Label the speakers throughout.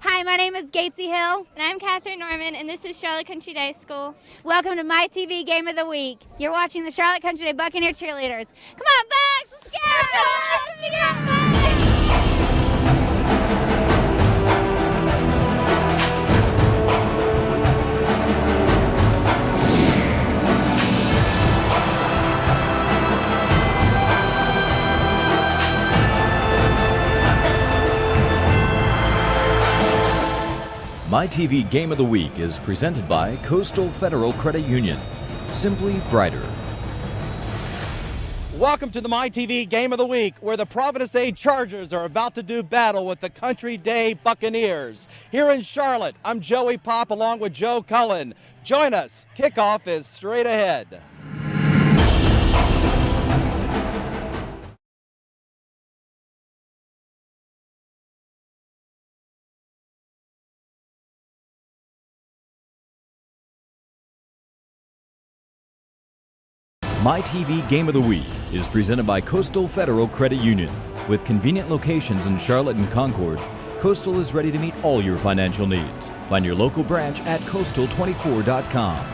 Speaker 1: Hi, my name is Gatesy Hill.
Speaker 2: And I'm Catherine Norman, and this is Charlotte Country Day School.
Speaker 1: Welcome to MYTV Game of the Week. You're watching the Charlotte Country Day Buccaneer cheerleaders. Come on, Bucks! Let's go! Let's get Bucks!
Speaker 3: MyTV Game of the Week is presented by Coastal Federal Credit Union. Simply brighter.
Speaker 4: Welcome to the MyTV Game of the Week, where the Providence Day Chargers are about to do battle with the Country Day Buccaneers. Here in Charlotte, I'm Joey Pop along with Joe Cullen. Join us. Kickoff is straight ahead.
Speaker 3: MyTV Game of the Week is presented by Coastal Federal Credit Union. With convenient locations in Charlotte and Concord, Coastal is ready to meet all your financial needs. Find your local branch at coastal24.com.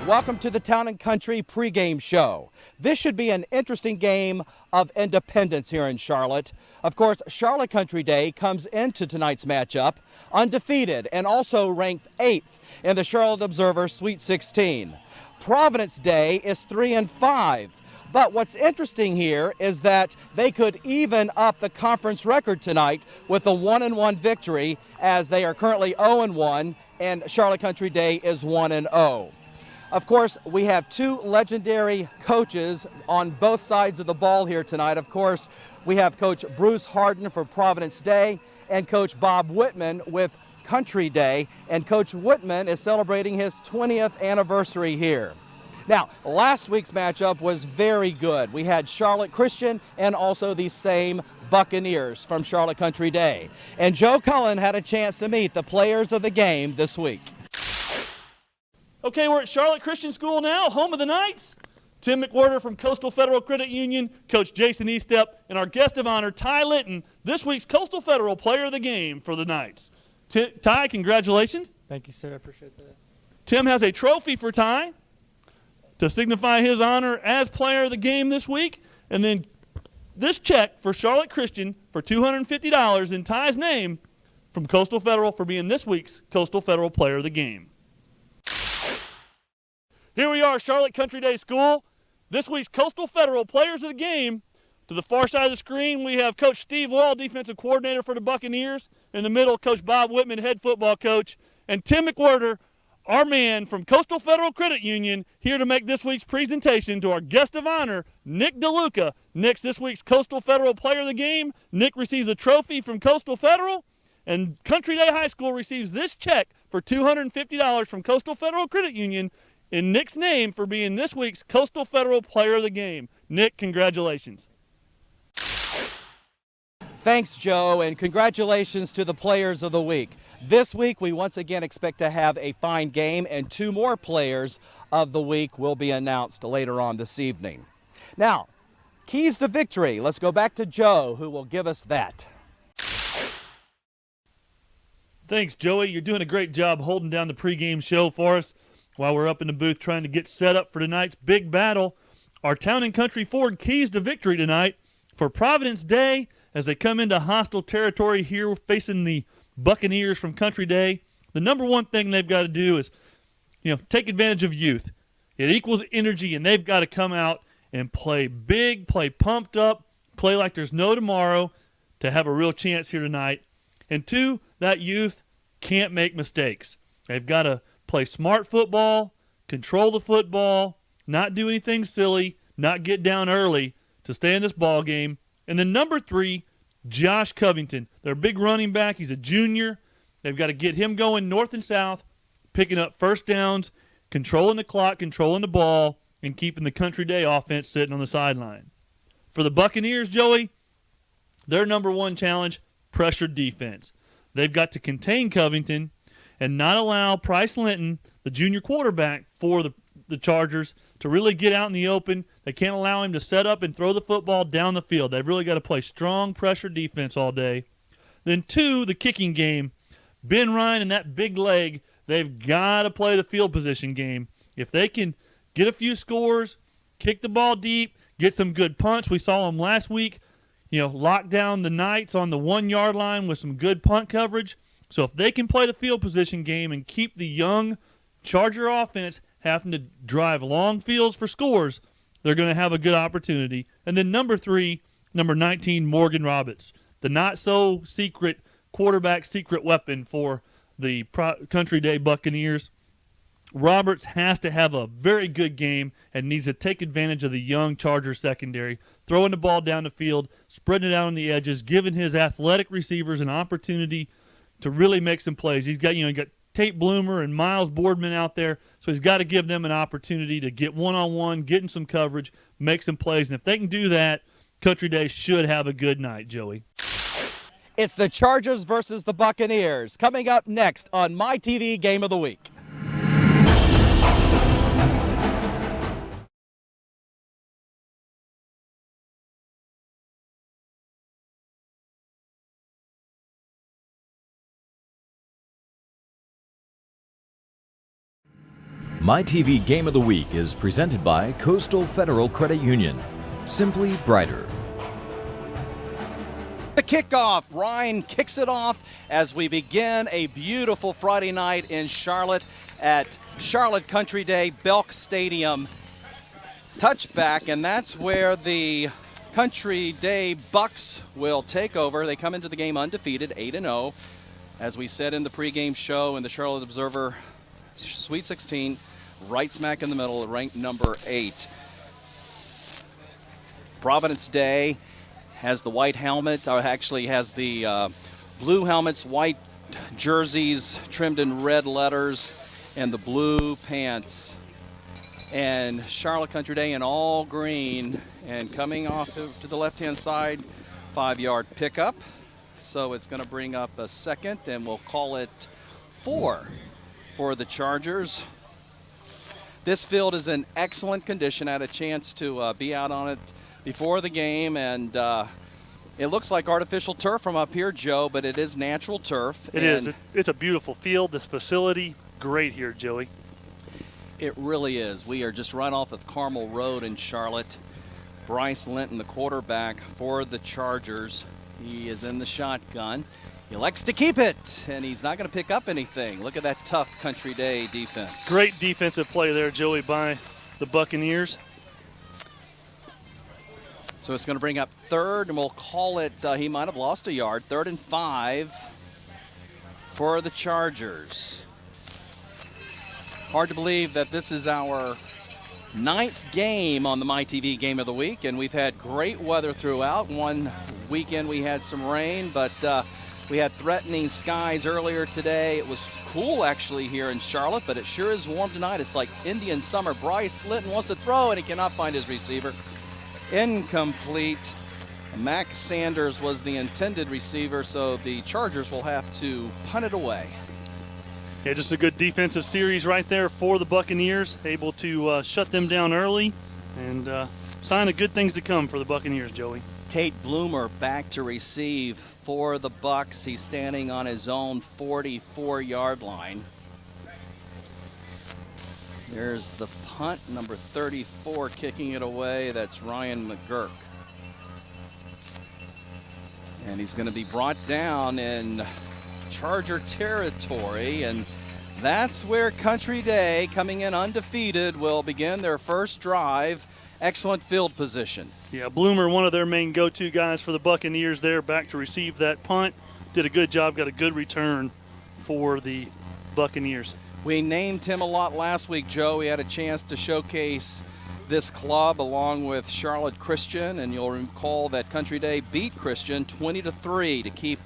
Speaker 4: Welcome to the Town and Country pregame show. This should be an interesting game of independence here in Charlotte. Of course, Charlotte Country Day comes into tonight's matchup undefeated and also ranked 8th in the Charlotte Observer Sweet 16. Providence Day is 3-5. But what's interesting here is that they could even up the conference record tonight with a 1-1 victory, as they are currently 0-1 and Charlotte Country Day is 1-0. Of course, we have two legendary coaches on both sides of the ball here tonight. Of course, we have Coach Bruce Harden for Providence Day and Coach Bob Whitman with Country Day, and Coach Whitman is celebrating his 20th anniversary here. Now, last week's matchup was very good. We had Charlotte Christian and also the same Buccaneers from Charlotte Country Day. And Joe Cullen had a chance to meet the players of the game this week.
Speaker 5: Okay, we're at Charlotte Christian School now, home of the Knights. Tim McWhorter from Coastal Federal Credit Union, Coach Jason Eastep, and our guest of honor, Ty Litton, this week's Coastal Federal Player of the Game for the Knights. Ty, congratulations.
Speaker 6: Thank you, sir. I appreciate that.
Speaker 5: Tim has a trophy for Ty to signify his honor as Player of the Game this week, and then this check for Charlotte Christian for $250 in Ty's name from Coastal Federal for being this week's Coastal Federal Player of the Game. Here we are, Charlotte Country Day School. This week's Coastal Federal Players of the Game. To the far side of the screen, we have Coach Steve Wall, defensive coordinator for the Buccaneers. In the middle, Coach Bob Whitman, head football coach. And Tim McWhorter, our man from Coastal Federal Credit Union, here to make this week's presentation to our guest of honor, Nick DeLuca. Nick's this week's Coastal Federal Player of the Game. Nick receives a trophy from Coastal Federal. And Country Day High School receives this check for $250 from Coastal Federal Credit Union in Nick's name for being this week's Coastal Federal Player of the Game. Nick, congratulations.
Speaker 4: Thanks, Joe, and congratulations to the players of the week. This week, we once again expect to have a fine game, and two more players of the week will be announced later on this evening. Now, keys to victory. Let's go back to Joe, who will give us that.
Speaker 5: Thanks, Joey. You're doing a great job holding down the pregame show for us while we're up in the booth trying to get set up for tonight's big battle. Our Town and Country Ford keys to victory tonight for Providence Day as they come into hostile territory here facing the Buccaneers from Country Day. The number one thing they've got to do is, take advantage of youth. It equals energy, and they've got to come out and play big, play pumped up, play like there's no tomorrow to have a real chance here tonight. And two, that youth can't make mistakes. They've got to play smart football, control the football, not do anything silly, not get down early to stay in this ball game. And then number 3, Josh Covington, their big running back. He's a junior. They've got to get him going north and south, picking up first downs, controlling the clock, controlling the ball, and keeping the Country Day offense sitting on the sideline. For the Buccaneers, Joey, their number one challenge, pressure defense. They've got to contain Covington and not allow Price Linton, the junior quarterback for the Chargers, to really get out in the open. They can't allow him to set up and throw the football down the field. They've really got to play strong pressure defense all day. Then 2, the kicking game. Ben Ryan and that big leg, they've got to play the field position game. If they can get a few scores, kick the ball deep, get some good punts. We saw them last week, lock down the Knights on the 1-yard line with some good punt coverage. So if they can play the field position game and keep the young Charger offense having to drive long fields for scores, they're going to have a good opportunity. And then number 19, Morgan Roberts, the not-so-secret quarterback secret weapon for the Country Day Buccaneers. Roberts has to have a very good game and needs to take advantage of the young Charger secondary, throwing the ball down the field, spreading it out on the edges, giving his athletic receivers an opportunity to really make some plays. He's got, Tate Bloomer and Miles Boardman out there, so he's got to give them an opportunity to get one-on-one, get in some coverage, make some plays. And if they can do that, Country Day should have a good night, Joey.
Speaker 4: It's the Chargers versus the Buccaneers. Coming up next on MyTV Game of the Week.
Speaker 3: MyTV Game of the Week is presented by Coastal Federal Credit Union. Simply brighter.
Speaker 4: The kickoff. Ryan kicks it off as we begin a beautiful Friday night in Charlotte at Charlotte Country Day, Belk Stadium. Touchback, and that's where the Country Day Bucks will take over. They come into the game undefeated, 8-0. As we said in the pregame show in the Charlotte Observer Sweet 16, right smack in the middle, ranked number 8. Providence Day has the white helmet, or actually has the blue helmets, white jerseys trimmed in red letters, and the blue pants. And Charlotte Country Day in all green, and coming off to the left-hand side, 5-yard pickup. So it's going to bring up a second, and we'll call it 4 for the Chargers. This field is in excellent condition. I had a chance to be out on it before the game, and it looks like artificial turf from up here, Joe, but it is natural turf.
Speaker 5: It is. It's a beautiful field. This facility, great here, Joey.
Speaker 4: It really is. We are just right off of Carmel Road in Charlotte. Bryce Linton, the quarterback for the Chargers. He is in the shotgun. He likes to keep it, and he's not going to pick up anything. Look at that tough Country Day defense.
Speaker 5: Great defensive play there, Joey, by the Buccaneers.
Speaker 4: So it's going to bring up 3rd, and we'll call it, he might have lost a yard, 3rd and 5 for the Chargers. Hard to believe that this is our 9th game on the MyTV Game of the Week, and we've had great weather throughout. One weekend we had some rain, but we had threatening skies earlier today. It was cool actually here in Charlotte, but it sure is warm tonight. It's like Indian summer. Bryce Linton wants to throw, and he cannot find his receiver. Incomplete. Mac Sanders was the intended receiver, so the Chargers will have to punt it away.
Speaker 5: Yeah, just a good defensive series right there for the Buccaneers, able to shut them down early and sign of good things to come for the Buccaneers, Joey.
Speaker 4: Tate Bloomer back to receive for the Bucks. He's standing on his own 44-yard line. There's the punt, number 34 kicking it away. That's Ryan McGurk. And he's going to be brought down in Charger territory, and that's where Country Day, coming in undefeated, will begin their first drive. Excellent field position.
Speaker 5: Yeah, Bloomer, one of their main go-to guys for the Buccaneers there, back to receive that punt. Did a good job, got a good return for the Buccaneers.
Speaker 4: We named him a lot last week, Joe. We had a chance to showcase this club along with Charlotte Christian, and you'll recall that Country Day beat Christian 20-3 to keep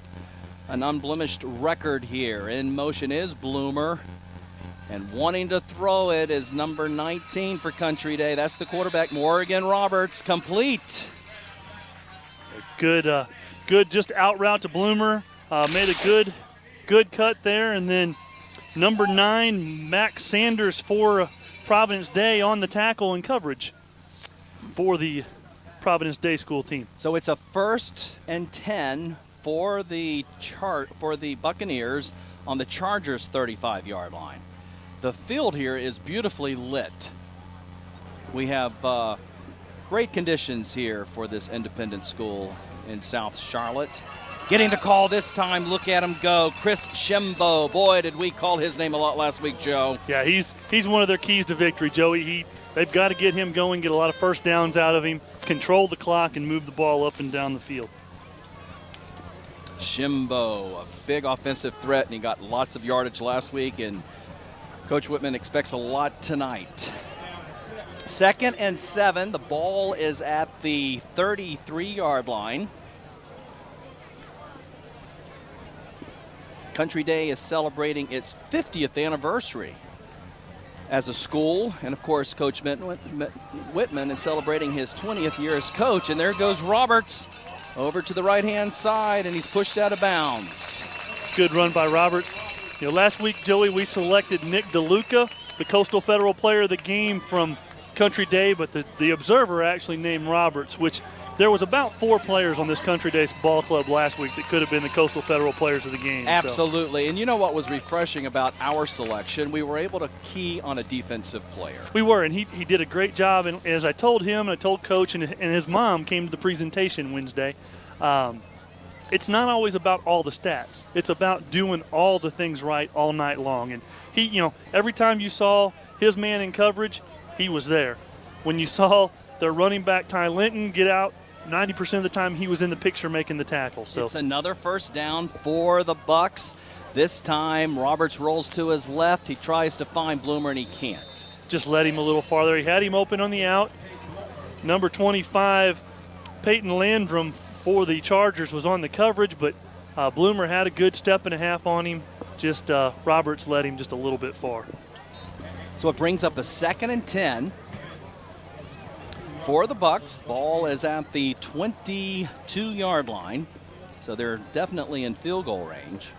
Speaker 4: an unblemished record here. In motion is Bloomer, and wanting to throw it is number 19 for Country Day. That's the quarterback, Morgan Roberts, complete.
Speaker 5: Good just out route to Bloomer. Made a good cut there, and then number 9, Mac Sanders for Providence Day on the tackle and coverage for the Providence Day School team.
Speaker 4: So it's a 1st and 10 for the Buccaneers on the Chargers' 35-yard line. The field here is beautifully lit. We have great conditions here for this independent school in South Charlotte. Getting the call this time, look at him go, Chris Shimbo. Boy, did we call his name a lot last week, Joe.
Speaker 5: Yeah, he's one of their keys to victory, Joey. They've got to get him going, get a lot of first downs out of him, control the clock, and move the ball up and down the field.
Speaker 4: Shimbo, a big offensive threat, and he got lots of yardage last week, and Coach Whitman expects a lot tonight. 2nd and 7. The ball is at the 33-yard line. Country Day is celebrating its 50th anniversary as a school, and of course Coach Whitman is celebrating his 20th year as coach. And there goes Roberts over to the right-hand side, and he's pushed out of bounds.
Speaker 5: Good run by Roberts. Last week, Joey, we selected Nick DeLuca, the Coastal Federal Player of the Game from Country Day, but the Observer actually named Roberts, which there was about 4 players on this Country Day ball club last week that could have been the Coastal Federal Players of the Game.
Speaker 4: Absolutely. So. And you know what was refreshing about our selection? We were able to key on a defensive player.
Speaker 5: We were, and he did a great job. And as I told him, and I told Coach, and his mom came to the presentation Wednesday, it's not always about all the stats. It's about doing all the things right all night long. And he, every time you saw his man in coverage, he was there. When you saw their running back Ty Linton get out, 90% of the time he was in the picture making the tackle. So
Speaker 4: it's another first down for the Bucks. This time Roberts rolls to his left. He tries to find Bloomer, and he can't.
Speaker 5: Just let him a little farther. He had him open on the out. Number 25, Peyton Landrum for the Chargers, was on the coverage, but Bloomer had a good step and a half on him. Just Roberts led him just a little bit far.
Speaker 4: So it brings up a 2nd and 10 for the Bucks. Ball is at the 22-yard line, so they're definitely in field goal range.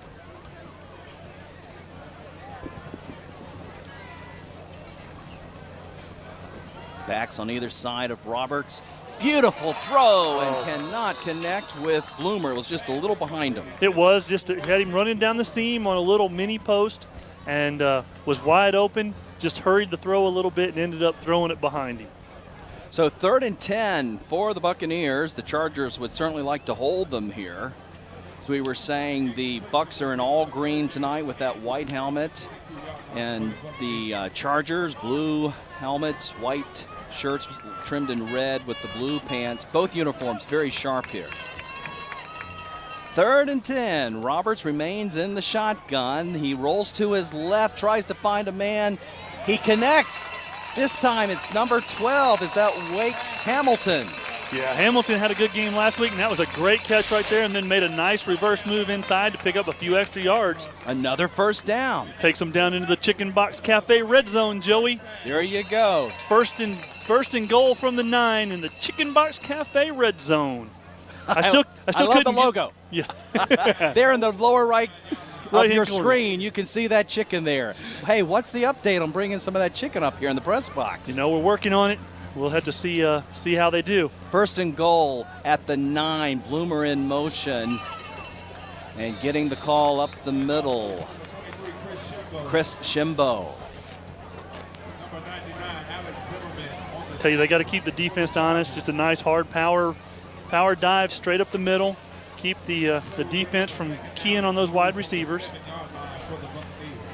Speaker 4: Backs on either side of Roberts. Beautiful throw, and cannot connect with Bloomer. It was just a little behind him.
Speaker 5: It was just had him running down the seam on a little mini post, and was wide open. Just hurried the throw a little bit and ended up throwing it behind him.
Speaker 4: So 3rd and 10 for the Buccaneers. The Chargers would certainly like to hold them here. As we were saying, the Bucks are in all green tonight with that white helmet. And the Chargers, blue helmets, white shirts trimmed in red with the blue pants. Both uniforms very sharp here. 3rd and 10. Roberts remains in the shotgun. He rolls to his left, tries to find a man. He connects. This time it's number 12. Is that Wake Hamilton?
Speaker 5: Yeah, Hamilton had a good game last week, and that was a great catch right there, and then made a nice reverse move inside to pick up a few extra yards.
Speaker 4: Another first down.
Speaker 5: Takes them down into the Chicken Box Cafe red zone, Joey.
Speaker 4: There you go.
Speaker 5: First and goal from the 9 in the Chicken Box Cafe red zone. I still
Speaker 4: love
Speaker 5: couldn't
Speaker 4: the logo.
Speaker 5: Yeah.
Speaker 4: There in the lower right of your
Speaker 5: corner.
Speaker 4: screen, you can see that chicken there. Hey, what's the update on bringing some of that chicken up here in the press box?
Speaker 5: We're working on it. We'll have to see how they do.
Speaker 4: 1st and goal at the 9. Bloomer in motion and getting the call up the middle. Chris Shimbo.
Speaker 5: Tell you, they got to keep the defense honest. Just a nice hard power dive straight up the middle. Keep the defense from keying on those wide receivers.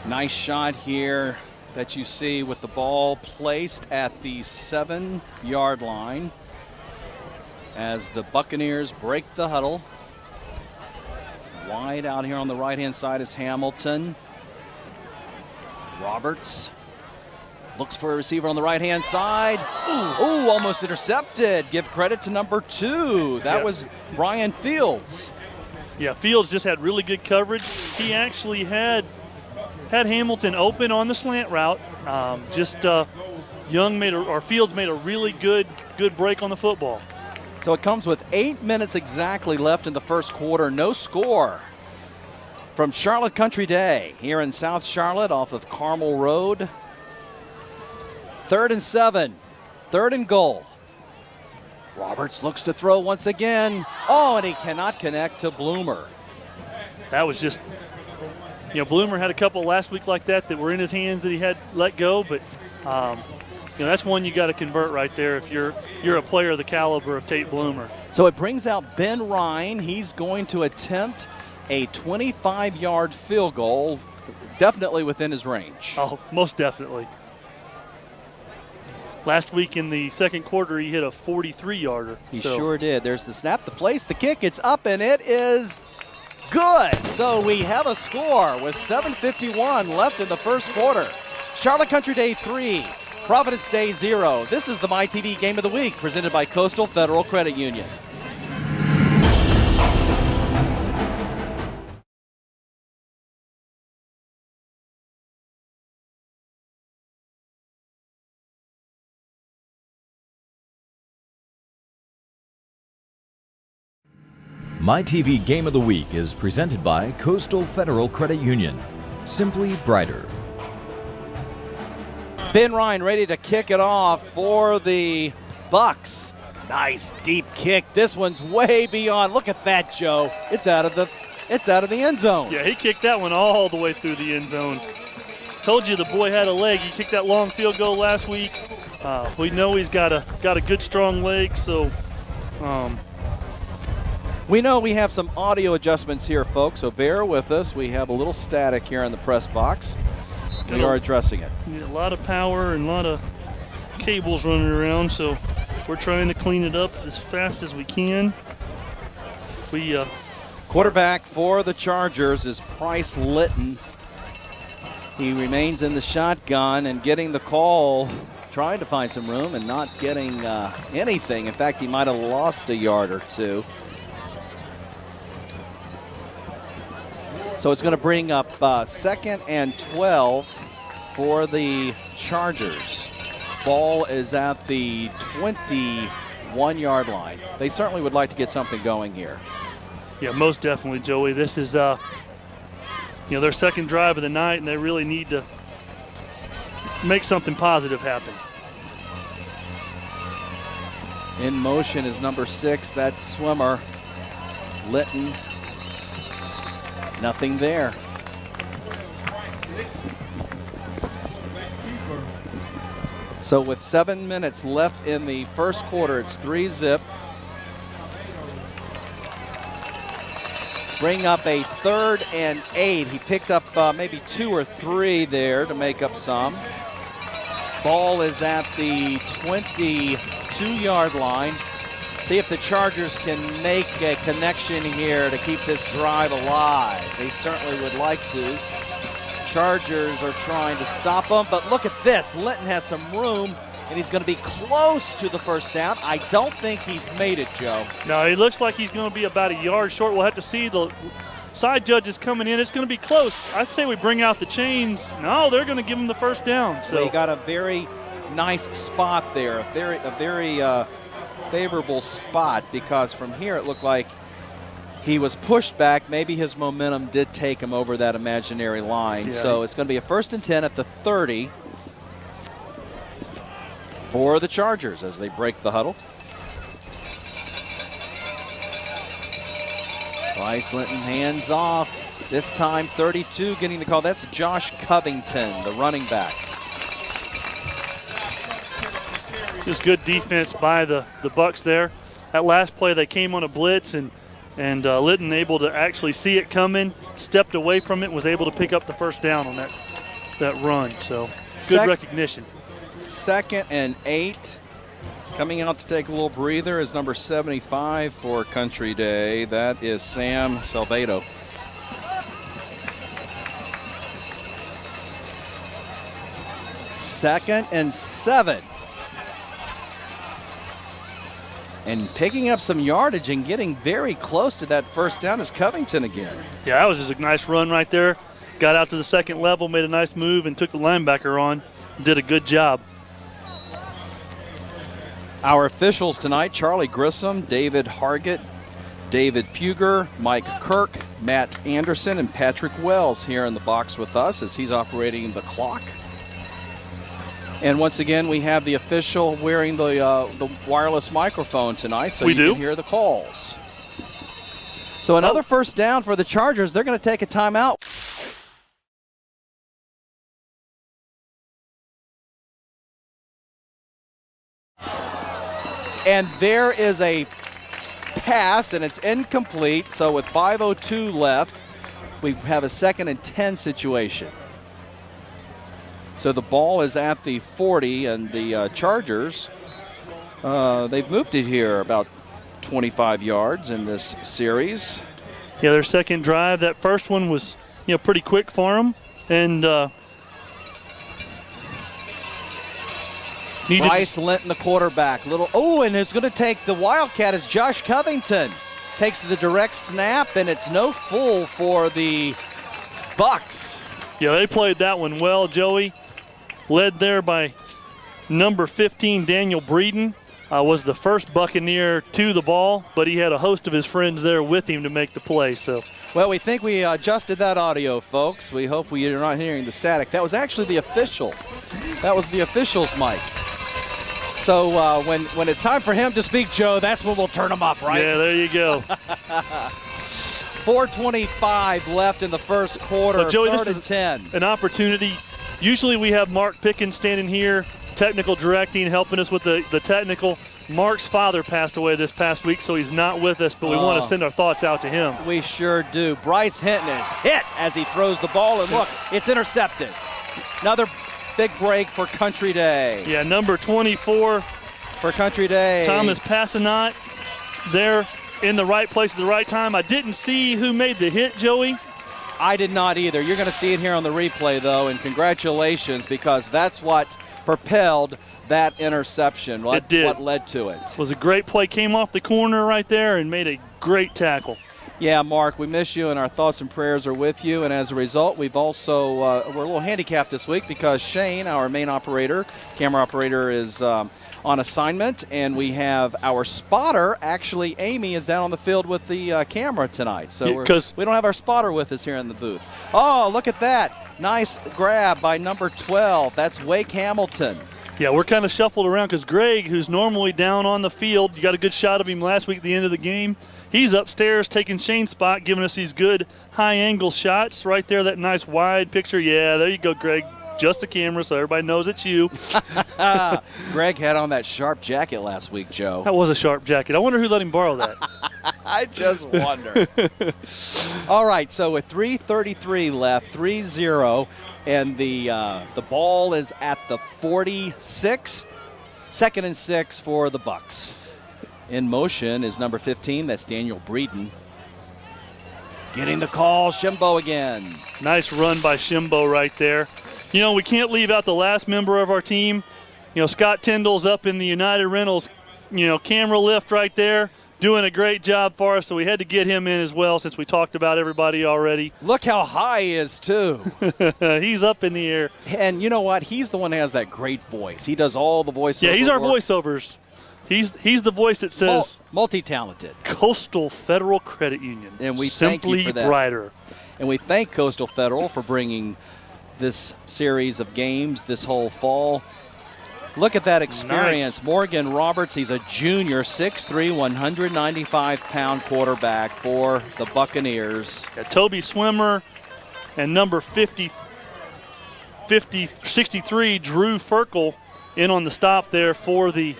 Speaker 4: Nice shot here that you see with the ball placed at the 7-yard line as the Buccaneers break the huddle. Wide out here on the right-hand side is Hamilton. Roberts looks for a receiver on the right-hand side. Ooh, almost intercepted. Give credit to number 2. That was Brian Fields.
Speaker 5: Yeah, Fields just had really good coverage. He actually had Hamilton open on the slant route. Fields made a really good break on the football.
Speaker 4: So it comes with 8 minutes exactly left in the first quarter. No score from Charlotte Country Day here in South Charlotte off of Carmel Road. 3rd and 7. 3rd and goal. Roberts looks to throw once again. Oh, and he cannot connect to Bloomer.
Speaker 5: That was just, Bloomer had a couple last week like that were in his hands that he had let go, but that's one you got to convert right there if you're a player of the caliber of Tate Bloomer.
Speaker 4: So it brings out Ben Ryan. He's going to attempt a 25-yard field goal, definitely within his range.
Speaker 5: Oh, most definitely. Last week in the second quarter, he hit a 43-yarder.
Speaker 4: He sure did. There's the snap, the place, the kick. It's up, and it is good. So we have a score with 7:51 left in the first quarter. Charlotte Country Day 3, Providence Day 0. This is the MyTV Game of the Week presented by Coastal Federal Credit Union.
Speaker 3: MyTV Game of the Week is presented by Coastal Federal Credit Union. Simply brighter.
Speaker 4: Ben Ryan ready to kick it off for the Bucks. Nice deep kick. This one's way beyond. Look at that, Joe. It's out of the end zone.
Speaker 5: Yeah, he kicked that one all the way through the end zone. Told you the boy had a leg. He kicked that long field goal last week. We know he's got a good strong leg, so
Speaker 4: we know we have some audio adjustments here, folks, so bear with us. We have a little static here in the press box. We are addressing it.
Speaker 5: A lot of power and a lot of cables running around, so we're trying to clean it up as fast as we can.
Speaker 4: Quarterback for the Chargers is Bryce Litton. He remains in the shotgun and getting the call, trying to find some room and not getting anything. In fact, he might have lost a yard or two. So it's going to bring up 2nd and 12 for the Chargers. Ball is at the 21-yard line. They certainly would like to get something going here.
Speaker 5: Yeah, most definitely, Joey. This is their second drive of the night, and they really need to make something positive happen.
Speaker 4: In motion is number 6, that swimmer, Litton. Nothing there. So with 7 minutes left in the first quarter, it's 3-zip. Bring up a 3rd and 8. He picked up maybe 2 or 3 there to make up some. Ball is at the 22-yard line. See if the Chargers can make a connection here to keep this drive alive. They certainly would like to. Chargers are trying to stop them, but look at this. Litton has some room, and he's going to be close to the first down. I don't think he's made it, Joe.
Speaker 5: No, it looks like he's going to be about a yard short. We'll have to see. The side judges coming in. It's going to be close. I'd say we bring out the chains. No, they're going to give him the first down. So
Speaker 4: he got a very nice spot there, a very favorable spot, because from here it looked like he was pushed back. Maybe his momentum did take him over that imaginary line. Yeah. So it's going to be a 1st and 10 at the 30 for the Chargers as they break the huddle. Bryce Litton hands off. This time 32 getting the call. That's Josh Covington, the running back.
Speaker 5: Just good defense by the Bucks there. That last play, they came on a blitz, and Litton able to actually see it coming, stepped away from it, was able to pick up the first down on that run. So good recognition.
Speaker 4: 2nd and 8. Coming out to take a little breather is number 75 for Country Day. That is Sam Salvato. Second and 7. And picking up some yardage and getting very close to that first down is Covington again.
Speaker 5: Yeah, that was just a nice run right there. Got out to the second level, made a nice move, and took the linebacker on. Did a good job.
Speaker 4: Our officials tonight, Charlie Grissom, David Hargett, David Fugger, Mike Kirk, Matt Anderson, and Patrick Wells here in the box with us as he's operating the clock. And once again, we have the official wearing the wireless microphone tonight, so you can hear the calls. So another first down for the Chargers. They're going to take a timeout. And there is a pass, and it's incomplete. So with 5:02 left, we have a 2nd and 10 situation. So the ball is at the 40, and the Chargers, they've moved it here about 25 yards in this series.
Speaker 5: Yeah, their second drive. That first one was, pretty quick for them. And
Speaker 4: Bryce Linton, the quarterback. And it's going to take the Wildcat as Josh Covington takes the direct snap, and it's no fool for the Bucks.
Speaker 5: Yeah, they played that one well, Joey. Led there by number 15, Daniel Breeden. Was the first Buccaneer to the ball, but he had a host of his friends there with him to make the play. So,
Speaker 4: well, we think we adjusted that audio, folks. We hope you're not hearing the static. That was actually the official. That was the official's mic. So when it's time for him to speak, Joe, that's when we'll turn him up, right?
Speaker 5: Yeah, there you go.
Speaker 4: 4:25 left in the first quarter.
Speaker 5: Well, Joey, this
Speaker 4: 3rd and
Speaker 5: is
Speaker 4: 10.
Speaker 5: an opportunity. Usually we have Mark Pickens standing here, technical directing, helping us with the technical. Mark's father passed away this past week, so he's not with us, but we want to send our thoughts out to him.
Speaker 4: We sure do. Bryce Hinton is hit as he throws the ball, and look, it's intercepted. Another big break for Country Day.
Speaker 5: Yeah, number 24
Speaker 4: for Country Day.
Speaker 5: Thomas Passanot there in the right place at the right time. I didn't see who made the hit, Joey.
Speaker 4: I did not either. You're going to see it here on the replay, though, and congratulations, because that's what propelled that interception.
Speaker 5: It did.
Speaker 4: What led to it.
Speaker 5: It was a great play. Came off the corner right there and made a great tackle.
Speaker 4: Yeah, Mark, we miss you, and our thoughts and prayers are with you. And as a result, we've also we're a little handicapped this week because Shane, our main operator, camera operator, is on assignment, and we have our spotter. Actually, Amy is down on the field with the camera tonight, so we don't have our spotter with us here in the booth. Oh, look at that! Nice grab by number 12. That's Wake Hamilton.
Speaker 5: Yeah, we're kind of shuffled around because Greg, who's normally down on the field, you got a good shot of him last week at the end of the game. He's upstairs taking Shane's spot, giving us these good high-angle shots right there, that nice wide picture. Yeah, there you go, Greg. Just the camera so everybody knows it's you.
Speaker 4: Greg had on that sharp jacket last week, Joe.
Speaker 5: That was a sharp jacket. I wonder who let him borrow that.
Speaker 4: I just wonder. All right, so with 3:33 left, 3-0, and the ball is at the 46. 2nd and 6 for the Bucks. In motion is number 15. That's Daniel Breeden. Getting the call, Shimbo again.
Speaker 5: Nice run by Shimbo right there. You know, we can't leave out the last member of our team. You know, Scott Tyndall's up in the United Rentals, camera lift right there, doing a great job for us, so we had to get him in as well since we talked about everybody already.
Speaker 4: Look how high he is, too.
Speaker 5: He's up in the air.
Speaker 4: And you know what? He's the one that has that great voice. He does all the voiceovers.
Speaker 5: Yeah, he's our voiceovers. He's the voice that says
Speaker 4: multi-talented.
Speaker 5: Coastal Federal Credit Union.
Speaker 4: And we
Speaker 5: Simply
Speaker 4: thank you for that.
Speaker 5: brighter.
Speaker 4: And we thank Coastal Federal for bringing this series of games this whole fall. Look at that experience. Nice. Morgan Roberts, he's a junior, 6'3", 195-pound quarterback for the Buccaneers.
Speaker 5: Yeah, Toby Swimmer and number 63, Drew Ferkel, in on the stop there for the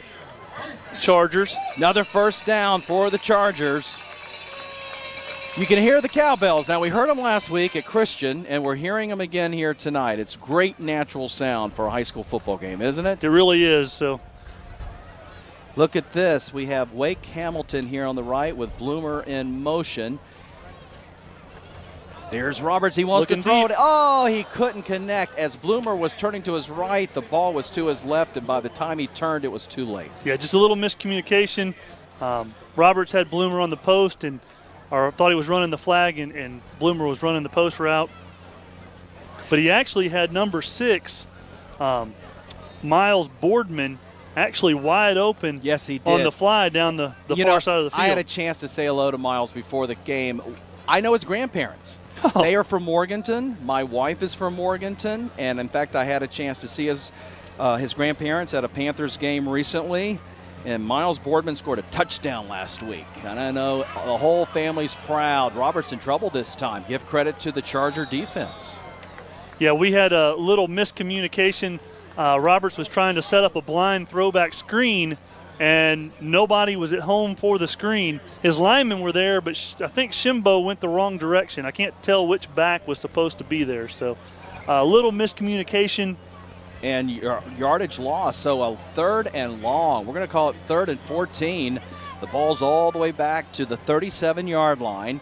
Speaker 5: Chargers.
Speaker 4: Another first down for the Chargers. You can hear the cowbells. Now, we heard them last week at Christian, and we're hearing them again here tonight. It's great natural sound for a high school football game, isn't it?
Speaker 5: It really is. So,
Speaker 4: look at this. We have Wake Hamilton here on the right with Bloomer in motion. There's Roberts. He wants to throw it. Oh, he couldn't connect. As Bloomer was turning to his right, the ball was to his left, and by the time he turned, it was too late.
Speaker 5: Yeah, just a little miscommunication. Roberts had Bloomer on the post and thought he was running the flag, and Bloomer was running the post route. But he actually had number 6, Miles Boardman, actually wide open.
Speaker 4: Yes, he did.
Speaker 5: On the fly down the far side of the field.
Speaker 4: I had a chance to say hello to Miles before the game. I know his grandparents. Oh. They are from Morganton. My wife is from Morganton. And, in fact, I had a chance to see his grandparents at a Panthers game recently. And Miles Boardman scored a touchdown last week. And I know the whole family's proud. Roberts in trouble this time. Give credit to the Charger defense.
Speaker 5: Yeah, we had a little miscommunication. Roberts was trying to set up a blind throwback screen and nobody was at home for the screen. His linemen were there, but I think Shimbo went the wrong direction. I can't tell which back was supposed to be there. So a little miscommunication.
Speaker 4: And yardage loss, so a 3rd and long. We're going to call it 3rd and 14. The ball's all the way back to the 37-yard line.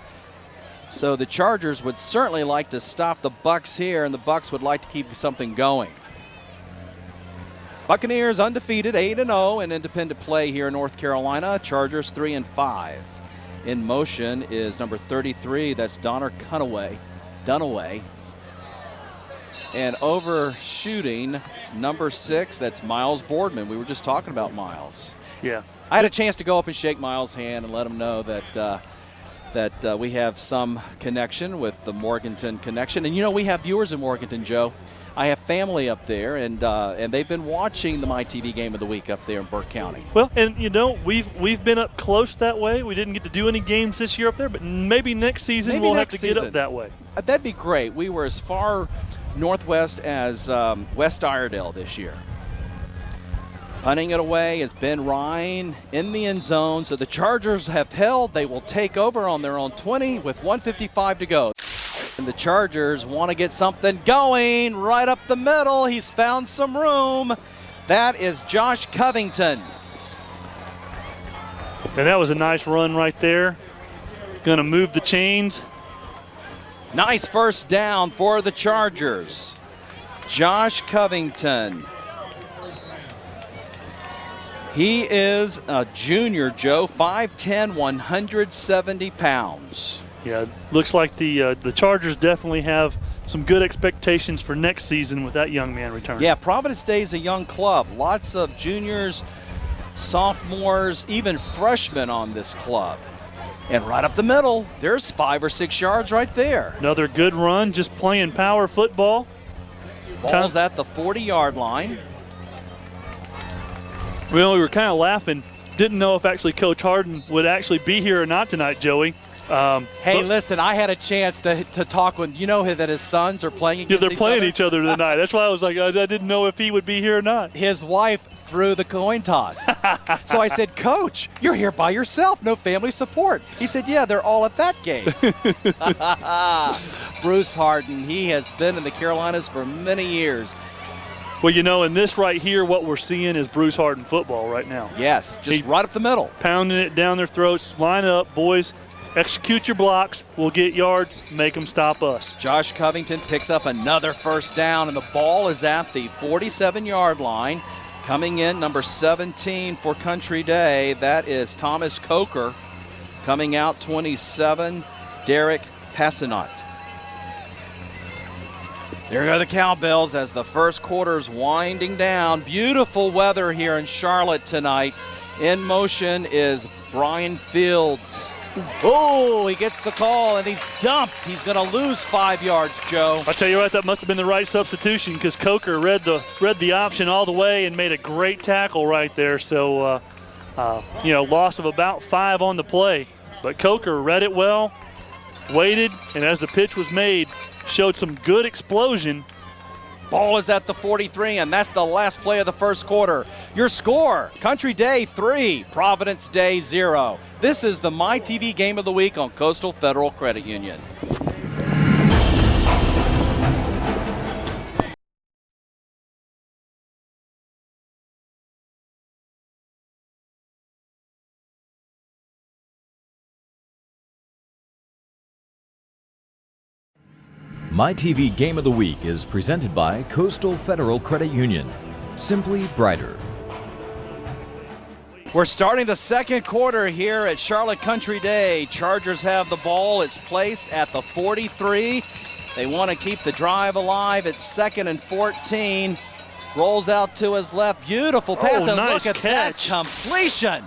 Speaker 4: So the Chargers would certainly like to stop the Bucs here, and the Bucs would like to keep something going. Buccaneers undefeated, 8-0 in independent play here in North Carolina. Chargers 3-5. In motion is number 33. That's Donner Dunaway. And overshooting number 6. That's Miles Boardman. We were just talking about Miles.
Speaker 5: Yeah.
Speaker 4: I had a chance to go up and shake Miles' hand and let him know that we have some connection with the Morganton connection. And, you know, we have viewers in Morganton, Joe. I have family up there, and they've been watching the MyTV Game of the Week up there in Burke County.
Speaker 5: Well, and, you know, we've been up close that way. We didn't get to do any games this year up there, but maybe next season we'll have to get up that way.
Speaker 4: That'd be great. We were as far northwest as West Iredell this year. Punting it away is Ben Ryan in the end zone. So the Chargers have held. They will take over on their own 20 with 1:55 to go. And the Chargers want to get something going right up the middle. He's found some room. That is Josh Covington.
Speaker 5: And that was a nice run right there. Going to move the chains.
Speaker 4: Nice first down for the Chargers. Josh Covington. He is a junior, Joe, 5'10", 170 pounds.
Speaker 5: Yeah, looks like the Chargers definitely have some good expectations for next season with that young man returning.
Speaker 4: Yeah, Providence Day is a young club. Lots of juniors, sophomores, even freshmen on this club. And right up the middle, there's 5 or 6 yards right there.
Speaker 5: Another good run, just playing power football.
Speaker 4: Ball's at the 40-yard line.
Speaker 5: Well, we were kind of laughing. Didn't know if actually Coach Harden would actually be here or not tonight, Joey.
Speaker 4: Hey, listen, I had a chance to talk with, you know, that his sons are playing against
Speaker 5: they're playing each other tonight. That's why I was like, I didn't know if he would be here or not.
Speaker 4: His wife threw the coin toss. So I said, Coach, you're here by yourself, no family support. He said, yeah, they're all at that game. Bruce Harden, he has been in the Carolinas for many years.
Speaker 5: Well, you know, in this right here, what we're seeing is Bruce Harden football right now.
Speaker 4: Yes, just right up the middle.
Speaker 5: Pounding it down their throats. Line up, boys. Execute your blocks. We'll get yards. Make them stop us.
Speaker 4: Josh Covington picks up another first down, and the ball is at the 47-yard line. Coming in, number 17 for Country Day, that is Thomas Coker. Coming out, 27, Derek Passanot. There go the cowbells as the first quarter's winding down. Beautiful weather here in Charlotte tonight. In motion is Brian Fields. Oh, he gets the call, and he's dumped. He's going to lose 5 yards, Joe.
Speaker 5: I tell you what, that must have been the right substitution because Coker read the option all the way and made a great tackle right there. So, loss of about 5 on the play. But Coker read it well, waited, and as the pitch was made, showed some good explosion.
Speaker 4: Ball is at the 43, and that's the last play of the first quarter. Your score, Country Day 3, Providence Day 0. This is the MyTV Game of the Week on Coastal Federal Credit Union.
Speaker 3: MyTV Game of the Week is presented by Coastal Federal Credit Union. Simply brighter.
Speaker 4: We're starting the second quarter here at Charlotte Country Day. Chargers have the ball. It's placed at the 43. They want to keep the drive alive. It's 2nd and 14. Rolls out to his left. Beautiful pass.
Speaker 5: Oh,
Speaker 4: and
Speaker 5: nice
Speaker 4: look at
Speaker 5: catch.
Speaker 4: that completion.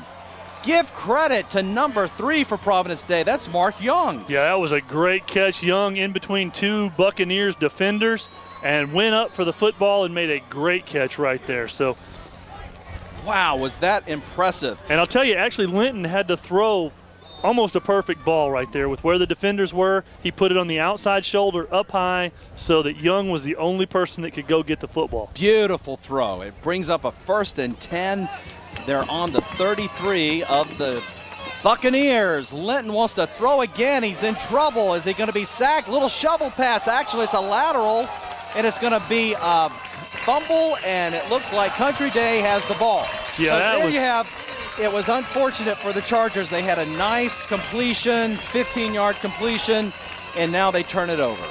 Speaker 4: Give credit to number 3 for Providence Day. That's Mark Young.
Speaker 5: Yeah, that was a great catch. Young in between 2 Buccaneers defenders and went up for the football and made a great catch right there. So,
Speaker 4: wow, was that impressive.
Speaker 5: And I'll tell you, actually, Linton had to throw almost a perfect ball right there with where the defenders were. He put it on the outside shoulder up high so that Young was the only person that could go get the football.
Speaker 4: Beautiful throw. It brings up a 1st and 10. They're on the 33 of the Buccaneers. Linton wants to throw again. He's in trouble. Is he going to be sacked? Little shovel pass. Actually, it's a lateral, and it's going to be a fumble, and it looks like Country Day has the ball.
Speaker 5: Yeah,
Speaker 4: so
Speaker 5: that
Speaker 4: there
Speaker 5: was...
Speaker 4: you have. It was unfortunate for the Chargers. They had a nice completion, 15-yard completion, and now they turn it over.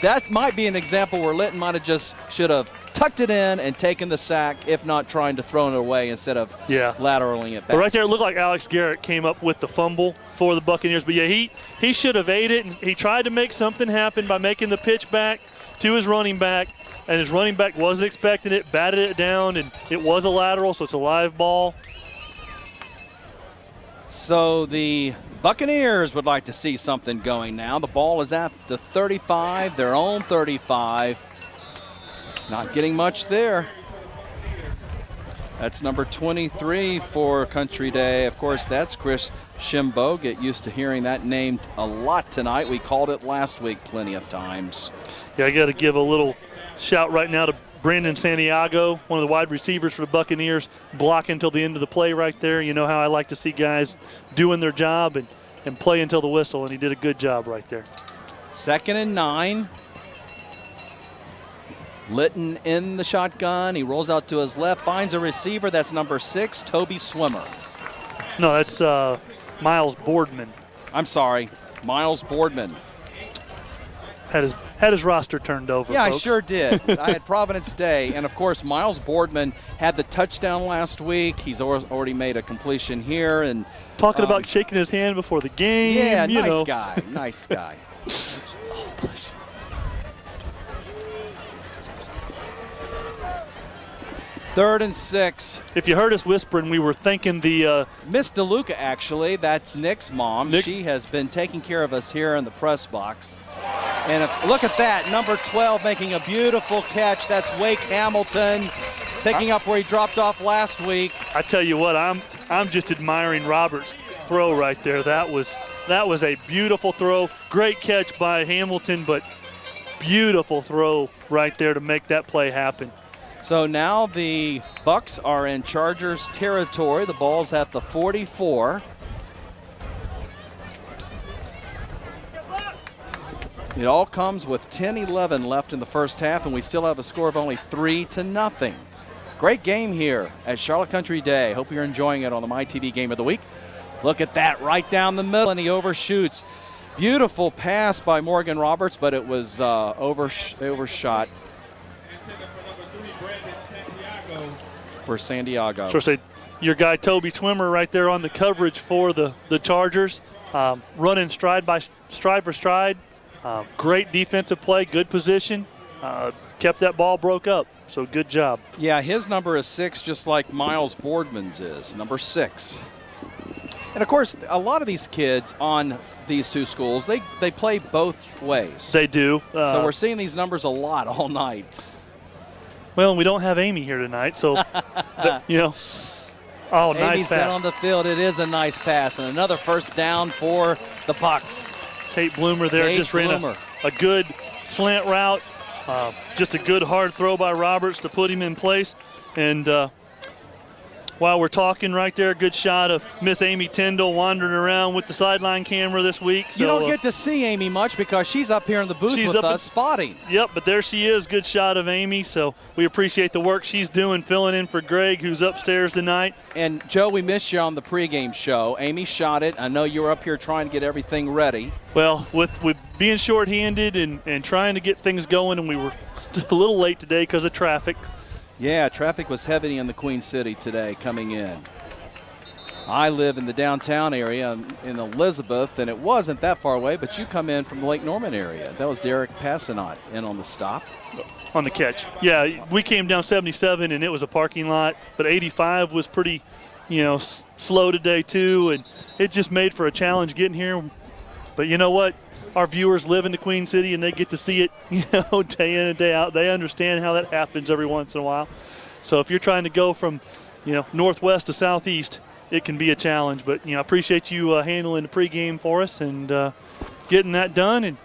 Speaker 4: That might be an example where Linton might have just should have tucked it in and taken the sack, if not trying to throw it away instead of lateraling it back.
Speaker 5: But right there, it looked like Alex Garrett came up with the fumble for the Buccaneers. But, yeah, he should have ate it, and he tried to make something happen by making the pitch back to his running back, and his running back wasn't expecting it, batted it down, and it was a lateral, so it's a live ball.
Speaker 4: So the Buccaneers would like to see something going now. The ball is at the 35, their own 35. Not getting much there. That's number 23 for Country Day. Of course, that's Chris Shimbo. Get used to hearing that name a lot tonight. We called it last week plenty of times.
Speaker 5: Yeah, I got to give a little shout right now to Brandon Santiago, one of the wide receivers for the Buccaneers, blocking until the end of the play right there. You know how I like to see guys doing their job and play until the whistle, and he did a good job right there.
Speaker 4: 2nd and 9. Litton in the shotgun. He rolls out to his left, finds a receiver. That's number 6, Toby Swimmer.
Speaker 5: No, that's Miles Boardman.
Speaker 4: I'm sorry, Miles Boardman.
Speaker 5: Had his roster turned over,
Speaker 4: Yeah,
Speaker 5: folks.
Speaker 4: I sure did. I had Providence Day. And, of course, Miles Boardman had the touchdown last week. He's already made a completion here. And
Speaker 5: talking about shaking his hand before the game.
Speaker 4: Yeah,
Speaker 5: you
Speaker 4: nice
Speaker 5: know.
Speaker 4: guy. Nice guy.
Speaker 5: Oh, bless you.
Speaker 4: 3rd and 6.
Speaker 5: If you heard us whispering, we were thinking the
Speaker 4: Miss DeLuca, actually. That's Nick's mom. She has been taking care of us here in the press box. And look at that, number 12 making a beautiful catch. That's Wake Hamilton picking up where he dropped off last week.
Speaker 5: I tell you what, I'm just admiring Roberts' throw right there. That was a beautiful throw. Great catch by Hamilton, but beautiful throw right there to make that play happen.
Speaker 4: So now the Bucks are in Chargers territory. The ball's at the 44. It all comes with 10-11 left in the first half, and we still have a score of only 3-0. Great game here at Charlotte Country Day. Hope you're enjoying it on the MyTV Game of the Week. Look at that, right down the middle, and he overshoots. Beautiful pass by Morgan Roberts, but it was overshot for Santiago.
Speaker 5: So I say your guy Toby Swimmer right there on the coverage for the Chargers, running stride for stride. Great defensive play, good position, kept that ball broke up, so good job.
Speaker 4: Yeah, his number is 6, just like Miles Boardman's is, number 6. And, of course, a lot of these kids on these two schools, they play both ways.
Speaker 5: They do.
Speaker 4: So we're seeing these numbers a lot all night.
Speaker 5: Well, we don't have Amy here tonight, so, you know. Oh, nice
Speaker 4: Amy's
Speaker 5: pass.
Speaker 4: out on the field. It is a nice pass, and another first down for the Bucks.
Speaker 5: Tate Bloomer there ran a good slant route. Just a good hard throw by Roberts to put him in place. And while we're talking right there, good shot of Miss Amy Tyndall wandering around with the sideline camera this week. So,
Speaker 4: you don't get to see Amy much because she's up here in the booth with us spotting.
Speaker 5: Yep, but there she is. Good shot of Amy. So we appreciate the work she's doing, filling in for Greg, who's upstairs tonight.
Speaker 4: And, Joe, we missed you on the pregame show. Amy shot it. I know you were up here trying to get everything ready.
Speaker 5: Well, with being shorthanded and trying to get things going, and we were a little late today because of traffic.
Speaker 4: Yeah, traffic was heavy in the Queen City today coming in. I live in the downtown area in Elizabeth, and it wasn't that far away, but you come in from the Lake Norman area. That was Derek Passanot in on the stop.
Speaker 5: On the catch. Yeah, we came down 77, and it was a parking lot, but 85 was pretty, slow today too, and it just made for a challenge getting here. But you know what? Our viewers live in the Queen City, and they get to see it, day in and day out. They understand how that happens every once in a while. So if you're trying to go from, northwest to southeast, it can be a challenge. But, I appreciate you handling the pregame for us and getting that done and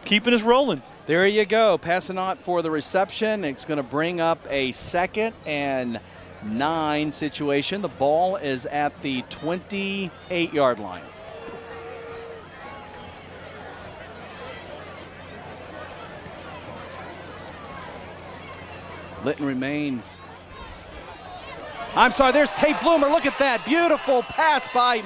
Speaker 5: keeping us rolling.
Speaker 4: There you go. Passanot for the reception. It's going to bring up a 2nd and 9 situation. The ball is at the 28-yard line. Litton remains. I'm sorry, there's Tate Bloomer. Look at that. Beautiful pass by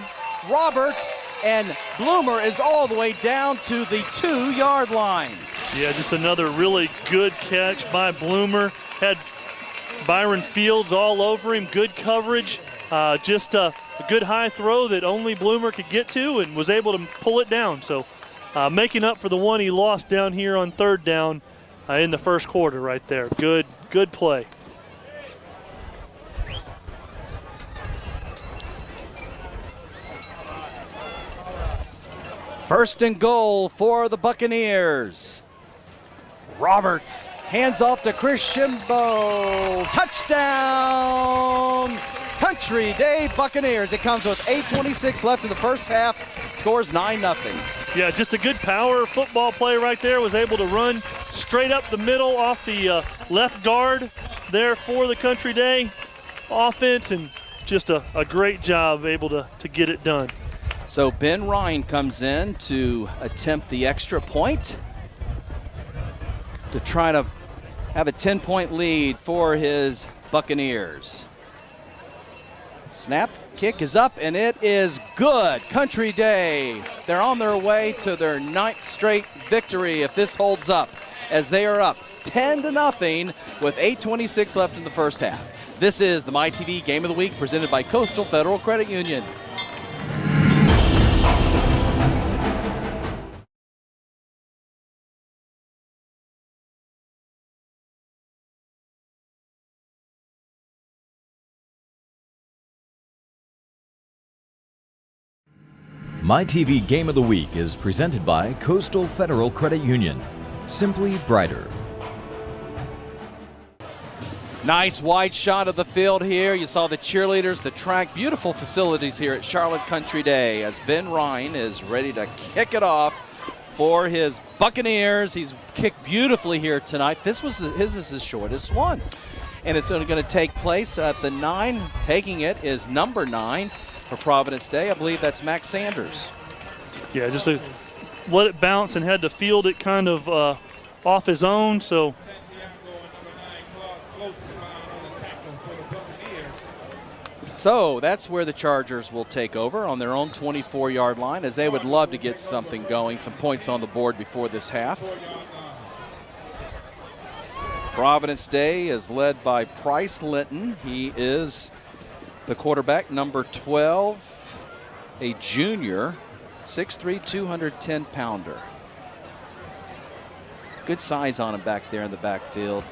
Speaker 4: Roberts. And Bloomer is all the way down to the 2-yard line.
Speaker 5: Yeah, just another really good catch by Bloomer. Had Byron Fields all over him. Good coverage. Just a good high throw that only Bloomer could get to and was able to pull it down. So making up for the one he lost down here on 3rd down in the first quarter right there. Good play.
Speaker 4: First and goal for the Buccaneers. Roberts hands off to Chris Shimbo. Touchdown! Country Day Buccaneers. It comes with 8:26 left in the first half. Scores 9-0.
Speaker 5: Yeah, just a good power football play right there. Was able to run straight up the middle off the left guard there for the Country Day offense, and just a great job able to get it done.
Speaker 4: So Ben Ryan comes in to attempt the extra point to try to have a 10-point lead for his Buccaneers. Snap, kick is up, and it is good. Country Day, they're on their way to their 9th straight victory if this holds up, as they are up 10-0 with 8:26 left in the first half. This is the MyTV Game of the Week presented by Coastal Federal Credit Union.
Speaker 3: MyTV Game of the Week is presented by Coastal Federal Credit Union. Simply brighter.
Speaker 4: Nice wide shot of the field here. You saw the cheerleaders, the track, beautiful facilities here at Charlotte Country Day as Ben Ryan is ready to kick it off for his Buccaneers. He's kicked beautifully here tonight. This is his shortest one. And it's only going to take place at the 9. Taking it is number 9 for Providence Day. I believe that's Max Sanders.
Speaker 5: Yeah, just let it bounce and had to field it kind of off his own. So
Speaker 4: that's where the Chargers will take over on their own 24-yard line, as they would love to get something going, some points on the board before this half. Providence Day is led by Price Linton. He is the quarterback, number 12, a junior, 6'3", 210-pounder. Good size on him back there in the backfield.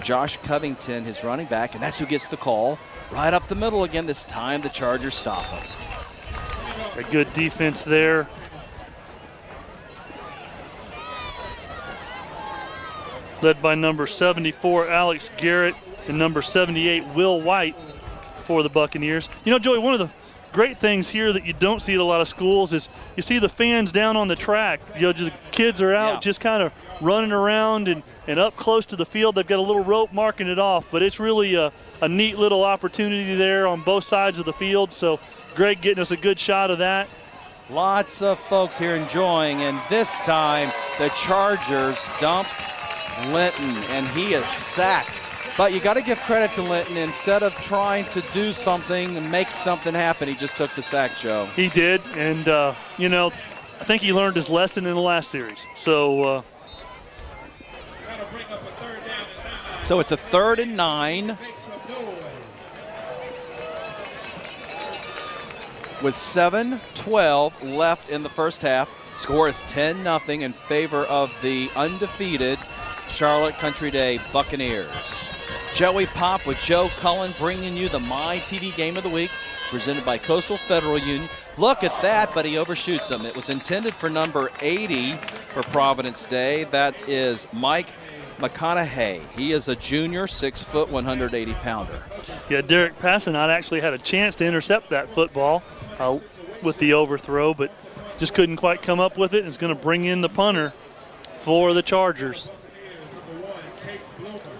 Speaker 4: Josh Covington, his running back, and that's who gets the call. Right up the middle again. This time the Chargers stop him.
Speaker 5: a good defense there. Led by number 74, Alex Garrett, and number 78, Will White, for the Buccaneers. You know, Joey, one of the great things here that you don't see at a lot of schools is you see the fans down on the track. You know, just kids are out just kind of running around and up close to the field. They've got a little rope marking it off, but it's really a neat little opportunity there on both sides of the field. So Greg getting us a good shot of that.
Speaker 4: Lots of folks here enjoying, and this time the Chargers dump Linton, and he is sacked. But you got to give credit to Linton. Instead of trying to do something and make something happen, he just took the sack, Joe.
Speaker 5: He did, and, you know, I think he learned his lesson in the last series. So,
Speaker 4: so it's a 3rd and 9. With 7:12 left in the first half. Score is 10-0 in favor of the undefeated Charlotte Country Day Buccaneers. Joey Pop with Joe Cullen bringing you the MyTV Game of the Week, presented by Coastal Federal Union. Look at that, but he overshoots them. It was intended for number 80 for Providence Day. That is Mike McConaughey. He is a junior, 6 foot, 180-pounder.
Speaker 5: Yeah, Derek Passanot actually had a chance to intercept that football with the overthrow, but just couldn't quite come up with it. It's going to bring in the punter for the Chargers.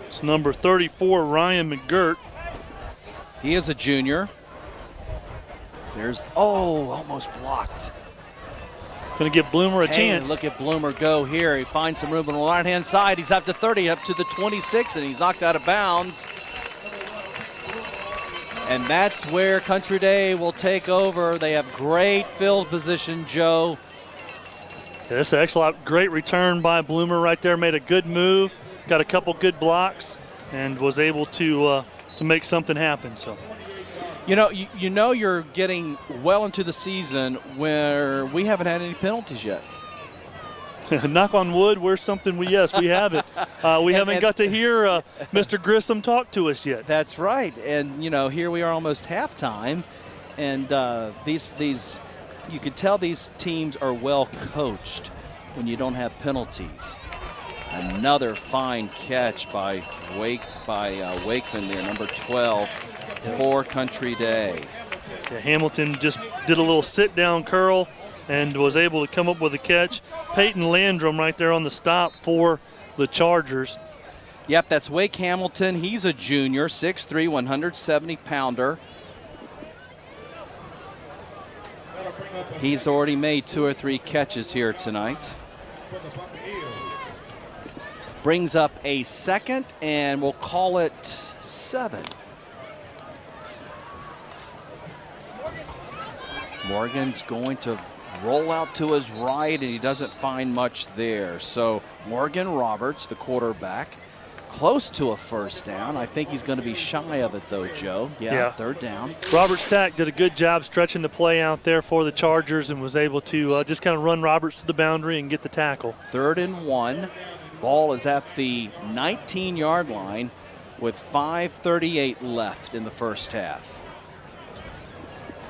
Speaker 5: It's number 34, Ryan McGirt.
Speaker 4: He is a junior. Almost blocked.
Speaker 5: Going to give Bloomer a chance.
Speaker 4: Look at Bloomer go here. He finds some room on the right-hand side. He's up to 30, up to the 26, and he's knocked out of bounds. And that's where Country Day will take over. They have great field position, Joe.
Speaker 5: Yeah, this is excellent. Great return by Bloomer right there. Made a good move. Got a couple good blocks and was able to make something happen. So.
Speaker 4: You know you're getting well into the season where we haven't had any penalties yet.
Speaker 5: Knock on wood, we haven't. We haven't got to hear Mr. Grissom talk to us yet.
Speaker 4: That's right. And, here we are almost halftime. And these you can tell these teams are well coached when you don't have penalties. Another fine catch by Wakeman there, number 12. For Country Day.
Speaker 5: Yeah, Hamilton just did a little sit-down curl and was able to come up with a catch. Peyton Landrum right there on the stop for the Chargers.
Speaker 4: Yep, that's Wake Hamilton. He's a junior, 6'3", 170-pounder. He's already made 2 or 3 catches here tonight. Brings up a second, and we'll call it 7. Morgan's going to roll out to his right, and he doesn't find much there. So Morgan Roberts, the quarterback, close to a first down. I think he's going to be shy of it, though, Joe. Yeah. Third down.
Speaker 5: Robert Stack did a good job stretching the play out there for the Chargers and was able to just kind of run Roberts to the boundary and get the tackle.
Speaker 4: 3rd and 1. Ball is at the 19-yard line with 5:38 left in the first half.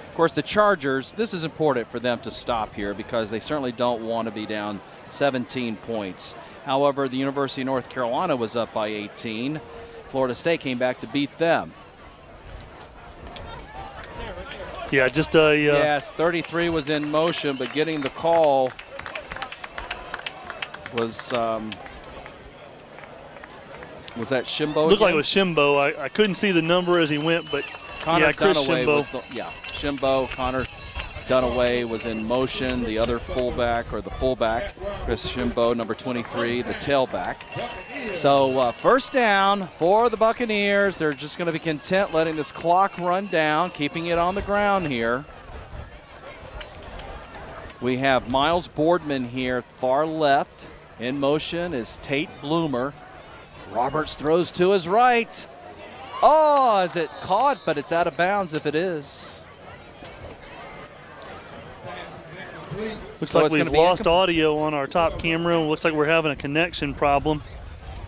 Speaker 4: Of course, the Chargers, this is important for them to stop here because they certainly don't want to be down 17 points. However, the University of North Carolina was up by 18. Florida State came back to beat them.
Speaker 5: Yeah, just a...
Speaker 4: Yes, 33 was in motion, but getting the call was that Shimbo?
Speaker 5: Looked like it was Shimbo. I couldn't see the number as he went, but
Speaker 4: Connor
Speaker 5: Chris
Speaker 4: Dunaway
Speaker 5: Shimbo.
Speaker 4: Shimbo, Connor Dunaway was in motion. The other fullback, Chris Shimbo, number 23, the tailback. So first down for the Buccaneers. They're just going to be content letting this clock run down, keeping it on the ground here. We have Miles Boardman here, far left. In motion is Tate Bloomer. Roberts throws to his right. Oh, is it caught? But it's out of bounds if it is.
Speaker 5: Looks like we've lost audio on our top camera. Looks like we're having a connection problem.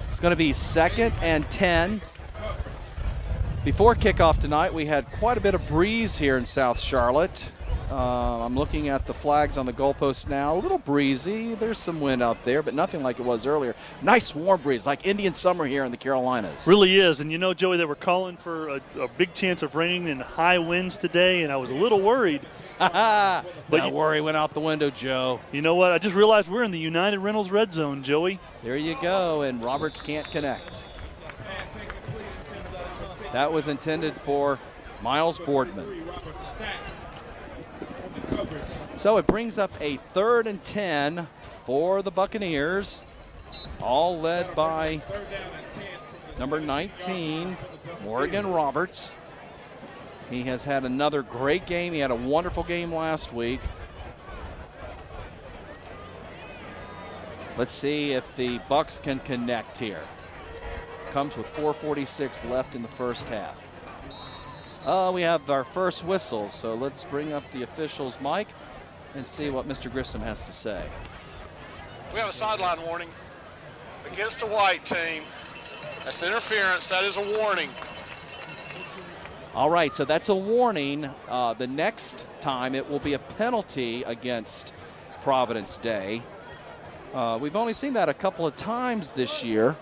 Speaker 4: It's going to be 2nd and 10. Before kickoff tonight, we had quite a bit of breeze here in South Charlotte. I'm looking at the flags on the goalpost now. A little breezy. There's some wind out there, but nothing like it was earlier. Nice warm breeze, like Indian summer here in the Carolinas.
Speaker 5: Really is. And you know, Joey, they were calling for a big chance of rain and high winds today, and I was a little worried.
Speaker 4: But that worry went out the window, Joe.
Speaker 5: You know what? I just realized we're in the United Rentals red zone, Joey.
Speaker 4: There you go, and Roberts can't connect. That was intended for Miles Boardman. So it brings up a 3rd and 10 for the Buccaneers, all led by number 19, Morgan Roberts. He has had another great game. He had a wonderful game last week. Let's see if the Bucs can connect here. Comes with 4:46 left in the first half. We have our first whistle, so let's bring up the official's mic and see what Mr. Grissom has to say.
Speaker 6: We have a sideline warning against the white team. That's interference. That is a warning.
Speaker 4: All right, so that's a warning. The next time it will be a penalty against Providence Day. We've only seen that a couple of times this year.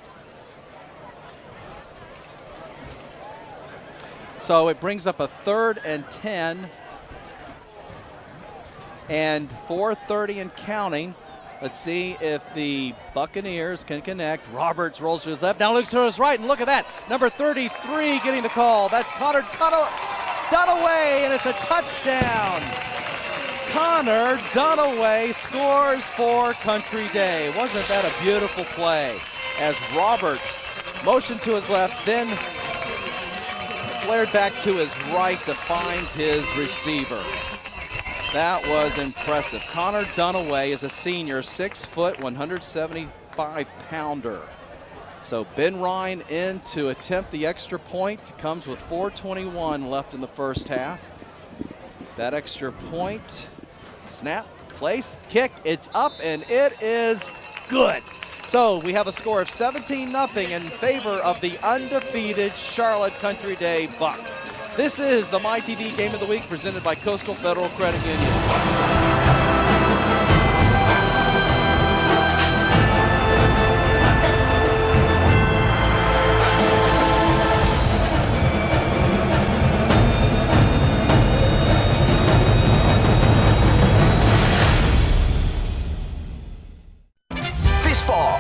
Speaker 4: So it brings up a 3rd and 10 and 4:30 and counting. Let's see if the Buccaneers can connect. Roberts rolls to his left, now looks to his right, and look at that. Number 33 getting the call. That's Connor Dunaway, and it's a touchdown. Connor Dunaway scores for Country Day. Wasn't that a beautiful play? As Roberts motioned to his left, then flared back to his right to find his receiver. That was impressive. Connor Dunaway is a senior, 6 foot, 175-pounder. So Ben Ryan in to attempt the extra point. Comes with 4:21 left in the first half. That extra point, snap, place, kick, it's up, and it is good. So we have a score of 17-0 in favor of the undefeated Charlotte Country Day Bucks. This is the MyTV Game of the Week presented by Coastal Federal Credit Union.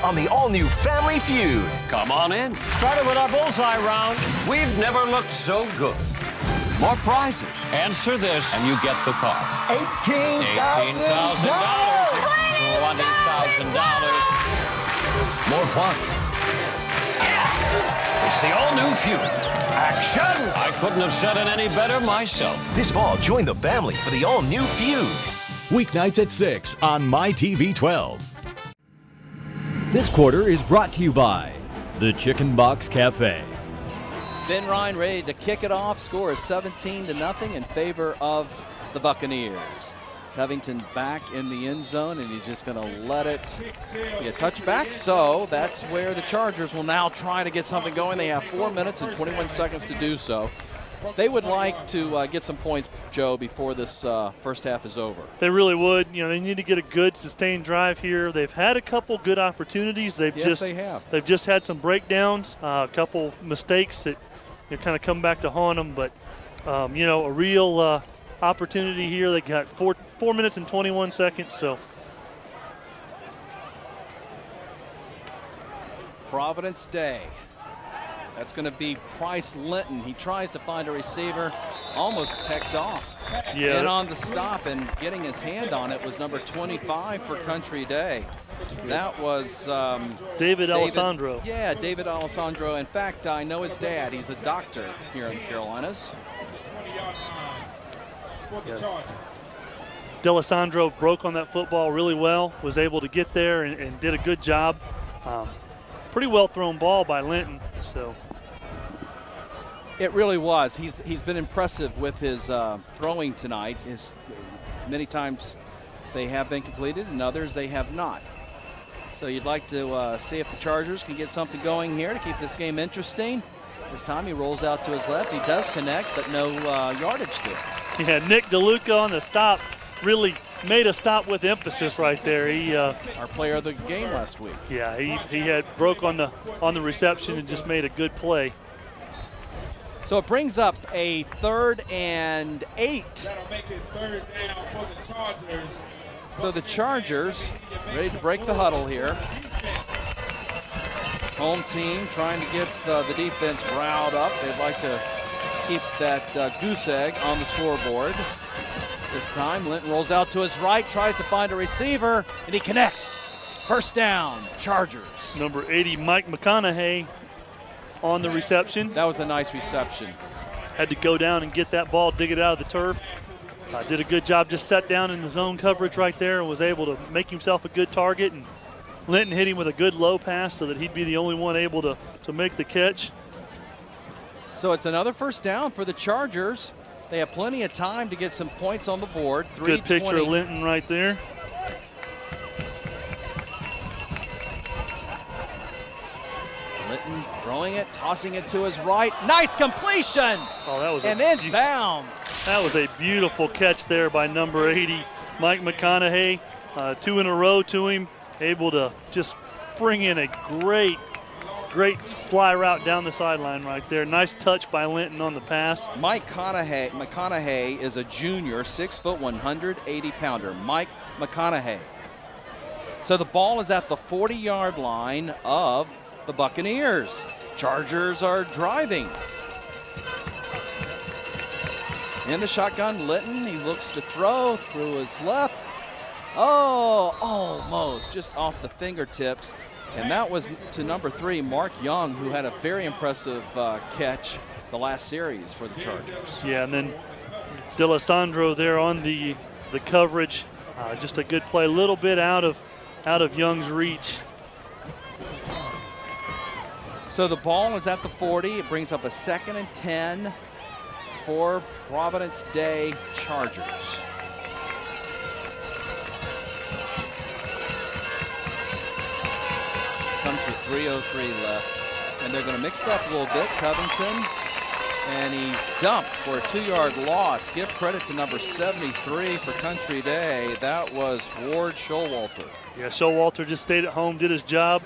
Speaker 7: On the all-new Family Feud.
Speaker 8: Come on in. Started with our bullseye round. We've never looked so good. More prizes. Answer this and you get the car.
Speaker 7: $18,000.
Speaker 8: $20,000. More fun. Yeah. It's the all-new Feud. Action! I couldn't have said it any better myself.
Speaker 7: This fall, join the family for the all-new Feud.
Speaker 9: Weeknights at 6 on MyTV 12.
Speaker 3: This quarter is brought to you by the Chicken Box Cafe.
Speaker 4: Ben Ryan ready to kick it off. Score is 17-0 in favor of the Buccaneers. Covington back in the end zone, and he's just going to let it be a touchback. So that's where the Chargers will now try to get something going. They have 4 minutes and 21 seconds to do so. They would like to get some points, Joe, before this first half is over.
Speaker 5: They really would. You know, they need to get a good sustained drive here. They've had a couple good opportunities. They have. They've just had some breakdowns, a couple mistakes that kind of come back to haunt them. But a real opportunity here. They got 4 minutes and 21 seconds. So
Speaker 4: Providence Day. That's going to be Price Linton. He tries to find a receiver, almost pecked off.
Speaker 5: Yeah.
Speaker 4: And on the stop and getting his hand on it was number 25 for Country Day. That was
Speaker 5: David Alessandro.
Speaker 4: Yeah, David Alessandro. In fact, I know his dad. He's a doctor here in the Carolinas.
Speaker 5: Yeah. D'Alessandro broke on that football really well, was able to get there and did a good job. Pretty well thrown ball by Linton. So
Speaker 4: it really was. He's been impressive with his throwing tonight. Many times they have been completed, and others they have not. So you'd like to see if the Chargers can get something going here to keep this game interesting. This time he rolls out to his left. He does connect, but no yardage to it.
Speaker 5: Yeah, Nick DeLuca on the stop really made a stop with emphasis right there. He
Speaker 4: our player of the game last week.
Speaker 5: Yeah, he had broke on the reception and just made a good play.
Speaker 4: So it brings up a 3rd and 8.
Speaker 10: That'll make it 3rd down for the Chargers.
Speaker 4: So the Chargers ready to break the huddle here. Home team trying to get the defense riled up. They'd like to keep that goose egg on the scoreboard. This time, Linton rolls out to his right, tries to find a receiver, and he connects. First down, Chargers.
Speaker 5: Number 80, Mike McConaughey on the reception.
Speaker 4: That was a nice reception.
Speaker 5: Had to go down and get that ball, dig it out of the turf. Did a good job, just sat down in the zone coverage right there and was able to make himself a good target. And Linton hit him with a good low pass so that he'd be the only one able to make the catch.
Speaker 4: So it's another first down for the Chargers. They have plenty of time to get some points on the board.
Speaker 5: Good picture of Linton right there.
Speaker 4: Linton throwing it, tossing it to his right. Nice completion!
Speaker 5: Oh, that was
Speaker 4: inbounds.
Speaker 5: That was a beautiful catch there by number 80, Mike McConaughey. 2 in a row to him, able to just bring in a great fly route down the sideline right there. Nice touch by Linton on the pass.
Speaker 4: Mike McConaughey is a junior, 6 foot, 180-pounder. Mike McConaughey. So the ball is at the 40-yard line of the Buccaneers. Chargers are driving. In the shotgun, Litton, he looks to throw through his left. Oh, almost just off the fingertips. And that was to number 3, Mark Young, who had a very impressive catch the last series for the Chargers.
Speaker 5: Yeah, and then D'Alessandro there on the coverage. Just a good play, a little bit out of Young's reach.
Speaker 4: So the ball is at the 40. It brings up a 2nd and 10 for Providence Day Chargers. Comes with 3:03 left. And they're going to mix it up a little bit. Covington, and he's dumped for a 2-yard loss. Give credit to number 73 for Country Day. That was Ward Showalter.
Speaker 5: Yeah, Showalter just stayed at home, did his job.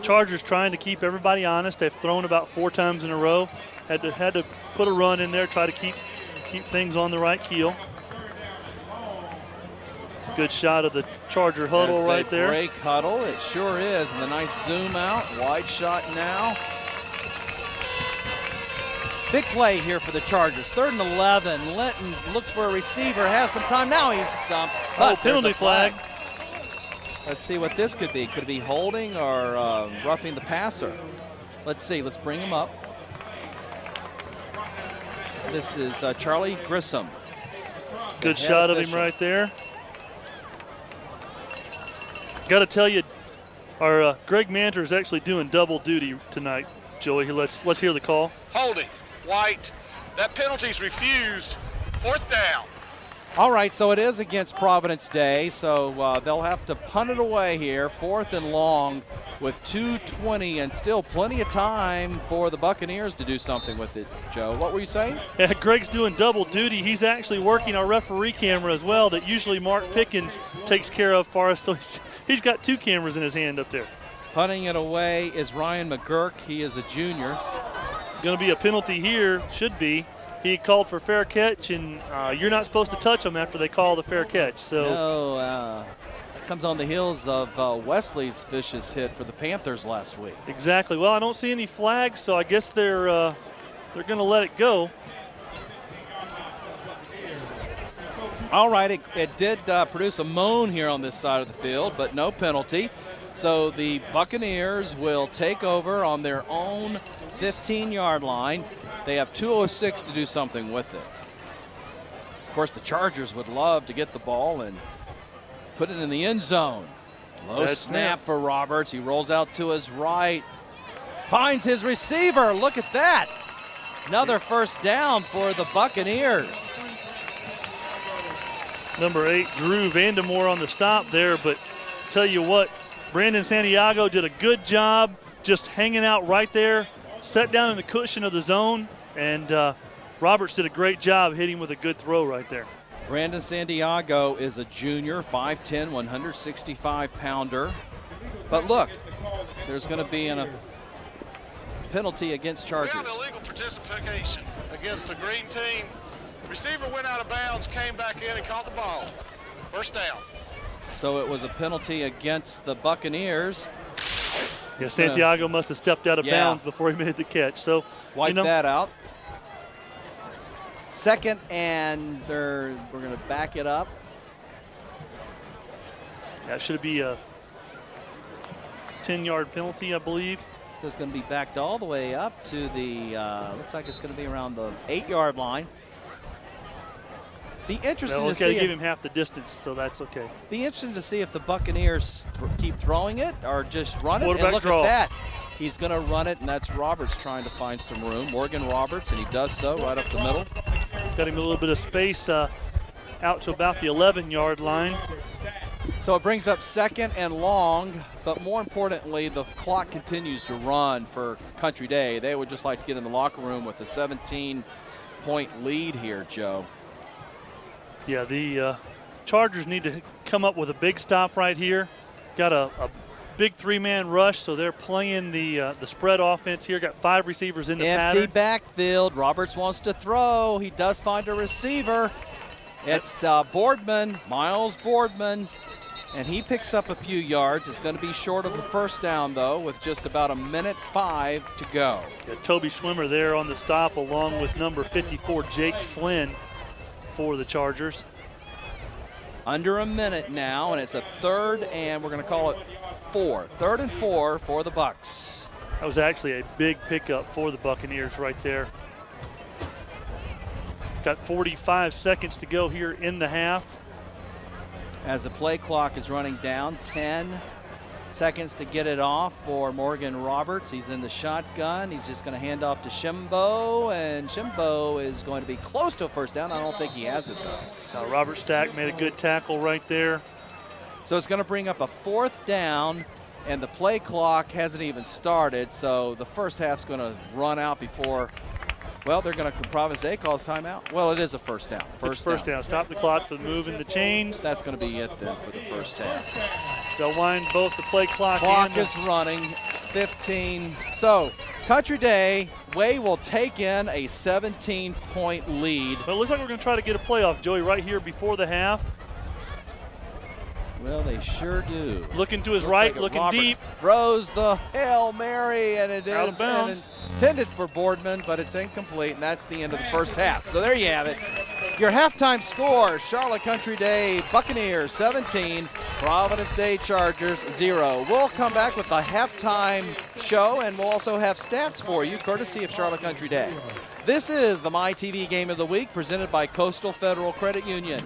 Speaker 5: Chargers trying to keep everybody honest. They've thrown about 4 times in a row. Had to put a run in there, try to keep things on the right keel. Good shot of the Charger huddle right there.
Speaker 4: Break huddle, it sure is. And the nice zoom out, wide shot now. Big play here for the Chargers. 3rd and 11. Linton looks for a receiver, has some time. Now he's stumped.
Speaker 5: Oh, penalty flag.
Speaker 4: Let's see what this could be. Could it be holding or roughing the passer? Let's see. Let's bring him up. This is Charlie Grissom.
Speaker 5: Good shot of him right there. Got to tell you, our Greg Manter is actually doing double duty tonight, Joey. Let's hear the call.
Speaker 6: Holding, White. That penalty's refused. 4th down.
Speaker 4: All right, so it is against Providence Day, so they'll have to punt it away here, 4th and long with 2:20 and still plenty of time for the Buccaneers to do something with it. Joe, what were you saying?
Speaker 5: Yeah, Greg's doing double duty. He's actually working our referee camera as well that usually Mark Pickens takes care of for us, so he's got 2 cameras in his hand up there.
Speaker 4: Punting it away is Ryan McGurk. He is a junior.
Speaker 5: Going to be a penalty here, should be. He called for fair catch, and you're not supposed to touch him after they call the fair catch. So
Speaker 4: no, comes on the heels of Wesley's vicious hit for the Panthers last week.
Speaker 5: Exactly. Well, I don't see any flags, so I guess they're going to let it go.
Speaker 4: All right, it did produce a moan here on this side of the field, but no penalty. So the Buccaneers will take over on their own 15-yard line. They have 2:06 to do something with it. Of course, the Chargers would love to get the ball and put it in the end zone. Low snap for Roberts. He rolls out to his right. Finds his receiver. Look at that. Another first down for the Buccaneers.
Speaker 5: Number 8, Drew Vandemore on the stop there, but tell you what, Brandon Santiago did a good job just hanging out right there, sat down in the cushion of the zone, and Roberts did a great job hitting with a good throw right there.
Speaker 4: Brandon Santiago is a junior, 5'10", 165-pounder. But look, there's going to be a penalty against Chargers.
Speaker 6: We have illegal participation against the green team. Receiver went out of bounds, came back in and caught the ball. First down.
Speaker 4: So it was a penalty against the Buccaneers.
Speaker 5: Yeah, Santiago must have stepped out of bounds before he made the catch. So
Speaker 4: wipe that out. 2nd, and we're going to back it up.
Speaker 5: That should be a 10-yard penalty, I believe.
Speaker 4: So it's going to be backed all the way up to the, looks like it's going to be around the 8-yard line. Be interesting to see.
Speaker 5: Give him half the distance, so that's okay.
Speaker 4: Be interesting to see if the Buccaneers keep throwing it or just run it. And look
Speaker 5: draw.
Speaker 4: At that. He's going to run it, and that's Roberts trying to find some room. Morgan Roberts, and he does so right up the middle.
Speaker 5: Got him a little bit of space out to about the 11-yard line.
Speaker 4: So it brings up 2nd and long, but more importantly, the clock continues to run for Country Day. They would just like to get in the locker room with a 17-point lead here, Joe.
Speaker 5: Yeah, the Chargers need to come up with a big stop right here. Got a big 3-man rush, so they're playing the spread offense here. Got 5 receivers in the pattern.
Speaker 4: Empty backfield. Roberts wants to throw. He does find a receiver. It's Boardman, Miles Boardman, and he picks up a few yards. It's going to be short of a first down, though, with just about 1:05 to go.
Speaker 5: Yeah, Toby Schwimmer there on the stop, along with number 54, Jake Flynn, for the Chargers.
Speaker 4: Under a minute now, and it's a third, and we're going to call it 4. 3rd and 4 for the Bucks.
Speaker 5: That was actually a big pickup for the Buccaneers right there. Got 45 seconds to go here in the half.
Speaker 4: As the play clock is running down, 10 seconds to get it off for Morgan Roberts. He's in the shotgun. He's just going to hand off to Shimbo, and Shimbo is going to be close to a first down. I don't think he has it, though.
Speaker 5: Now Robert Stack made a good tackle right there.
Speaker 4: So it's going to bring up a 4th down, and the play clock hasn't even started, so the first half's going to run out before, well, they're going to, Providence Day calls timeout. Well, it is a first down.
Speaker 5: First down. Stop the clock for the move in the chains.
Speaker 4: That's going to be it then for the first half.
Speaker 5: They'll wind both the play clock
Speaker 4: Clock is running, 15. So Country Day, Way will take in a 17-point lead.
Speaker 5: But it looks like we're going to try to get a playoff, Joey, right here before the half.
Speaker 4: Well, they sure do.
Speaker 5: Looking to his right,
Speaker 4: like
Speaker 5: looking
Speaker 4: Robert
Speaker 5: deep.
Speaker 4: Throws the Hail Mary, and it
Speaker 5: Out of
Speaker 4: is
Speaker 5: bounds.
Speaker 4: intended for Boardman, but it's incomplete, and that's the end of the first half. So there you have it. Your halftime score, Charlotte Country Day Buccaneers 17, Providence Day Chargers 0. We'll come back with the halftime show, and we'll also have stats for you, courtesy of Charlotte Country Day. This is the MyTV Game of the Week, presented by Coastal Federal Credit Union.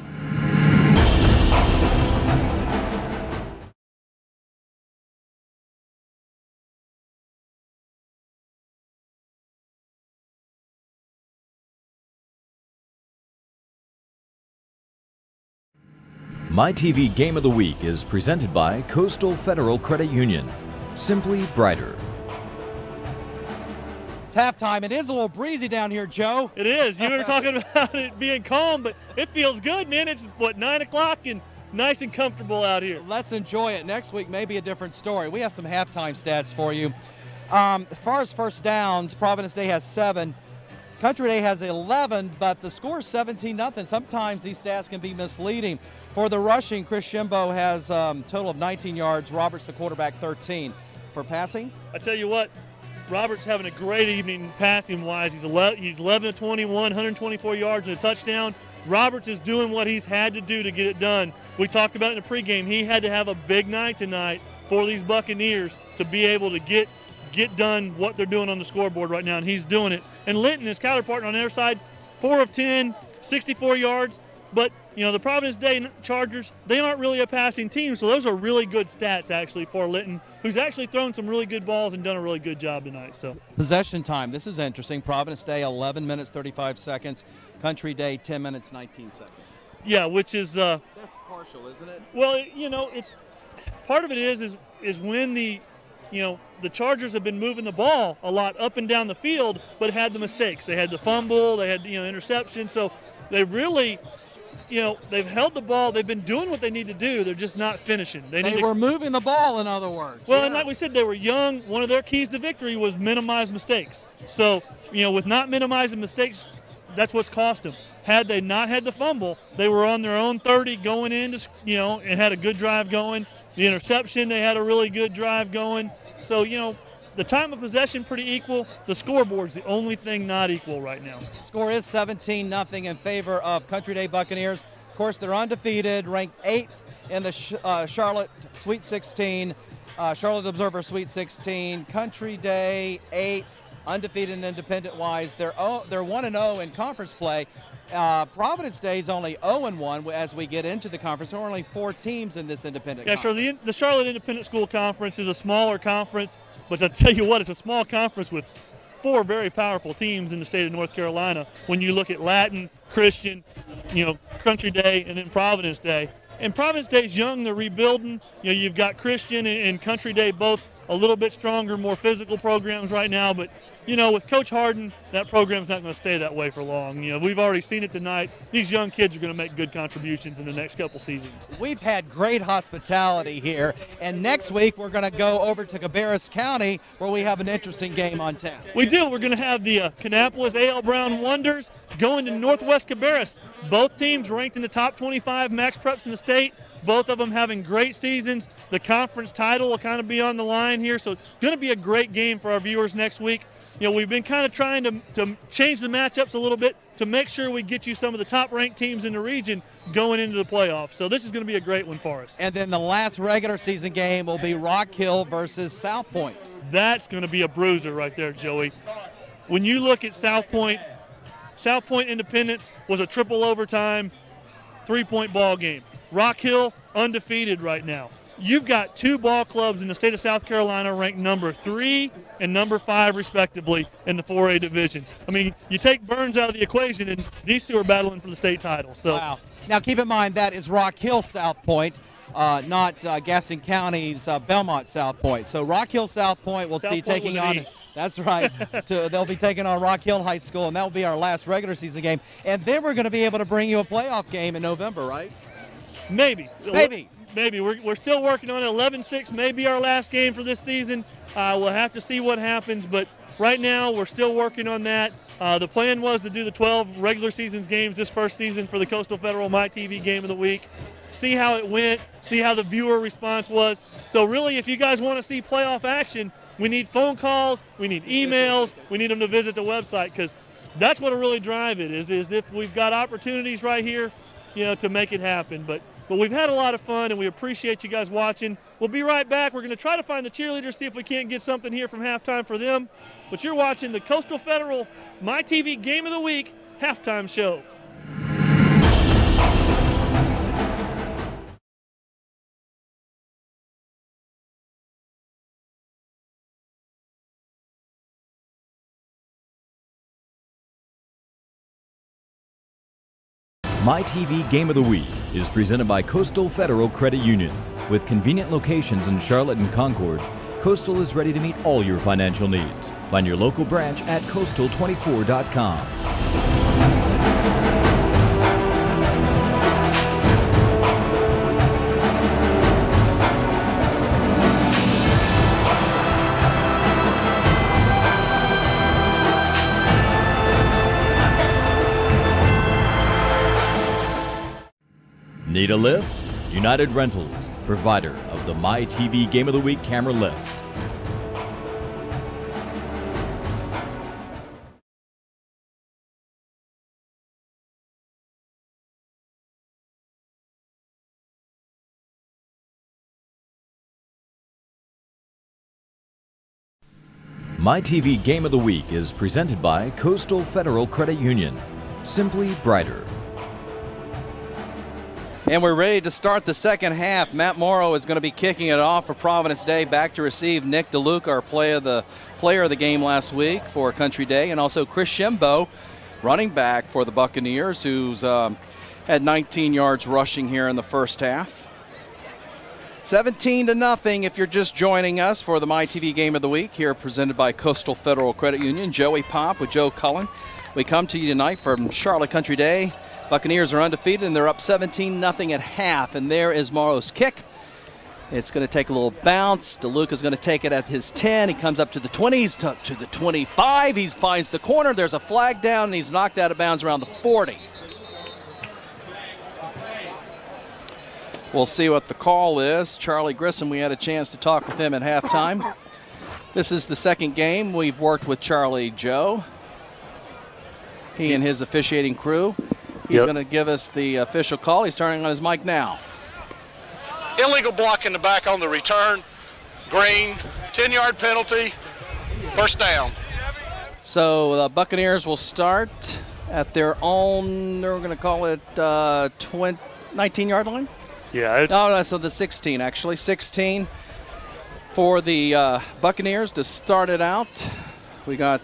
Speaker 3: MyTV Game of the Week is presented by Coastal Federal Credit Union. Simply brighter.
Speaker 4: It's halftime. It is a little breezy down here, Joe.
Speaker 5: It is. You were talking about it being calm, but it feels good, man. It's, 9 o'clock and nice and comfortable out here.
Speaker 4: Let's enjoy it. Next week may be a different story. We have some halftime stats for you. As far as first downs, Providence Day has 7. Country Day has 11, but the score is 17-0. Sometimes these stats can be misleading. For the rushing, Chris Shimbo has a total of 19 yards. Roberts, the quarterback, 13. For passing?
Speaker 5: I tell you what, Roberts having a great evening passing-wise. He's 11 of 21, 124 yards and a touchdown. Roberts is doing what he's had to do to get it done. We talked about it in the pregame. He had to have a big night tonight for these Buccaneers to be able to get done what they're doing on the scoreboard right now, and he's doing it. And Linton, his counterpart on their side, 4 of 10, 64 yards. But, you know, the Providence Day Chargers, they aren't really a passing team, so those are really good stats, actually, for Linton, who's actually thrown some really good balls and done a really good job tonight. So
Speaker 4: possession time. This is interesting. Providence Day, 11 minutes, 35 seconds. Country Day, 10 minutes, 19 seconds.
Speaker 5: Yeah, which is
Speaker 4: that's partial, isn't it?
Speaker 5: Well, you know, it's part of it is when the Chargers have been moving the ball a lot up and down the field, but had the mistakes. They had the fumble, they had interception. So they really, they've held the ball. They've been doing what they need to do. They're just not finishing.
Speaker 4: They were moving the ball, in other words.
Speaker 5: Well, and like we said, they were young. One of their keys to victory was minimize mistakes. So, with not minimizing mistakes, that's what's cost them. Had they not had the fumble, they were on their own 30 going into, and had a good drive going. The interception, they had a really good drive going. So, the time of possession pretty equal. The scoreboard's the only thing not equal right now.
Speaker 4: Score is 17-0 in favor of Country Day Buccaneers. Of course, they're undefeated, ranked 8th in the Charlotte Sweet 16, Charlotte Observer Sweet 16. Country Day 8th, undefeated and independent-wise. They're 1-0 in conference play. Providence Day is only 0-1 as we get into the conference. There are only 4 teams in this independent conference.
Speaker 5: Yeah, sure. The Charlotte Independent School Conference is a smaller conference, but I tell you what, it's a small conference with 4 very powerful teams in the state of North Carolina. When you look at Latin, Christian, Country Day, and then Providence Day. And Providence Day's young, they're rebuilding. You've got Christian and Country Day both a little bit stronger, more physical programs right now, but with Coach Harden, that program's not going to stay that way for long. We've already seen it tonight. These young kids are going to make good contributions in the next couple seasons.
Speaker 4: We've had great hospitality here, and next week we're going to go over to Cabarrus County where we have an interesting game on tap.
Speaker 5: We do. We're going to have the Kannapolis A.L. Brown Wonders going to Northwest Cabarrus. Both teams ranked in the top 25 max preps in the state. Both of them having great seasons. The conference title will kind of be on the line here, so it's going to be a great game for our viewers next week. You know, we've been kind of trying to change the matchups a little bit to make sure we get you some of the top-ranked teams in the region going into the playoffs. So this is going to be a great one for us.
Speaker 4: And then the last regular season game will be Rock Hill versus South Point.
Speaker 5: That's going to be a bruiser right there, Joey. When you look at South Point Independence was a triple overtime, 3-point ball game. Rock Hill undefeated right now. You've got two ball clubs in the state of South Carolina ranked number 3 and number 5 respectively in the 4A division. I mean, you take Burns out of the equation and these two are battling for the state title. So
Speaker 4: wow. Now keep in mind that is Rock Hill South Point, not Gaston County's Belmont South Point. So Rock Hill South Point will be taking on. That's right. They'll be taking on Rock Hill High School, and that will be our last regular season game. And then we're going to be able to bring you a playoff game in November, right?
Speaker 5: Maybe.
Speaker 4: Maybe.
Speaker 5: We're still working on it. 11-6 may be our last game for this season. We'll have to see what happens, but right now we're still working on that. The plan was to do the 12 regular seasons games this first season for the Coastal Federal MyTV Game of the Week. See how it went, see how the viewer response was. So really, if you guys want to see playoff action, we need phone calls, we need emails, we need them to visit the website, because that's what will really drive it, is if we've got opportunities right here, you know, to make it happen. But we've had a lot of fun, and we appreciate you guys watching. We'll be right back. We're going to try to find the cheerleaders, see if we can't get something here from halftime for them. But you're watching the Coastal Federal MyTV Game of the Week halftime show.
Speaker 3: MyTV Game of the Week is presented by Coastal Federal Credit Union. With convenient locations in Charlotte and Concord, Coastal is ready to meet all your financial needs. Find your local branch at coastal24.com. Need a lift? United Rentals, provider of the MyTV Game of the Week camera lift. MyTV Game of the Week is presented by Coastal Federal Credit Union. Simply brighter.
Speaker 4: And we're ready to start the second half. Matt Morrow is going to be kicking it off for Providence Day. Back to receive Nick DeLuca, our player of the game last week for Country Day, and also Chris Shimbo, running back for the Buccaneers, who's had 19 yards rushing here in the first half. 17-0 if you're just joining us for the MyTV Game of the Week here, presented by Coastal Federal Credit Union. Joey Pop with Joe Cullen. We come to you tonight from Charlotte Country Day. Buccaneers are undefeated, and they're up 17-0 at half. And there is Morrow's kick. It's going to take a little bounce. DeLuca's going to take it at his 10. He comes up to the 20s, to the 25. He finds the corner. There's a flag down, and he's knocked out of bounds around the 40. We'll see what the call is. Charlie Grissom, we had a chance to talk with him at halftime. This is the second game we've worked with Charlie Joe. He and his officiating crew. He's going to give us the official call. He's turning on his mic now.
Speaker 6: Illegal block in the back on the return. Green, 10-yard penalty, first down.
Speaker 4: So the Buccaneers will start at their own, they're going to call it 19-yard line?
Speaker 5: Yeah.
Speaker 4: No, so the 16, actually. 16 for the Buccaneers to start it out. We got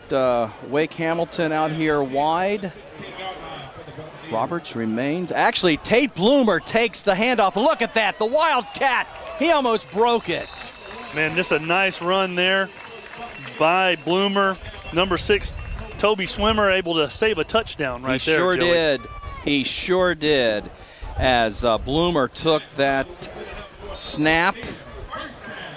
Speaker 4: Wake Hamilton out here wide. Roberts remains. Actually, Tate Bloomer takes the handoff. Look at that, the Wildcat. He almost broke it.
Speaker 5: Man, just a nice run there by Bloomer. Number 6, Toby Swimmer, able to save a touchdown right there.
Speaker 4: He sure
Speaker 5: Joey.
Speaker 4: did. He sure did. As Bloomer took that snap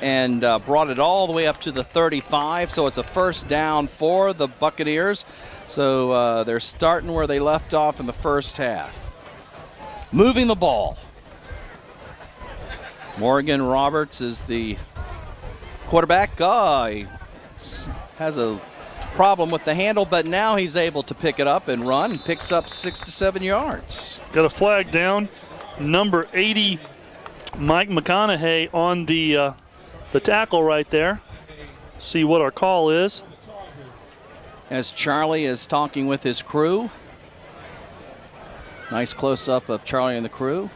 Speaker 4: and brought it all the way up to the 35. So it's a first down for the Buccaneers. So they're starting where they left off in the first half. moving the ball. Morgan Roberts is the quarterback. He has a problem with the handle, but now he's able to pick it up and run and picks up 6 to 7 yards.
Speaker 5: Got a flag down. Number 80, Mike McConaughey on the tackle right there. See what our call is.
Speaker 4: As Charlie is talking with his crew. Nice close-up of Charlie and the crew.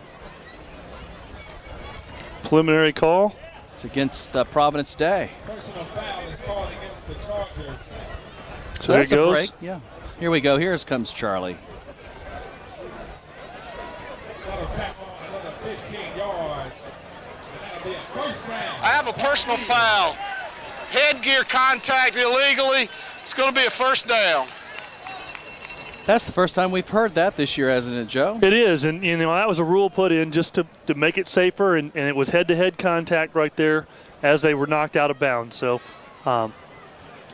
Speaker 5: Preliminary call.
Speaker 4: It's against Providence Day.
Speaker 10: Personal foul is called against the Chargers.
Speaker 5: So there it
Speaker 4: that's a
Speaker 5: goes.
Speaker 4: break. Yeah. Here we go. Here comes Charlie.
Speaker 10: Another tackle on another 15 yards. And that'll be a first down.
Speaker 6: I have a personal foul. Headgear contact illegally. It's going to be a first down.
Speaker 4: That's the first time we've heard that this year, hasn't it, Joe?
Speaker 5: It is, and that was a rule put in just to make it safer, and it was head-to-head contact right there as they were knocked out of bounds. So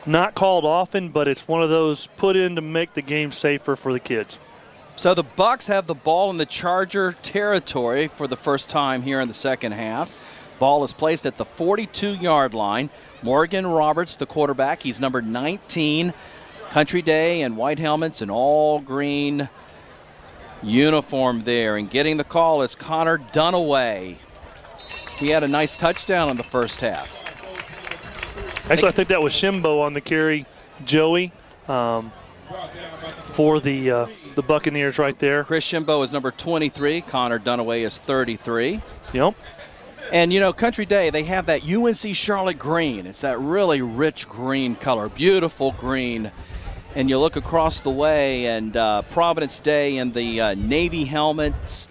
Speaker 5: not called often, but it's one of those put in to make the game safer for the kids.
Speaker 4: So the Bucks have the ball in the Charger territory for the first time here in the second half. Ball is placed at the 42-yard line. Morgan Roberts, the quarterback, he's number 19. Country Day and white helmets and all green uniform there. And getting the call is Connor Dunaway. He had a nice touchdown in the first half.
Speaker 5: Actually, I think that was Shimbo on the carry, Joey, for the Buccaneers right there.
Speaker 4: Chris Shimbo is number 23. Connor Dunaway is 33.
Speaker 5: Yep.
Speaker 4: And, Country Day, they have that UNC Charlotte green. It's that really rich green color, beautiful green. And you look across the way, and Providence Day in the navy helmets,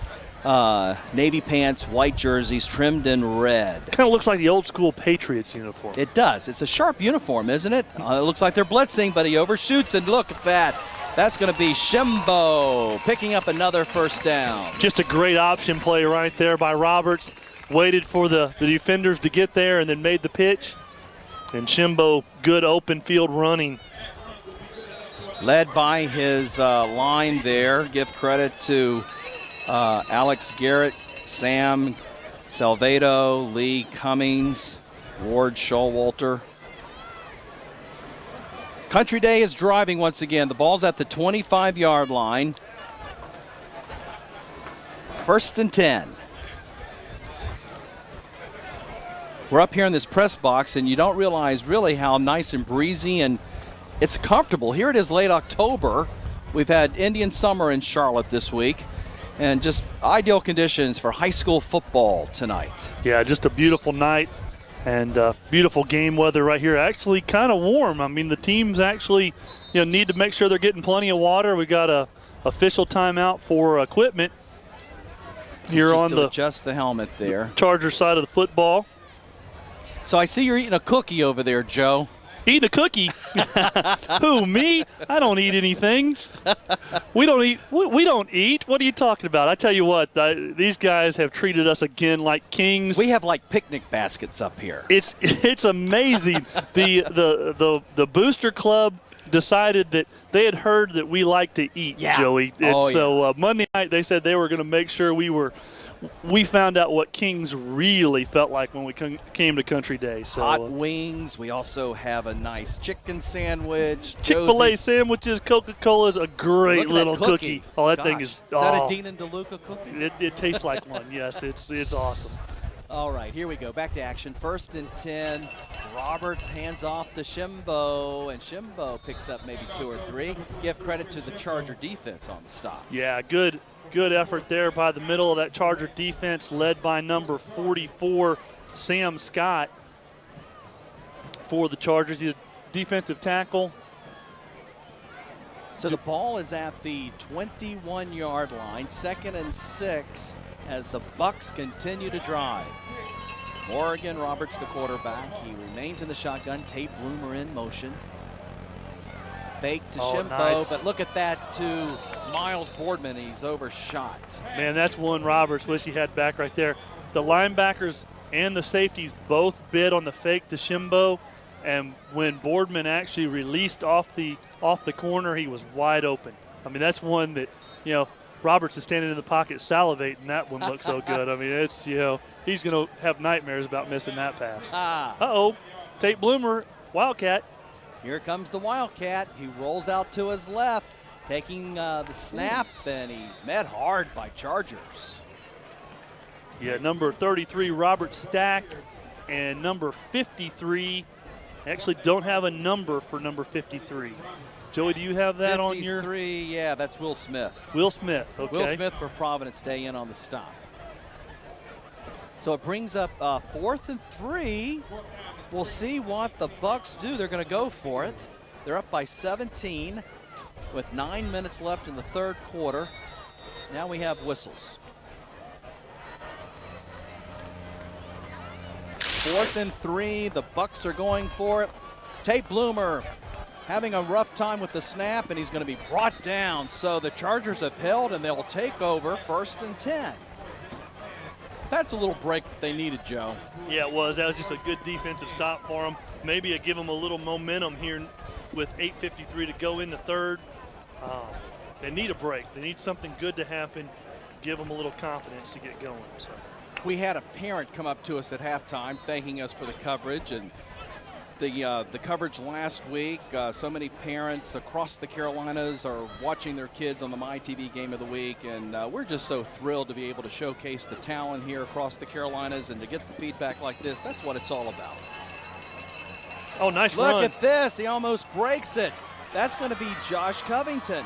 Speaker 4: navy pants, white jerseys trimmed in red.
Speaker 5: Kind of looks like the old school Patriots uniform.
Speaker 4: It does. It's a sharp uniform, isn't it? It looks like they're blitzing, but he overshoots, and look at that. That's going to be Shimbo picking up another first down.
Speaker 5: Just a great option play right there by Roberts. Waited for the defenders to get there and then made the pitch. And Shimbo, good open field running.
Speaker 4: Led by his line there. Give credit to Alex Garrett, Sam Salvato, Lee Cummings, Ward Showalter. Country Day is driving once again. The ball's at the 25-yard line. 1st and 10. We're up here in this press box, and you don't realize really how nice and breezy and it's comfortable. Here it is late October. We've had Indian summer in Charlotte this week, and just ideal conditions for high school football tonight.
Speaker 5: Yeah, just a beautiful night and beautiful game weather right here. Actually kind of warm. I mean, the teams actually need to make sure they're getting plenty of water. We got a official timeout for equipment here
Speaker 4: just
Speaker 5: on
Speaker 4: to
Speaker 5: the
Speaker 4: adjust the helmet there.
Speaker 5: Charger side of the football.
Speaker 4: So I see you're eating a cookie over there, Joe.
Speaker 5: Eating a cookie? Who, me? I don't eat anything. We don't eat. We don't eat. What are you talking about? I tell you what, these guys have treated us again like kings.
Speaker 4: We have like picnic baskets up here.
Speaker 5: It's amazing. The Booster Club decided that they had heard that we like to eat, Joey. And so Monday night they said they were going to make sure we found out what kings really felt like when we came to Country Day. So,
Speaker 4: hot wings. We also have a nice chicken sandwich.
Speaker 5: Chick-fil-A sandwiches, Coca-Cola is a great little cookie. Oh, that thing is.
Speaker 4: Is that a Dean and DeLuca cookie?
Speaker 5: It tastes like one. Yes, it's awesome.
Speaker 4: All right, here we go. Back to action. 1st and 10. Roberts hands off to Shimbo, and Shimbo picks up maybe 2 or 3. Give credit to the Charger defense on the stop.
Speaker 5: Yeah, good effort there by the middle of that Charger defense, led by number 44, Sam Scott, for the Chargers. He's a defensive tackle.
Speaker 4: So the ball is at the 21-yard line, 2nd and 6, as the Bucks continue to drive. Morgan Roberts, the quarterback. He remains in the shotgun. Tate Bloomer in motion. Fake to Shimbo,
Speaker 5: nice.
Speaker 4: But look at that to Miles Boardman. He's overshot.
Speaker 5: Man, that's one Roberts wish he had back right there. The linebackers and the safeties both bid on the fake to Shimbo, and when Boardman actually released off the corner, he was wide open. I mean, that's one that, Roberts is standing in the pocket salivating. That one looks so good. I mean, it's, he's going to have nightmares about missing that pass. Uh-oh. Tate Bloomer, Wildcat.
Speaker 4: Here comes the Wildcat. He rolls out to his left, taking the snap, and he's met hard by Chargers.
Speaker 5: Yeah, number 33, Robert Stack, and number 53. Actually don't have a number for number 53. Joey, do you have that on your?
Speaker 4: 53, yeah, that's Will Smith.
Speaker 5: Will Smith, okay.
Speaker 4: Will Smith for Providence Day in on the stop. So it brings up 4th and 3. We'll see what the Bucks do. They're going to go for it. They're up by 17 with 9 minutes left in the third quarter. Now we have whistles. 4th and 3. The Bucks are going for it. Tate Bloomer having a rough time with the snap, and he's going to be brought down. So the Chargers have held, and they'll take over 1st and 10. That's a little break that they needed, Joe.
Speaker 5: Yeah, it was. That was just a good defensive stop for them. Maybe give them a little momentum here with 8:53 to go in the third. They need a break. They need something good to happen. Give them a little confidence to get going. So.
Speaker 4: We had a parent come up to us at halftime thanking us for the coverage, and the coverage last week. So many parents across the Carolinas are watching their kids on the MyTV Game of the Week, and we're just so thrilled to be able to showcase the talent here across the Carolinas and to get the feedback like this. That's what it's all about.
Speaker 5: Oh, nice run.
Speaker 4: Look at this. He almost breaks it. That's going to be Josh Covington.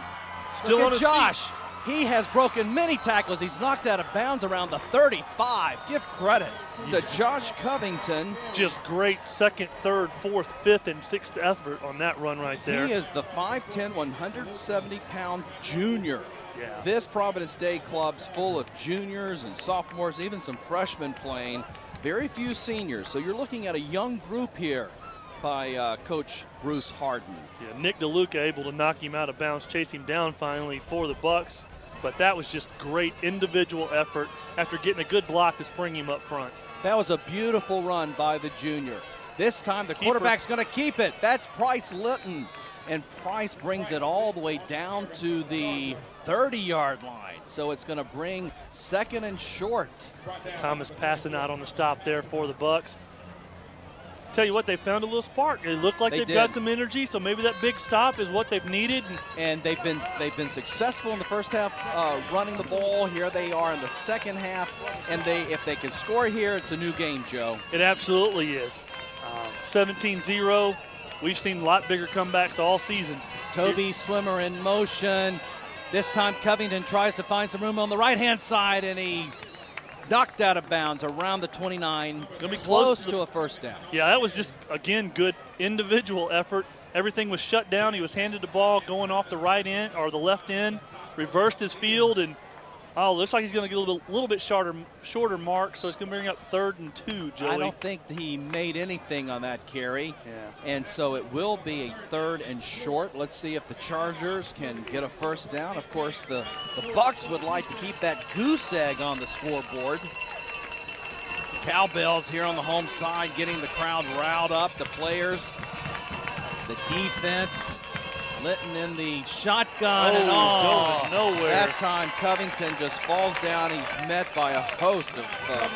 Speaker 5: Still
Speaker 4: Look
Speaker 5: on
Speaker 4: at
Speaker 5: his
Speaker 4: Josh.
Speaker 5: feet.
Speaker 4: He has broken many tackles. He's knocked out of bounds around the 35. Give credit to Josh Covington.
Speaker 5: Just great second, third, fourth, fifth, and sixth effort on that run right there.
Speaker 4: He is the 5'10", 170-pound junior.
Speaker 5: Yeah.
Speaker 4: This Providence Day club's full of juniors and sophomores, even some freshmen playing. Very few seniors. So you're looking at a young group here by Coach Bruce Harden.
Speaker 5: Yeah, Nick DeLuca able to knock him out of bounds, chase him down finally for the Bucks. But that was just great individual effort after getting a good block to spring him up front.
Speaker 4: That was a beautiful run by the junior. This time the quarterback's going to keep it. That's Price Litton. And Price brings it all the way down to the 30-yard line. So it's going to bring 2nd and short.
Speaker 5: Thomas passing out on the stop there for the Bucks. Tell you what, they found a little spark. It looked like they've got some energy, so maybe that big stop is what they've needed.
Speaker 4: And they've been successful in the first half running the ball. Here they are in the second half, and if they can score here, it's a new game, Joe.
Speaker 5: It absolutely is. 17-0. We've seen a lot bigger comebacks all season.
Speaker 4: Toby Swimmer in motion. This time Covington tries to find some room on the right-hand side, and he knocked out of bounds around the 29,
Speaker 5: Gonna be
Speaker 4: close to a first down.
Speaker 5: Yeah, that was just, again, good individual effort. Everything was shut down. He was handed the ball going off the right end or the left end, reversed his field, and looks like he's going to get a little bit shorter mark, so it's going to bring up 3rd and 2, Joey.
Speaker 4: I don't think he made anything on that carry. Yeah. And so it will be a 3rd and short. Let's see if the Chargers can get a first down. Of course, the Bucks would like to keep that goose egg on the scoreboard. Cowbells here on the home side, getting the crowd riled up, the players, the defense. Litton in the shotgun, and
Speaker 5: nowhere.
Speaker 4: That time Covington just falls down. He's met by a host of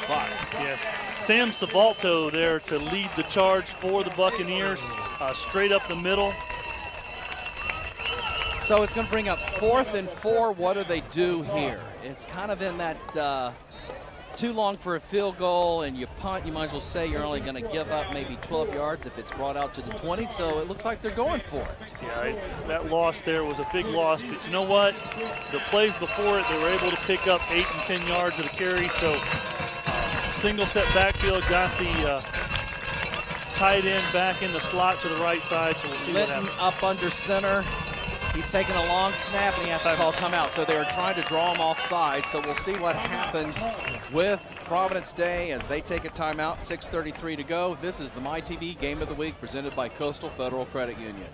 Speaker 4: Bucks.
Speaker 5: Yes, Sam Savalto there to lead the charge for the Buccaneers, straight up the middle.
Speaker 4: So it's going to bring up 4th and 4. What do they do here? It's kind of in that too long for a field goal, and you punt. You might as well say you're only going to give up maybe 12 yards if it's brought out to the 20, so it looks like they're going for it.
Speaker 5: Yeah, that loss there was a big loss, but you know what? The plays before it, they were able to pick up 8 and 10 yards of the carry, so single set backfield, got the tight end back in the slot to the right side, so we'll see what happens.
Speaker 4: Up under center. He's taking a long snap, and he has to call timeout. So they were trying to draw him offside. So we'll see what happens with Providence Day as they take a timeout. 6:33 to go. This is the MyTV Game of the Week presented by Coastal Federal Credit Union.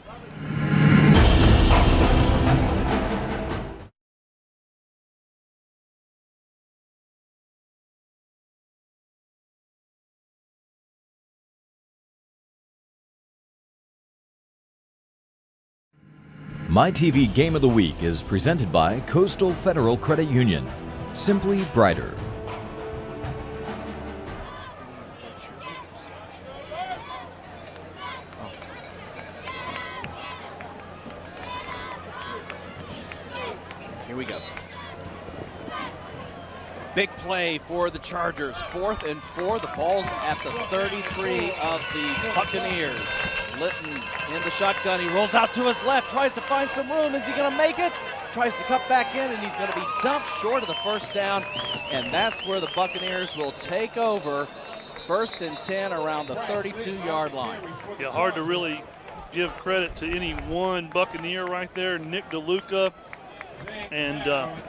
Speaker 3: MyTV Game of the Week is presented by Coastal Federal Credit Union. Simply brighter.
Speaker 4: Here we go. Big play for the Chargers. 4th and 4. The ball's at the 33 of the Buccaneers. Litton in the shotgun. He rolls out to his left, tries to find some room. Is he going to make it? Tries to cut back in, and he's going to be dumped short of the first down. And that's where the Buccaneers will take over. 1st and 10 around the 32-yard line.
Speaker 5: Yeah, hard to really give credit to any one Buccaneer right there. Nick DeLuca and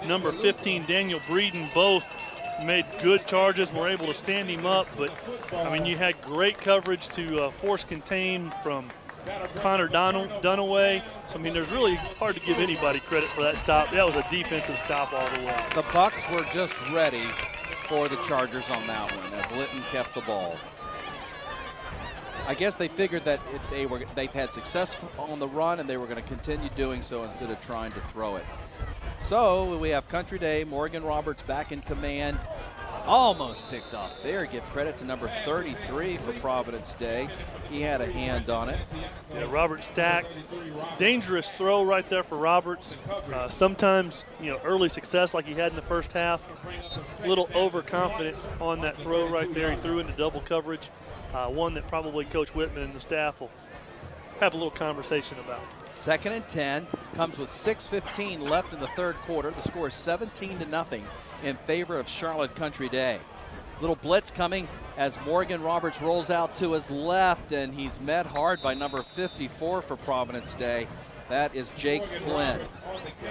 Speaker 5: number 15, Daniel Breeden, both made good charges, were able to stand him up. But, I mean, you had great coverage to force contain from Connor Dunaway. So, I mean, there's really hard to give anybody credit for that stop. That was a defensive stop all the way.
Speaker 4: The Bucs were just ready for the Chargers on that one as Litton kept the ball. I guess they figured that they've had success on the run and they were going to continue doing so instead of trying to throw it. So we have Country Day, Morgan Roberts back in command. Almost picked off there. Give credit to number 33 for Providence Day. He had a hand on it.
Speaker 5: Yeah, Robert Stack, dangerous throw right there for Roberts. Sometimes, you know, early success like he had in the first half. A little overconfidence on that throw right there. He threw into double coverage. One that probably Coach Whitman and the staff will have a little conversation about.
Speaker 4: 2nd and 10 comes with 6:15 left in the 3rd quarter. The score is 17-0 in favor of Charlotte Country Day. Little blitz coming as Morgan Roberts rolls out to his left, and he's met hard by number 54 for Providence Day. That is Jake Flynn.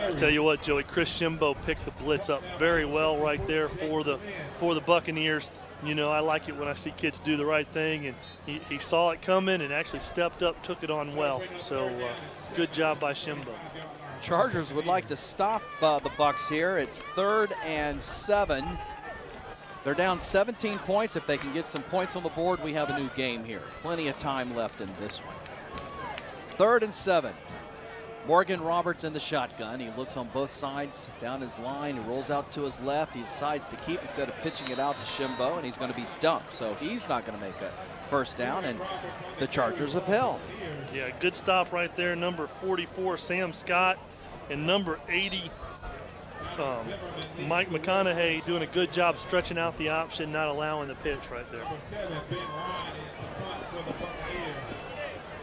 Speaker 5: I'll tell you what, Joey, Chris Shimbo picked the blitz up very well right there for the Buccaneers. You know, I like it when I see kids do the right thing, and he saw it coming and actually stepped up, took it on well. So good job by Shimbo.
Speaker 4: Chargers would like to stop the Bucs here. It's 3rd and 7. They're down 17 points. If they can get some points on the board, we have a new game here. Plenty of time left in this one. 3rd and 7. Morgan Roberts in the shotgun. He looks on both sides down his line. He rolls out to his left. He decides to keep instead of pitching it out to Shimbo, and he's going to be dumped. So he's not going to make a first down, and the Chargers have held.
Speaker 5: Yeah, good stop right there. Number 44, Sam Scott, and number 80, Mike McConaughey, doing a good job stretching out the option, not allowing the pitch right there.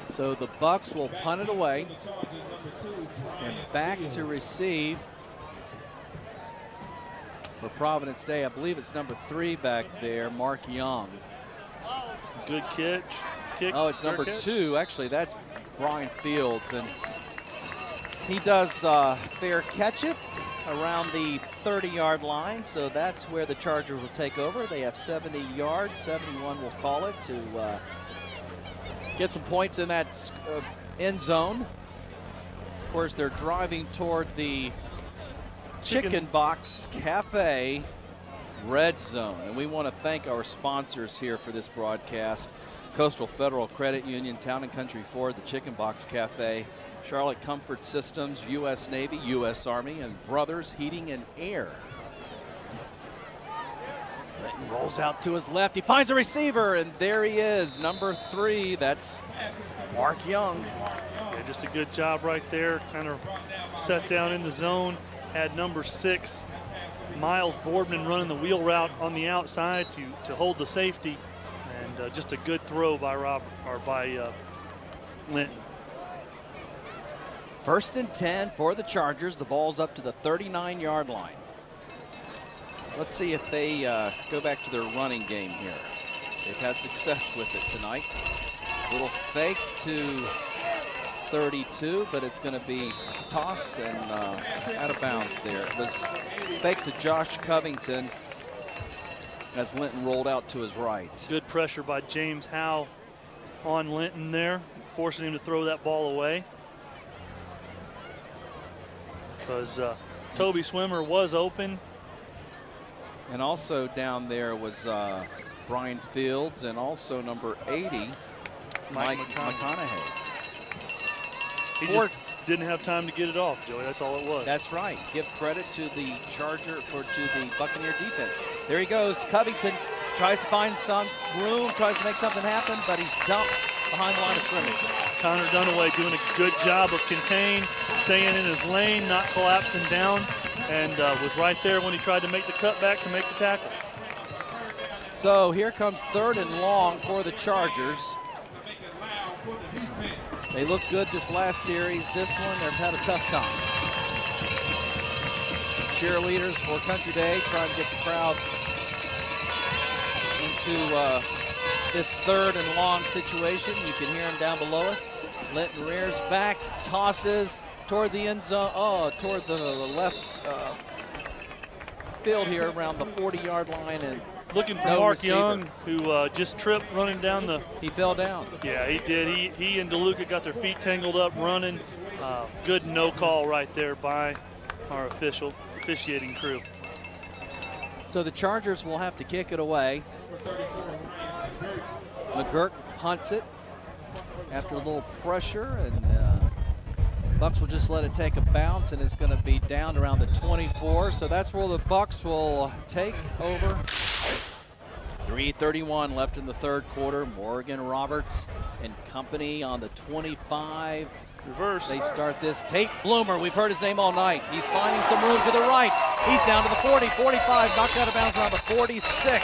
Speaker 4: So the Bucs will punt it away. And back to receive for Providence Day. I believe it's number 3 back there, Mark Young.
Speaker 5: Good kick.
Speaker 4: Oh, it's number 2. Actually, that's Brian Fields. And he does fair catch it around the 30-yard line. So that's where the Chargers will take over. They have 70 yards, 71 we'll call it, to get some points in that end zone. Of course, they're driving toward the Chicken Box Cafe Red Zone. And we want to thank our sponsors here for this broadcast. Coastal Federal Credit Union, Town & Country Ford, the Chicken Box Cafe, Charlotte Comfort Systems, U.S. Navy, U.S. Army, and Brothers Heating and Air. Litton rolls out to his left. He finds a receiver, and there he is, number 3. That's Mark Young.
Speaker 5: Yeah, just a good job right there. Kind of set down in the zone. Had number 6, Miles Boardman, running the wheel route on the outside to hold the safety. And just a good throw by Linton.
Speaker 4: 1st and 10 for the Chargers. The ball's up to the 39-yard line. Let's see if they go back to their running game here. They've had success with it tonight. Little fake to 32, but it's going to be tossed and out of bounds there. It was fake to Josh Covington as Linton rolled out to his right.
Speaker 5: Good pressure by James Howe on Linton there, forcing him to throw that ball away. Because Toby Swimmer was open.
Speaker 4: And also down there was Brian Fields and also number 80, Mike McConaughey.
Speaker 5: He just didn't have time to get it off, Joey. That's all it was.
Speaker 4: That's right. Give credit to the to the Buccaneer defense. There he goes. Covington tries to find some room, tries to make something happen, but he's dumped behind the line of scrimmage.
Speaker 5: Connor Dunaway doing a good job of contain, staying in his lane, not collapsing down, and was right there when he tried to make the cutback to make the tackle.
Speaker 4: So here comes 3rd and long for the Chargers. They looked good this last series. This one, they've had a tough time. Cheerleaders for Country Day trying to get the crowd into this 3rd and long situation. You can hear them down below us. Linton rears back, tosses toward the end zone. Oh, toward the left field here around the 40-yard line, and
Speaker 5: looking for Mark Young, who just tripped running down the.
Speaker 4: He fell down.
Speaker 5: Yeah, he did. He and DeLuca got their feet tangled up running. Good no call right there by our officiating crew.
Speaker 4: So the Chargers will have to kick it away. McGurk punts it after a little pressure, and Bucks will just let it take a bounce, and it's going to be down around the 24. So that's where the Bucks will take over. 3:31 left in the 3rd quarter. Morgan Roberts and company on the 25.
Speaker 5: Reverse.
Speaker 4: They start this. Tate Bloomer, we've heard his name all night. He's finding some room to the right. He's down to the 40, 45, knocked out of bounds around the 46.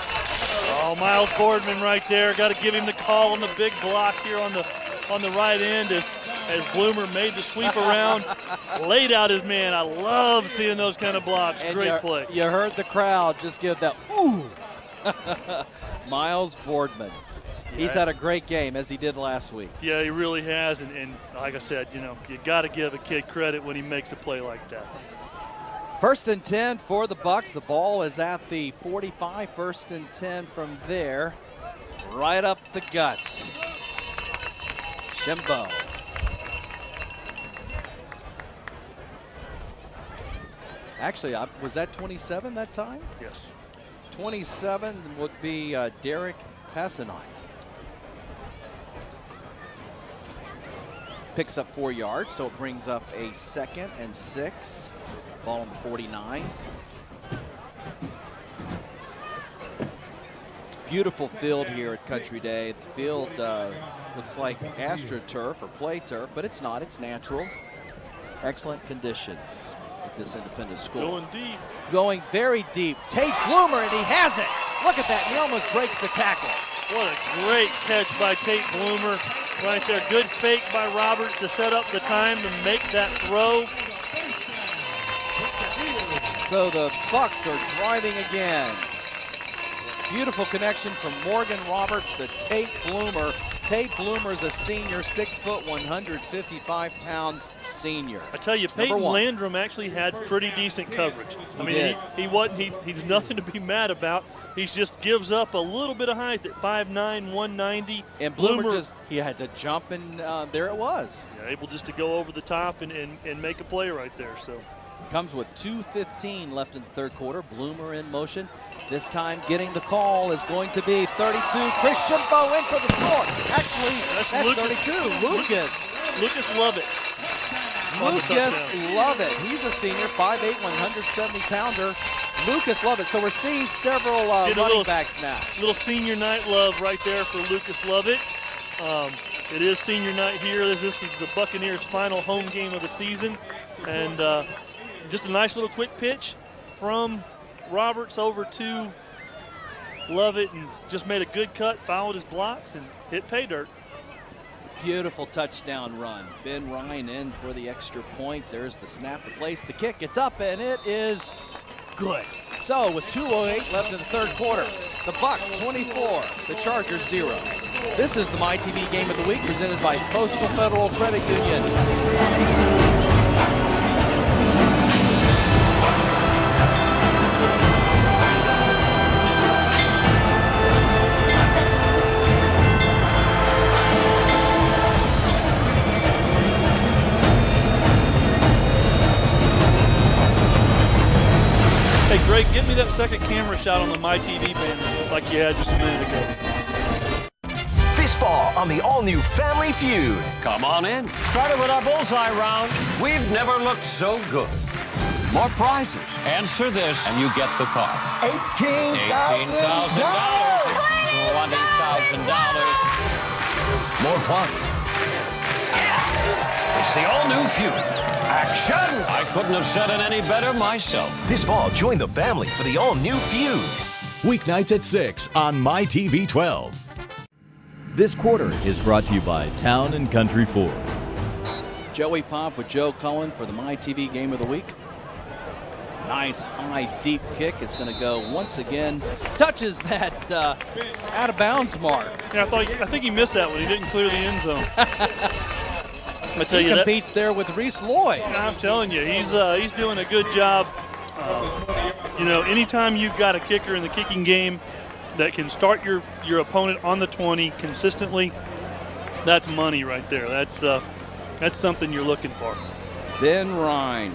Speaker 5: Oh, Miles Boardman right there. Got to give him the call on the big block here on the right end as Bloomer made the sweep around, laid out his man. I love seeing those kind of blocks.
Speaker 4: And
Speaker 5: great play.
Speaker 4: You heard the crowd just give that ooh. Miles Boardman. He's had a great game, as he did last week.
Speaker 5: Yeah, he really has, and like I said, you got to give a kid credit when he makes a play like that.
Speaker 4: 1st and 10 for the Bucks. The ball is at the 45. 1st and 10 from there. Right up the gut. Shimbo. Actually, was that 27 that time?
Speaker 5: Yes.
Speaker 4: 27 would be Derek Passanite. Picks up 4 yards, so it brings up a 2nd and 6. Ball on the 49. Beautiful field here at Country Day. The field looks like AstroTurf or play turf, but it's not. It's natural. Excellent conditions at this independent school.
Speaker 5: Going deep.
Speaker 4: Going very deep. Tate Bloomer, and he has it. Look at that. He almost breaks the tackle.
Speaker 5: What a great catch by Tate Bloomer. Right there. Good fake by Roberts to set up the time to make that throw.
Speaker 4: So the Bucks are driving again. Beautiful connection from Morgan Roberts to Tate Bloomer. Tate Bloomer is a senior, 6 foot, 155-pound senior.
Speaker 5: I tell you, Peyton Landrum actually had pretty decent coverage. I mean, he's nothing to be mad about. He just gives up a little bit of height at 5'9", 190.
Speaker 4: And Bloomer he had to jump, and there it was.
Speaker 5: Yeah, able just to go over the top and make a play right there. So
Speaker 4: comes with 2:15 left in the 3rd quarter. Bloomer in motion. This time getting the call is going to be 32. Chris Shimbo in for the score. Actually, that's
Speaker 5: Lucas,
Speaker 4: 32. Lucas
Speaker 5: Lovett.
Speaker 4: Lucas Lovett. He's a senior, 5'8", 170-pounder. Lucas Lovett. So we're seeing several running backs now.
Speaker 5: Little senior night love right there for Lucas Lovett. It is senior night here. This is the Buccaneers' final home game of the season. And just a nice little quick pitch from Roberts over to Lovett, and just made a good cut, followed his blocks, and hit pay dirt.
Speaker 4: Beautiful touchdown run. Ben Ryan in for the extra point. There's the snap to place the kick. It's up, and it is good. So with 2:08 left in the 3rd quarter, the Bucks 24, the Chargers 0. This is the MyTV Game of the Week presented by Coastal Federal Credit Union.
Speaker 5: Hey, Greg, give me that second camera shot on the MyTV banner like you had just a minute ago.
Speaker 7: This fall on the all-new Family Feud.
Speaker 8: Come on in. Started with our bullseye round. We've never looked so good. More prizes. Answer this, and you get the car.
Speaker 7: $18,000.
Speaker 8: $20,000. More fun. It's the all-new Feud. Action! I couldn't have said it any better myself.
Speaker 7: This fall, join the family for the all-new Feud.
Speaker 9: Weeknights at 6 on MyTV 12.
Speaker 3: This quarter is brought to you by Town and Country Ford.
Speaker 4: Joey Pop with Joe Cullen for the MyTV Game of the Week. Nice high deep kick. It's going to go once again. Touches that out of bounds mark.
Speaker 5: Yeah, I think he missed that one. He didn't clear the end zone. I tell
Speaker 4: He
Speaker 5: you
Speaker 4: competes there with Reese Lloyd.
Speaker 5: I'm telling you, he's doing a good job. Anytime you've got a kicker in the kicking game that can start your opponent on the 20 consistently, that's money right there. That's something you're looking for.
Speaker 4: Ben Ryan.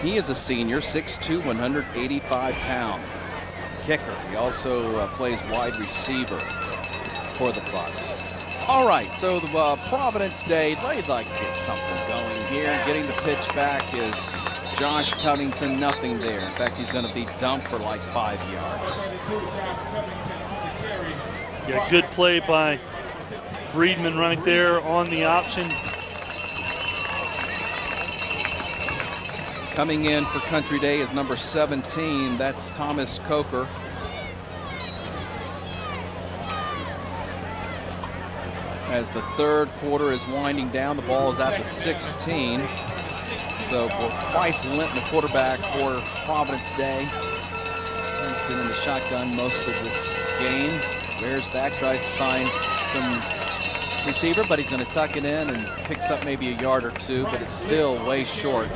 Speaker 4: He is a senior, 6'2", 185-pound kicker. He also plays wide receiver for the Bucks. All right, so the Providence Day, they'd like to get something going here. Getting the pitch back is Josh Covington, nothing there. In fact, he's going to be dumped for like 5 yards.
Speaker 5: Yeah, good play by Breedman right there on the option.
Speaker 4: Coming in for Country Day is number 17. That's Thomas Coker. As the third quarter is winding down, the ball is at the 16. So Bryce Linton, the quarterback for Providence Day. He's been in the shotgun most of this game. Bears back, tries to find some receiver, but he's going to tuck it in and picks up maybe a yard or two, but it's still way short.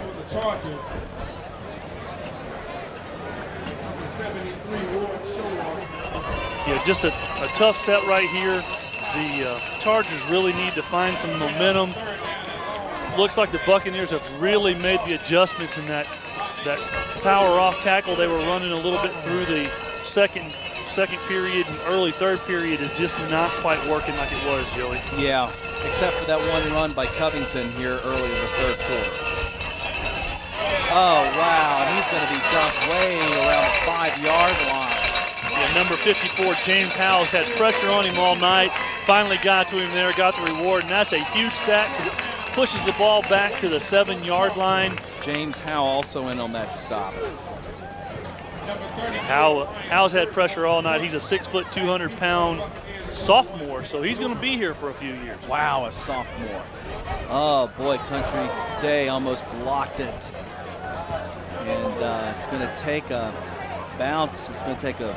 Speaker 5: Yeah, just a tough set right here. The Chargers really need to find some momentum. Looks like the Buccaneers have really made the adjustments in that power off tackle they were running a little bit through the second period, and early third period is just not quite working like it was, Joey.
Speaker 4: Yeah, except for that one run by Covington here early in the third quarter. Oh, wow, and he's going to be dumped way around the 5-yard line.
Speaker 5: Yeah, number 54, James Howells, had pressure on him all night. Finally got to him there, got the reward, and that's a huge sack because it pushes the ball back to the 7-yard line.
Speaker 4: James Howell also in on that stop.
Speaker 5: Howell's had pressure all night. He's a 6', 200-pound sophomore, so he's going to be here for a few years.
Speaker 4: Wow, a sophomore. Oh, boy, Country Day almost blocked it. And it's going to take a bounce. It's going to take a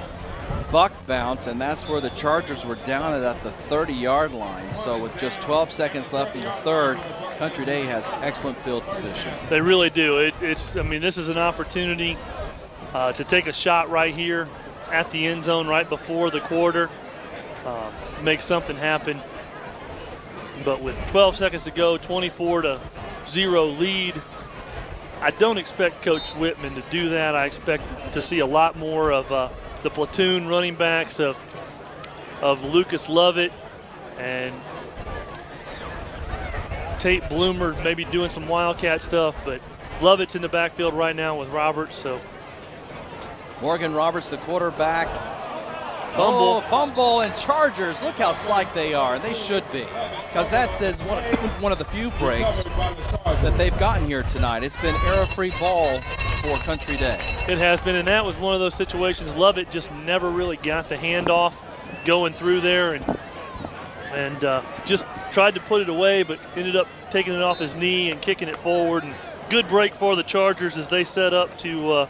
Speaker 4: buck bounce, and that's where the Chargers were down at the 30-yard line. So with just 12 seconds left in the third, Country Day has excellent field position.
Speaker 5: They really do. This is an opportunity to take a shot right here at the end zone right before the quarter, make something happen. But with 12 seconds to go, 24-0 lead, I don't expect Coach Whitman to do that. I expect to see a lot more of the platoon running backs of Lucas Lovett and Tate Bloomer maybe doing some Wildcat stuff, but Lovett's in the backfield right now with Roberts. So
Speaker 4: Morgan Roberts, the quarterback.
Speaker 5: Fumble.
Speaker 4: Oh, fumble, and Chargers, look how slick they are, and they should be, because that is one of the few breaks that they've gotten here tonight. It's been error-free ball for Country Day.
Speaker 5: It has been, and that was one of those situations. Lovett just never really got the handoff going through there, and just tried to put it away, but ended up taking it off his knee and kicking it forward. And good break for the Chargers as they set up to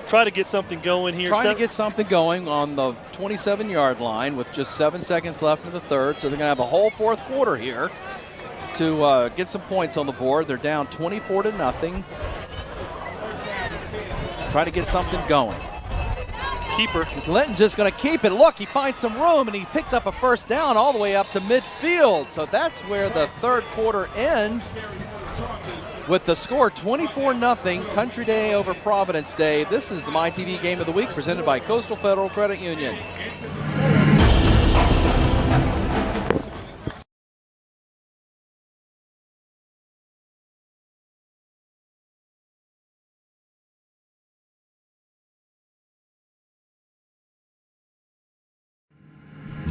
Speaker 5: try to get something going here.
Speaker 4: Trying to get something going on the 27-yard line with just 7 seconds left in the third. So they're going to have a whole fourth quarter here to get some points on the board. They're down 24-0. Try to get something going.
Speaker 5: Keeper.
Speaker 4: Linton's just going to keep it. Look, he finds some room, and he picks up a first down all the way up to midfield. So that's where the third quarter ends. With the score 24-0, Country Day over Providence Day. This is the MyTV Game of the Week presented by Coastal Federal Credit Union.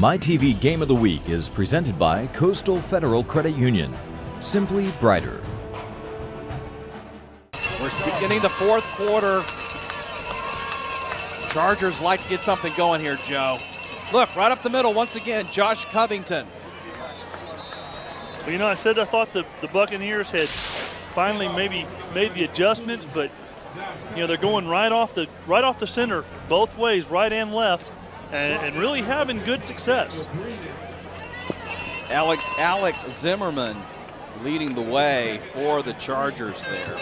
Speaker 3: MyTV Game of the Week is presented by Coastal Federal Credit Union. Simply brighter.
Speaker 4: We're beginning the fourth quarter. Chargers like to get something going here, Joe. Look, right up the middle once again, Josh Covington.
Speaker 5: Well, you know, I thought the Buccaneers had finally maybe made the adjustments, but you know, they're going right off the center, both ways, right and left, and really having good success.
Speaker 4: Alex Zimmerman leading the way for the Chargers there.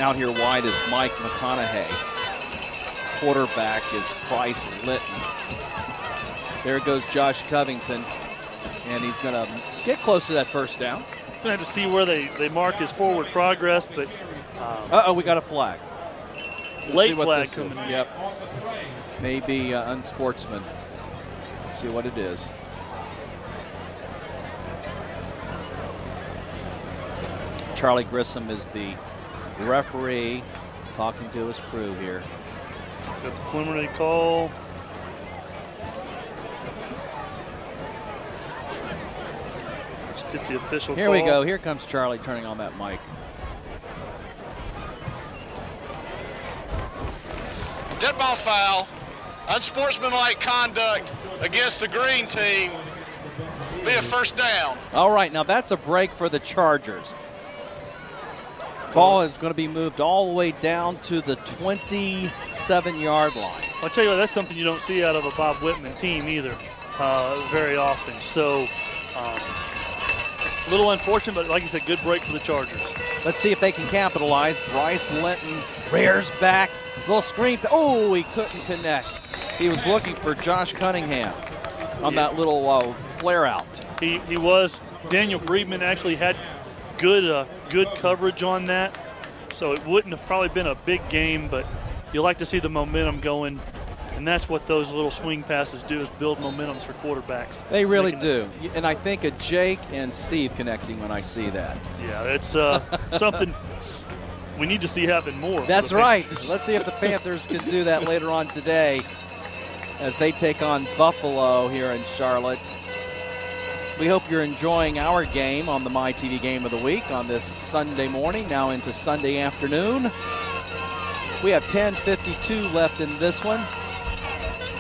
Speaker 4: Out here wide is Mike McConaughey. Quarterback is Bryce Litton. There goes Josh Covington, and he's going to get close to that first down.
Speaker 5: Going to have to see where they mark his forward progress, but
Speaker 4: we got a flag.
Speaker 5: Late flag coming in.
Speaker 4: Yep. Maybe unsportsman. Let's see what it is. Charlie Grissom is the referee talking to his crew here.
Speaker 5: Got the preliminary call. Let's get the official
Speaker 4: Here
Speaker 5: call.
Speaker 4: we go. Here comes Charlie turning on that mic.
Speaker 6: Dead ball foul, unsportsmanlike conduct against the green team, be a first down.
Speaker 4: All right, now that's a break for the Chargers. Ball is going to be moved all the way down to the 27-yard line.
Speaker 5: I'll tell you what, that's something you don't see out of a Bob Whitman team either very often. So a little unfortunate, but like you said, good break for the Chargers.
Speaker 4: Let's see if they can capitalize. Bryce Linton rears back. Little screen. Oh, he couldn't connect. He was looking for Josh Cunningham on that little flare out.
Speaker 5: He was. Daniel Breedman actually had good coverage on that, so it wouldn't have probably been a big game, but you like to see the momentum going, and that's what those little swing passes do, is build momentums for quarterbacks.
Speaker 4: They really do, and I think of Jake and Steve connecting when I see that.
Speaker 5: Yeah, it's something we need to see happen more.
Speaker 4: That's right. Let's see if the Panthers can do that later on today as they take on Buffalo here in Charlotte. We hope you're enjoying our game on the MyTV Game of the Week on this Sunday morning, now into Sunday afternoon. We have 10:52 left in this one.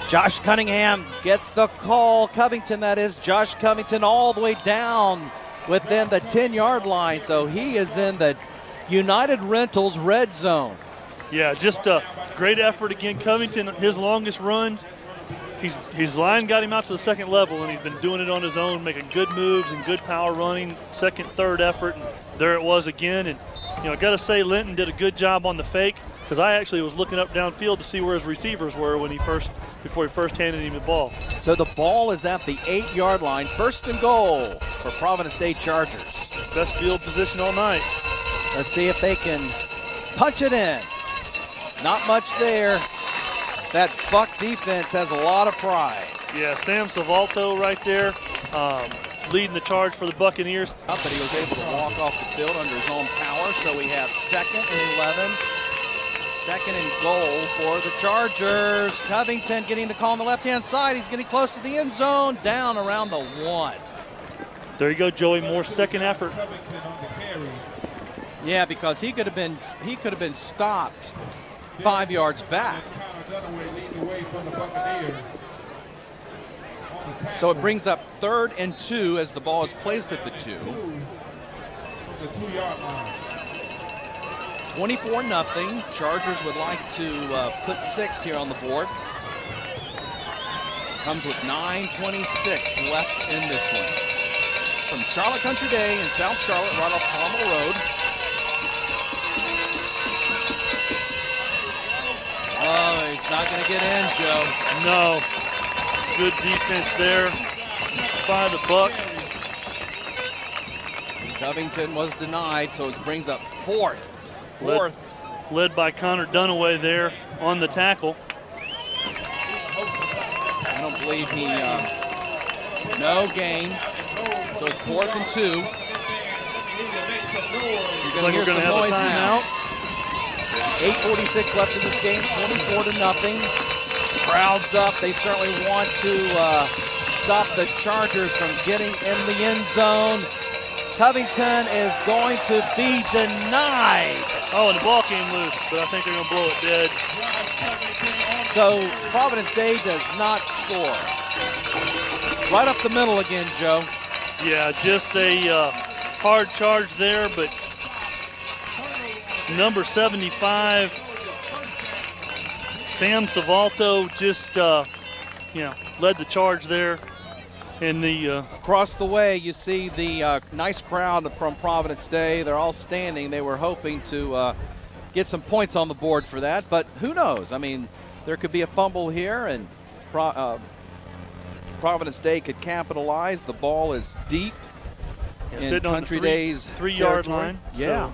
Speaker 4: Josh Cunningham gets the call. Covington, that is. Josh Covington all the way down within the 10-yard line. So he is in the United Rentals red zone.
Speaker 5: Yeah, just a great effort again. Covington, his longest runs, his line got him out to the second level, and he's been doing it on his own, making good moves and good power running, second, third effort, and there it was again. And, you know, I got to say, Linton did a good job on the fake, because I actually was looking up downfield to see where his receivers were before he first handed him the ball.
Speaker 4: So the ball is at the 8-yard line, first and goal for Providence State Chargers.
Speaker 5: Best field position all night.
Speaker 4: Let's see if they can punch it in. Not much there. That Buck defense has a lot of pride.
Speaker 5: Yeah, Sam Salvalto right there, leading the charge for the Buccaneers.
Speaker 4: But he was able to walk off the field under his own power, so we have 2nd and 11. 2nd and goal for the Chargers. Covington getting the call on the left-hand side. He's getting close to the end zone, down around the 1.
Speaker 5: There you go, Joey Moore, second effort.
Speaker 4: Yeah, because he could have been stopped 5 yards back. So it brings up 3rd and 2 as the ball is placed at the 2. 24-0. Chargers would like to put 6 here on the board. Comes with 9:26 left in this one. From Charlotte Country Day in South Charlotte, right off Palmer Road. Oh, he's not going to get in, Joe.
Speaker 5: No. Good defense there by the Bucks.
Speaker 4: Covington was denied, so it brings up 4th.
Speaker 5: Led by Connor Dunaway there on the tackle.
Speaker 4: I don't believe he, no gain. So it's 4th and 2. You're going to hear some noise now. 8:46 left in this game, 24-0. Crowds up. They certainly want to stop the Chargers from getting in the end zone. Covington is going to be denied.
Speaker 5: Oh, and the ball came loose, but I think they're going to blow it dead.
Speaker 4: So Providence Day does not score. Right up the middle again, Joe.
Speaker 5: Yeah, just a hard charge there, but number 75, Sam Savalto, just led the charge there. In the
Speaker 4: across the way, you see the nice crowd from Providence Day. They're all standing. They were hoping to get some points on the board for that, but who knows? I mean, there could be a fumble here, and Providence Day could capitalize. The ball is deep in Country Day's
Speaker 5: 3-yard line.
Speaker 4: Yeah.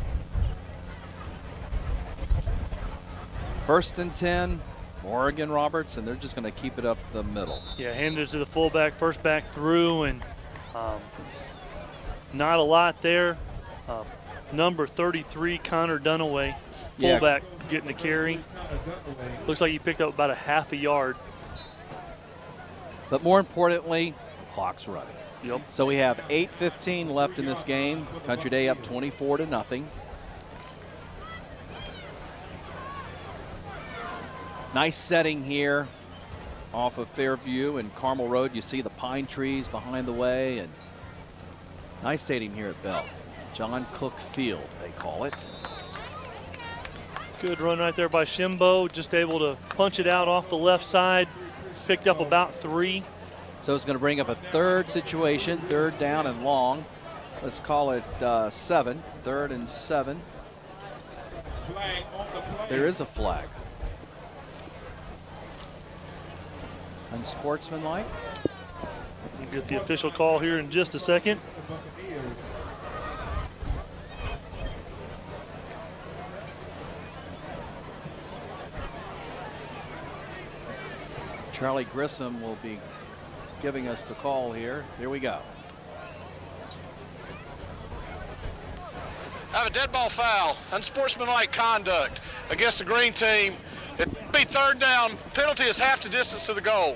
Speaker 4: So. 1st and 10. Morgan Roberts, and they're just going to keep it up the middle.
Speaker 5: Yeah, handed it to the fullback, first back through, and not a lot there. Number 33, Connor Dunaway, fullback, getting the carry. Looks like he picked up about a half a yard.
Speaker 4: But more importantly, clock's running.
Speaker 5: Yep.
Speaker 4: So we have 8:15 left in this game. Country Day up 24-0. Nice setting here off of Fairview and Carmel Road. You see the pine trees behind the way, and nice stadium here at Bell. John Cook Field, they call it.
Speaker 5: Good run right there by Shimbo, just able to punch it out off the left side. Picked up about 3.
Speaker 4: So it's going to bring up a third situation, 3rd down and long. Let's call it 7, 3rd and 7. There is a flag. Unsportsmanlike.
Speaker 5: We'll get the official call here in just a second.
Speaker 4: Charlie Grissom will be giving us the call here. Here we go.
Speaker 6: I have a dead ball foul, unsportsmanlike conduct against the green team. It'll be 3rd down. Penalty is half the distance to the goal.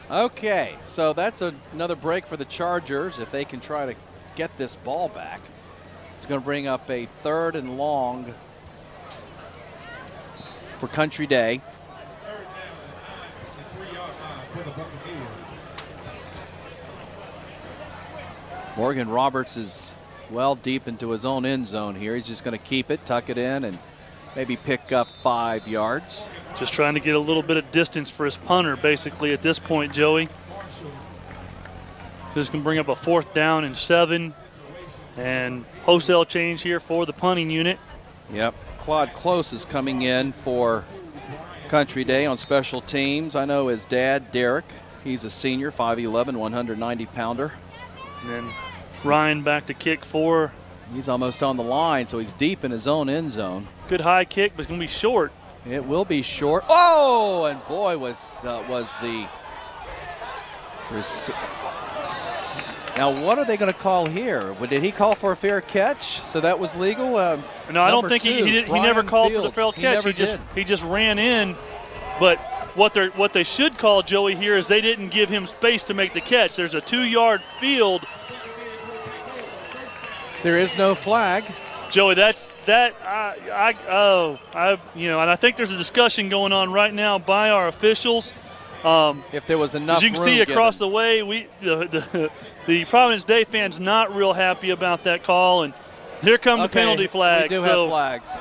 Speaker 4: Okay, so that's another break for the Chargers if they can try to get this ball back. It's going to bring up a 3rd and long for Country Day. Morgan Roberts is well deep into his own end zone here. He's just going to keep it, tuck it in, and maybe pick up 5 yards.
Speaker 5: Just trying to get a little bit of distance for his punter, basically, at this point, Joey. This can bring up a 4th down and 7. And wholesale change here for the punting unit.
Speaker 4: Yep. Claude Close is coming in for Country Day on special teams. I know his dad, Derek. He's a senior, 5'11", 190-pounder.
Speaker 5: And then Ryan back to kick for.
Speaker 4: He's almost on the line, so he's deep in his own end zone.
Speaker 5: Good high kick, but it's going to be short.
Speaker 4: It will be short. Oh, and boy, was the. Now, what are they going to call here? Did he call for a fair catch? So that was legal.
Speaker 5: No, I don't think he never called for the fair catch. He just ran in. But what they should call, Joey, here is they didn't give him space to make the catch. There's a 2-yard field.
Speaker 4: There is no flag.
Speaker 5: Joey, and I think there's a discussion going on right now by our officials.
Speaker 4: If there was enough,
Speaker 5: as you can see across the way, the Providence Day fans not real happy about that call, and here come the penalty flags.
Speaker 4: We do have flags.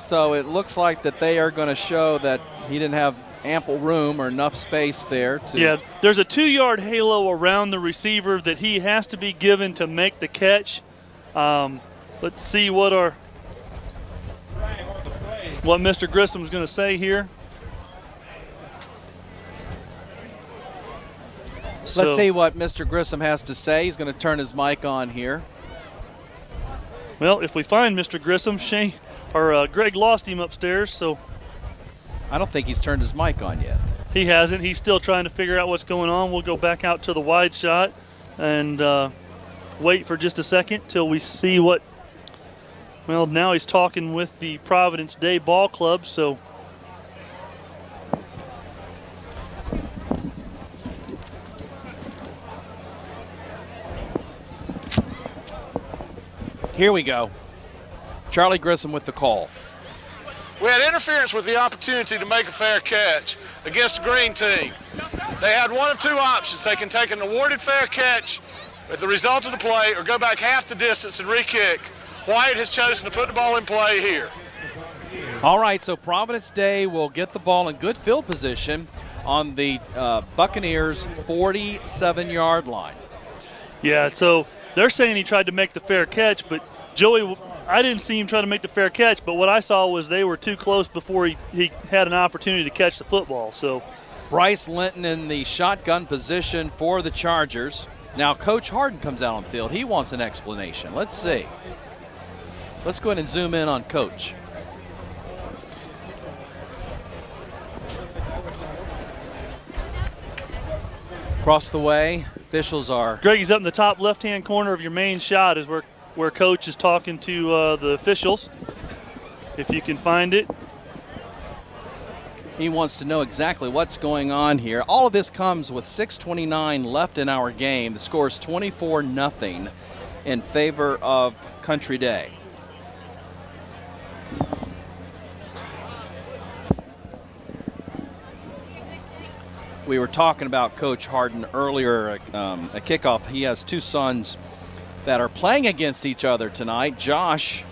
Speaker 4: So it looks like that they are going to show that he didn't have ample room or enough space there.
Speaker 5: Yeah, there's a 2-yard halo around the receiver that he has to be given to make the catch. Let's see what Mr. Grissom's going to say here.
Speaker 4: Let's see what Mr. Grissom has to say. He's going to turn his mic on here.
Speaker 5: Well, if we find Mr. Grissom, Greg lost him upstairs, so.
Speaker 4: I don't think he's turned his mic on yet.
Speaker 5: He hasn't. He's still trying to figure out what's going on. We'll go back out to the wide shot and wait for just a second till we see what Well, now he's talking with the Providence Day Ball Club, so
Speaker 4: here we go. Charlie Grissom with the call.
Speaker 6: We had interference with the opportunity to make a fair catch against the green team. They had one of two options. They can take an awarded fair catch with the result of the play or go back half the distance and re-kick. White has chosen to put the ball in play here.
Speaker 4: All right, so Providence Day will get the ball in good field position on the Buccaneers' 47-yard line.
Speaker 5: yeah, so they're saying he tried to make the fair catch, but Joey, I didn't see him try to make the fair catch, but what I saw was they were too close before he had an opportunity to catch the football. So
Speaker 4: Bryce Linton in the shotgun position for the Chargers. Now Coach Harden comes out on the field. He wants an explanation. Let's see. Let's go ahead and zoom in on Coach. Across the way, officials are.
Speaker 5: Greggy's up in the top left-hand corner of your main shot is where Coach is talking to the officials, if you can find it.
Speaker 4: He wants to know exactly what's going on here. All of this comes with 6:29 left in our game. The score is 24-0 in favor of Country Day. We were talking about Coach Harden earlier at kickoff. He has two sons that are playing against each other tonight. Josh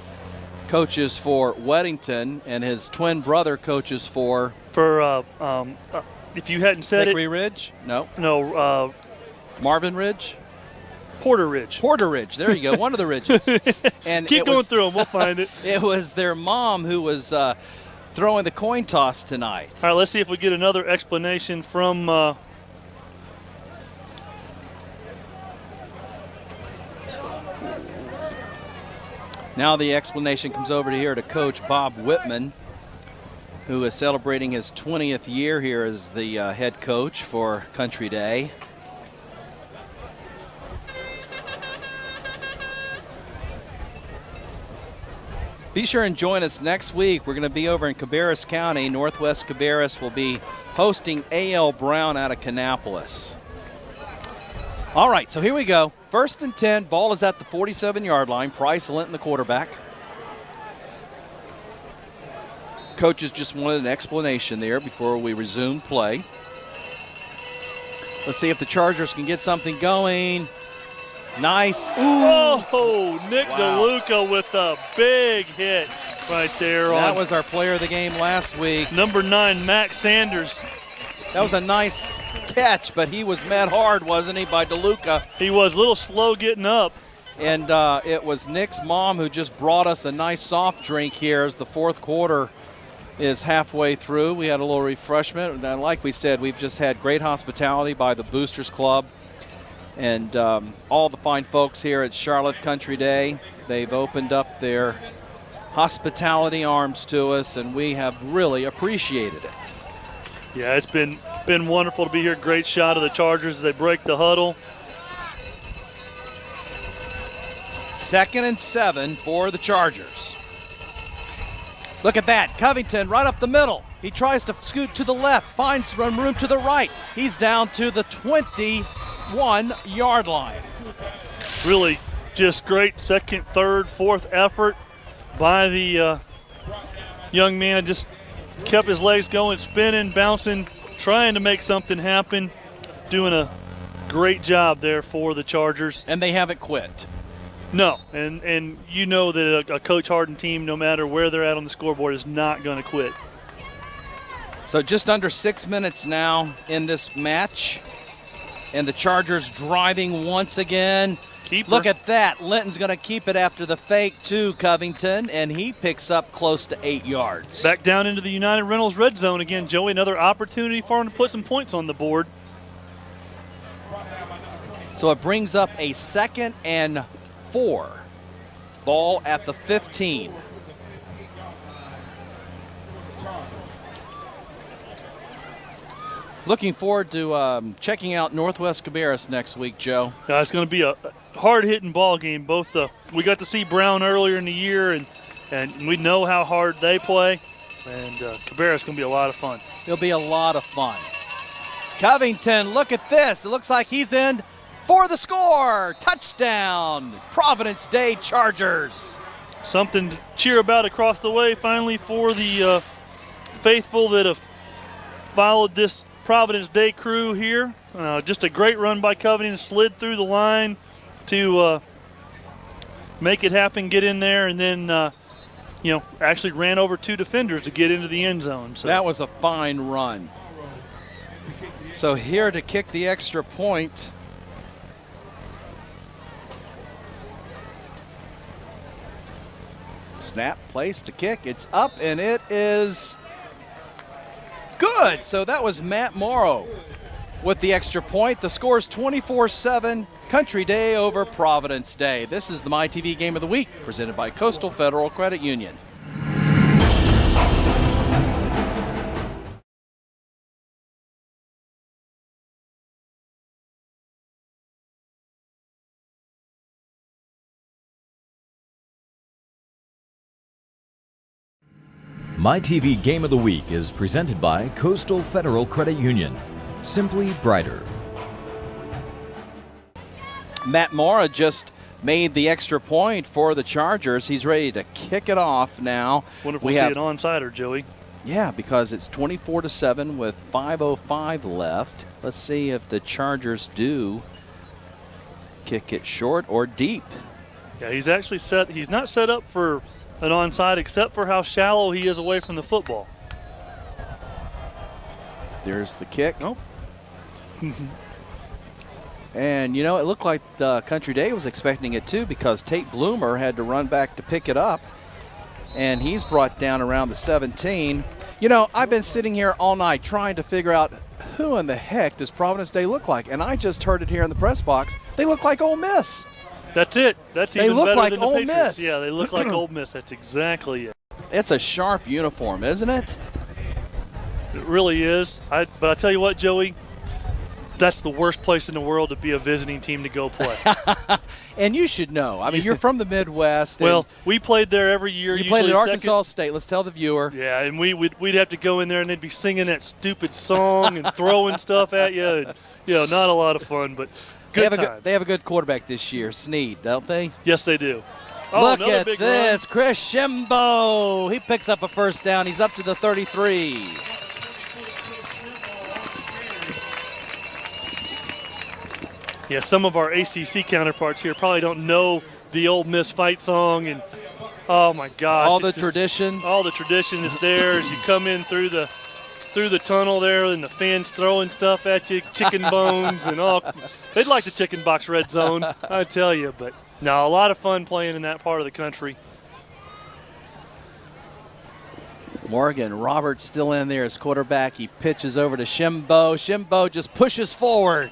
Speaker 4: coaches for Weddington, and his twin brother coaches for
Speaker 5: if you hadn't said
Speaker 4: Hickory Ridge?
Speaker 5: No,
Speaker 4: Marvin Ridge?
Speaker 5: Porter Ridge.
Speaker 4: Porter Ridge. There you go. One of the ridges. And
Speaker 5: Keep going through them. We'll find it.
Speaker 4: It was their mom who was throwing the coin toss tonight.
Speaker 5: All right, let's see if we get another explanation from
Speaker 4: Now the explanation comes over to here to Coach Bob Whitman, who is celebrating his 20th year here as the head coach for Country Day. Be sure and join us next week. We're going to be over in Cabarrus County. Northwest Cabarrus will be hosting A.L. Brown out of Kannapolis. All right, so here we go. 1st and 10. Ball is at the 47-yard line. Price Linton, the quarterback. Coaches just wanted an explanation there before we resume play. Let's see if the Chargers can get something going. Nice. Ooh.
Speaker 5: Oh, Nick DeLuca with a big hit right there.
Speaker 4: That was our player of the game last week.
Speaker 5: Number 9, Max Sanders.
Speaker 4: That was a nice catch, but he was met hard, wasn't he, by DeLuca?
Speaker 5: He was a little slow getting up.
Speaker 4: And it was Nick's mom who just brought us a nice soft drink here as the fourth quarter is halfway through. We had a little refreshment. And like we said, we've just had great hospitality by the Boosters Club and all the fine folks here at Charlotte Country Day. They've opened up their hospitality arms to us, and we have really appreciated it.
Speaker 5: Yeah, it's been wonderful to be here. Great shot of the Chargers as they break the huddle.
Speaker 4: 2nd and 7 for the Chargers. Look at that. Covington right up the middle. He tries to scoot to the left, finds some room to the right. He's down to the 21-yard line.
Speaker 5: Really just great 2nd, 3rd, 4th effort by the young man. Just kept his legs going, spinning, bouncing, trying to make something happen. Doing a great job there for the Chargers.
Speaker 4: And they haven't quit.
Speaker 5: No, and you know that a Coach Harden team, no matter where they're at on the scoreboard, is not going to quit.
Speaker 4: So just under 6 minutes now in this match. And the Chargers driving once again.
Speaker 5: Keeper.
Speaker 4: Look at that. Linton's going to keep it after the fake to Covington, and he picks up close to 8 yards.
Speaker 5: Back down into the United Rentals red zone again, Joey. Another opportunity for him to put some points on the board.
Speaker 4: So it brings up a 2nd and 4. Ball at the 15. Looking forward to checking out Northwest Cabarrus next week, Joe.
Speaker 5: It's going to be a hard-hitting ball game. We got to see Brown earlier in the year, and and we know how hard they play. And Cabarrus going to be a lot of fun.
Speaker 4: It'll be a lot of fun. Covington, look at this. It looks like he's in for the score. Touchdown, Providence Day Chargers.
Speaker 5: Something to cheer about across the way finally for the faithful that have followed this Providence Day crew here. Just a great run by Covington, slid through the line to make it happen, get in there, and then actually ran over 2 defenders to get into the end zone. So
Speaker 4: that was a fine run. So here to kick the extra point. Snap, place, the kick. It's up, and it is good. So that was Matt Morrow with the extra point. The score is 24-7, Country Day over Providence Day. This is the MyTV Game of the Week, presented by Coastal Federal Credit Union.
Speaker 3: MyTV Game of the Week is presented by Coastal Federal Credit Union. Simply brighter.
Speaker 4: Matt Mora just made the extra point for the Chargers. He's ready to kick it off now.
Speaker 5: Wonder if we'll see it onside, Joey.
Speaker 4: Yeah, because it's 24-7 with 5:05 left. Let's see if the Chargers do kick it short or deep.
Speaker 5: Yeah, he's actually set. He's not set up for an onside except for how shallow he is away from the football.
Speaker 4: There's the kick.
Speaker 5: Nope.
Speaker 4: And, it looked like Country Day was expecting it too, because Tate Bloomer had to run back to pick it up. And he's brought down around the 17. I've been sitting here all night trying to figure out who in the heck does Providence Day look like. And I just heard it here in the press box. They look like Ole Miss.
Speaker 5: That's it. That's even
Speaker 4: look
Speaker 5: better
Speaker 4: like
Speaker 5: than the
Speaker 4: Ole
Speaker 5: Patriots.
Speaker 4: Miss.
Speaker 5: Yeah, they look like Ole Miss. That's exactly it.
Speaker 4: It's a sharp uniform, isn't it?
Speaker 5: It really is. But I tell you what, Joey, that's the worst place in the world to be a visiting team to go play.
Speaker 4: And you should know. I mean, you're from the Midwest.
Speaker 5: Well, we played there every year.
Speaker 4: You played at Arkansas State. Let's tell the viewer.
Speaker 5: Yeah, and we'd have to go in there and they'd be singing that stupid song and throwing stuff at you. And, not a lot of fun, but good times.
Speaker 4: They have a good quarterback this year, Snead, don't they?
Speaker 5: Yes, they do.
Speaker 4: Look at this, Chris Shimbo. He picks up a first down. He's up to the 33.
Speaker 5: Yeah, some of our ACC counterparts here probably don't know the Ole Miss fight song, and oh my gosh,
Speaker 4: all the tradition
Speaker 5: is there as you come in through the tunnel there, and the fans throwing stuff at you, chicken bones and all. They'd like the chicken box red zone, I tell you, but no, a lot of fun playing in that part of the country.
Speaker 4: Morgan Roberts still in there as quarterback. He pitches over to Shimbo. Shimbo just pushes forward.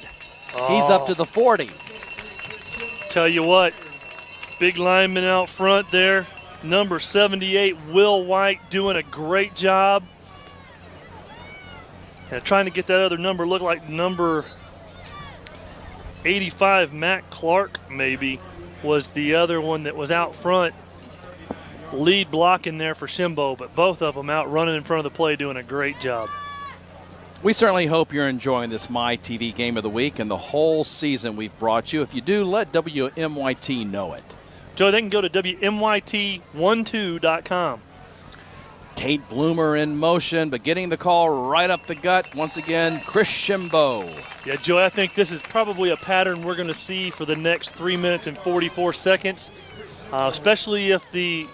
Speaker 4: He's up to the 40.
Speaker 5: Tell you what, big lineman out front there. Number 78, Will White, doing a great job. And trying to get that other number look like number 85, Matt Clark, maybe, was the other one that was out front. Lead blocking there for Shimbo, but both of them out running in front of the play doing a great job.
Speaker 4: We certainly hope you're enjoying this MyTV Game of the Week and the whole season we've brought you. If you do, let WMYT know it.
Speaker 5: Joe, they can go to WMYT12.com.
Speaker 4: Tate Bloomer in motion, but getting the call right up the gut. Once again, Chris Shimbo.
Speaker 5: Yeah, Joe, I think this is probably a pattern we're going to see for the next 3 minutes and 44 seconds, especially if the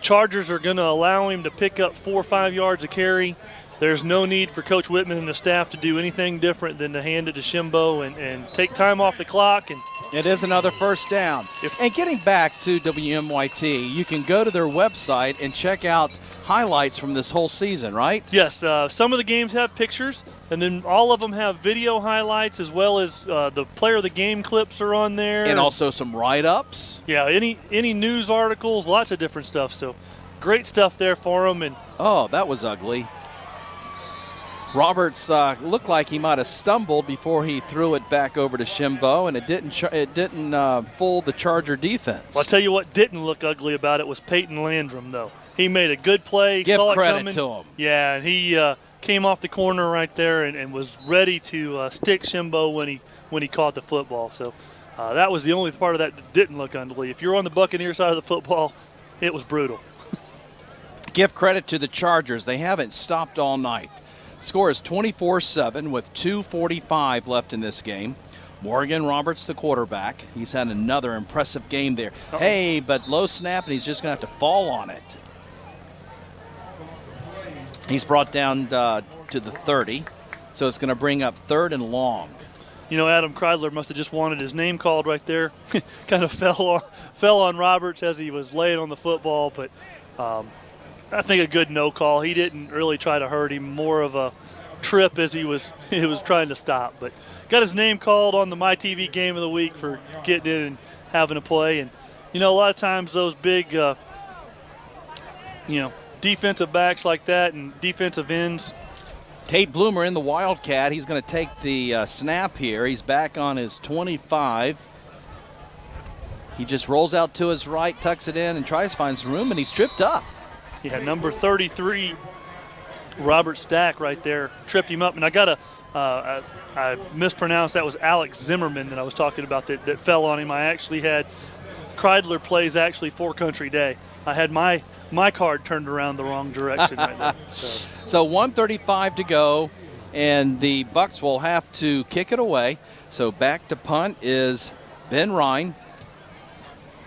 Speaker 5: Chargers are going to allow him to pick up 4 or 5 yards of carry. There's no need for Coach Whitman and the staff to do anything different than to hand it to Shimbo and take time off the clock. And
Speaker 4: it is another first down. And getting back to WMYT, you can go to their website and check out highlights from this whole season, right?
Speaker 5: Yes, some of the games have pictures, and then all of them have video highlights, as well as the player of the game clips are on there.
Speaker 4: And also some write-ups.
Speaker 5: Yeah, any news articles, lots of different stuff. So great stuff there for them. And
Speaker 4: oh, that was ugly. Roberts looked like he might have stumbled before he threw it back over to Shimbo, and it didn't fool the Charger defense.
Speaker 5: Well, I'll tell you what didn't look ugly about it was Peyton Landrum, though. He made a good play.
Speaker 4: Give
Speaker 5: saw
Speaker 4: credit
Speaker 5: it coming.
Speaker 4: to him.
Speaker 5: Yeah, and he came off the corner right there and was ready to stick Shimbo when he caught the football. So that was the only part of that didn't look ugly. If you're on the Buccaneer side of the football, it was brutal.
Speaker 4: Give credit to the Chargers. They haven't stopped all night. Score is 24-7 with 2:45 left in this game. Morgan Roberts, the quarterback. He's had another impressive game there.
Speaker 5: Uh-oh.
Speaker 4: Hey, but low snap, and he's just going to have to fall on it. He's brought down to the 30, so it's going to bring up 3rd and long.
Speaker 5: You know, Adam Kreidler must have just wanted his name called right there. Kind of fell on Roberts as he was laying on the football, but I think a good no call. He didn't really try to hurt him, more of a trip as he was trying to stop. But got his name called on the MyTV Game of the Week for getting in and having a play. And, you know, a lot of times those big, defensive backs like that and defensive ends.
Speaker 4: Tate Bloomer in the Wildcat. He's going to take the snap here. He's back on his 25. He just rolls out to his right, tucks it in, and tries to find some room, and he's tripped up.
Speaker 5: Yeah, number 33, Robert Stack right there, tripped him up. And I mispronounced, that was Alex Zimmerman that I was talking about that fell on him. I actually had Kreidler plays actually for Country Day. I had my card turned around the wrong direction right there.
Speaker 4: So 1:35 to go, and the Bucs will have to kick it away. So back to punt is Ben Ryan.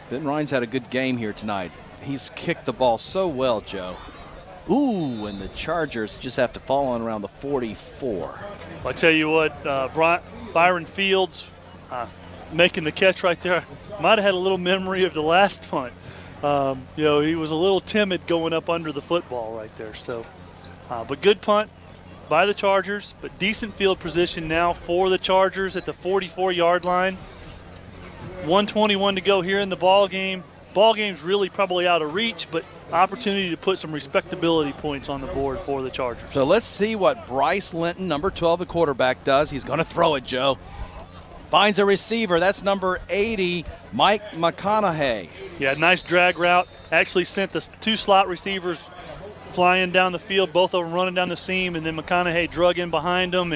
Speaker 4: Ben Ryan's had a good game here tonight. He's kicked the ball so well, Joe. Ooh, and the Chargers just have to fall on around the 44.
Speaker 5: Well, I tell you what, Byron Fields making the catch right there. Might have had a little memory of the last punt. He was a little timid going up under the football right there. So, but good punt by the Chargers, but decent field position now for the Chargers at the 44-yard line. 1:21 to go here in the ball game. Ball game's really probably out of reach, but opportunity to put some respectability points on the board for the Chargers.
Speaker 4: So let's see what Bryce Linton, number 12, the quarterback, does. He's going to throw it, Joe. Finds a receiver. That's number 80, Mike McConaughey.
Speaker 5: Yeah, nice drag route. Actually sent the 2 slot receivers flying down the field, both of them running down the seam, and then McConaughey drug in behind them,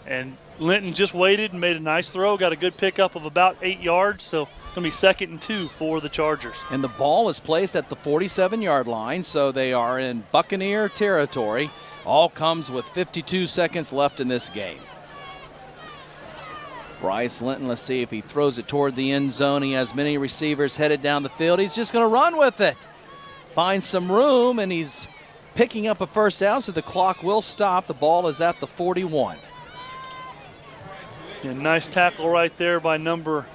Speaker 5: and Linton just waited and made a nice throw. Got a good pickup of about 8 yards, so going to be 2nd and 2 for the Chargers.
Speaker 4: And the ball is placed at the 47-yard line, so they are in Buccaneer territory. All comes with 52 seconds left in this game. Bryce Linton, let's see if he throws it toward the end zone. He has many receivers headed down the field. He's just going to run with it. Finds some room, and he's picking up a first down, so the clock will stop. The ball is at the 41.
Speaker 5: Yeah, nice tackle right there by number.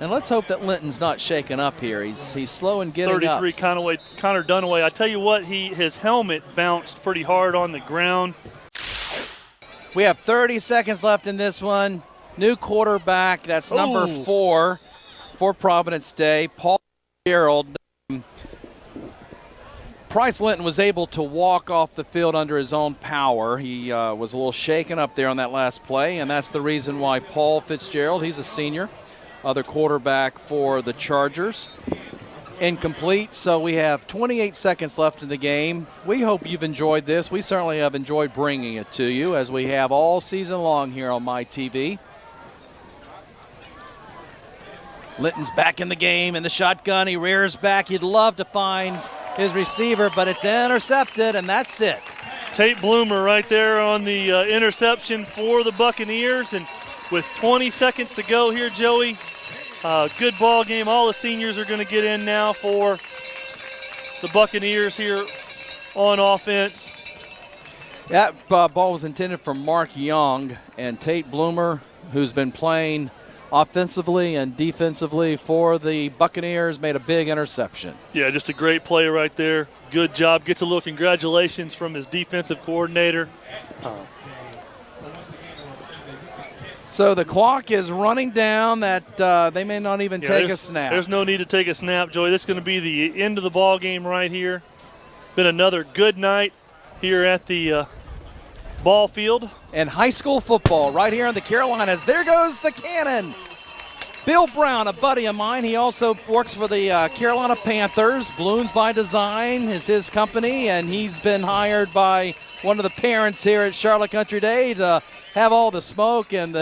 Speaker 4: And let's hope that Linton's not shaken up here. He's slow in getting
Speaker 5: 33,
Speaker 4: up.
Speaker 5: Connor Dunaway. I tell you what, his helmet bounced pretty hard on the ground.
Speaker 4: We have 30 seconds left in this one. New quarterback, that's number 4 for Providence Day, Paul Gerald. Bryce Linton was able to walk off the field under his own power. He was a little shaken up there on that last play, and that's the reason why Paul Fitzgerald, he's a senior, other quarterback for the Chargers. Incomplete, so we have 28 seconds left in the game. We hope you've enjoyed this. We certainly have enjoyed bringing it to you, as we have all season long here on MyTV. Linton's back in the game in the shotgun. He rears back. You'd love to find his receiver, but it's intercepted, and that's it.
Speaker 5: Tate Bloomer right there on the interception for the Buccaneers, and with 20 seconds to go here, Joey, good ball game. All the seniors are going to get in now for the Buccaneers here on offense.
Speaker 4: That ball was intended for Mark Young, and Tate Bloomer, who's been playing offensively and defensively for the Buccaneers, made a big interception.
Speaker 5: Yeah, just a great play right there. Good job. Gets a little congratulations from his defensive coordinator.
Speaker 4: So the clock is running down. That they may not even take a snap.
Speaker 5: There's no need to take a snap, Joey. This is going to be the end of the ball game right here. Been another good night here at the ball field.
Speaker 4: And high school football right here in the Carolinas. There goes the cannon. Bill Brown, a buddy of mine, he also works for the Carolina Panthers. Balloons by Design is his company, and he's been hired by one of the parents here at Charlotte Country Day to have all the smoke and the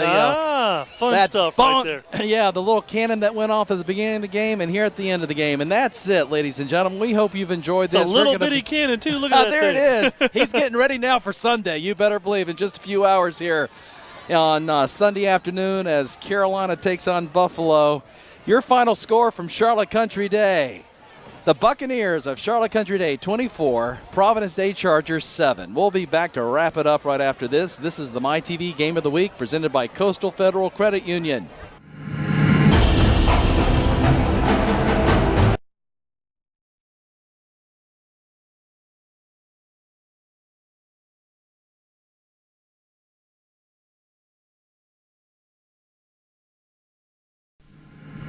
Speaker 5: fun stuff right there.
Speaker 4: Yeah, the little cannon that went off at the beginning of the game and here at the end of the game. And that's it, ladies and gentlemen. We hope you've enjoyed this.
Speaker 5: It's a little bitty cannon, too. Look at that
Speaker 4: there
Speaker 5: thing.
Speaker 4: it is. He's getting ready now for Sunday. You better believe in just a few hours here on Sunday afternoon as Carolina takes on Buffalo. Your final score from Charlotte Country Day. The Buccaneers of Charlotte Country Day 24, Providence Day Chargers 7. We'll be back to wrap it up right after this. This is the MyTV Game of the Week presented by Coastal Federal Credit Union.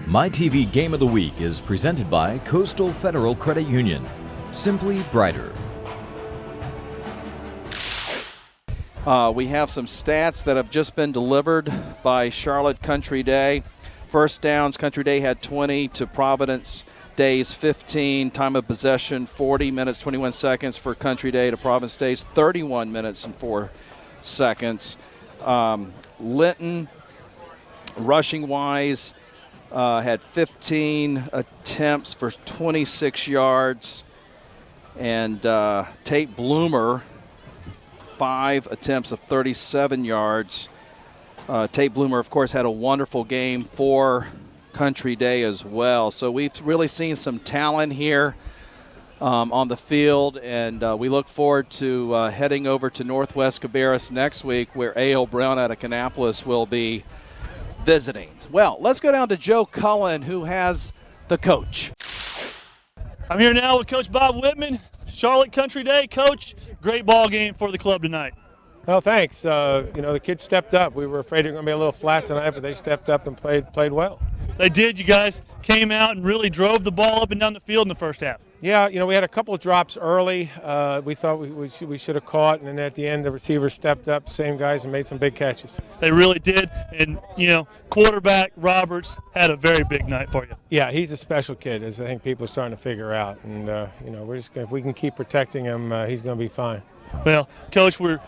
Speaker 3: MyTV Game of the Week is presented by Coastal Federal Credit Union. Simply brighter.
Speaker 4: We have some stats that have just been delivered by Charlotte Country Day. First downs, Country Day had 20 to Providence Day's 15. Time of possession, 40 minutes, 21 seconds for Country Day to Providence Day's 31 minutes and 4 seconds. Linton, rushing-wise, had 15 attempts for 26 yards. And Tate Bloomer, 5 attempts of 37 yards. Tate Bloomer, of course, had a wonderful game for Country Day as well. So we've really seen some talent here on the field, and we look forward to heading over to Northwest Cabarrus next week, where A.O. Brown out of Kannapolis will be visiting. Well, let's go down to Joe Cullen, who has the coach.
Speaker 5: I'm here now with Coach Bob Whitman, Charlotte Country Day. Coach, great ball game for the club tonight.
Speaker 11: Well, thanks. The kids stepped up. We were afraid they were going to be a little flat tonight, but they stepped up and played well.
Speaker 5: They did. You guys came out and really drove the ball up and down the field in the first half.
Speaker 11: Yeah, we had a couple of drops early. We thought we should have caught, and then at the end the receivers stepped up, same guys, and made some big catches.
Speaker 5: They really did, and quarterback Roberts had a very big night for you.
Speaker 11: Yeah, he's a special kid, as I think people are starting to figure out, and we're just if we can keep protecting him, he's going to be fine.
Speaker 5: Well, Coach, we're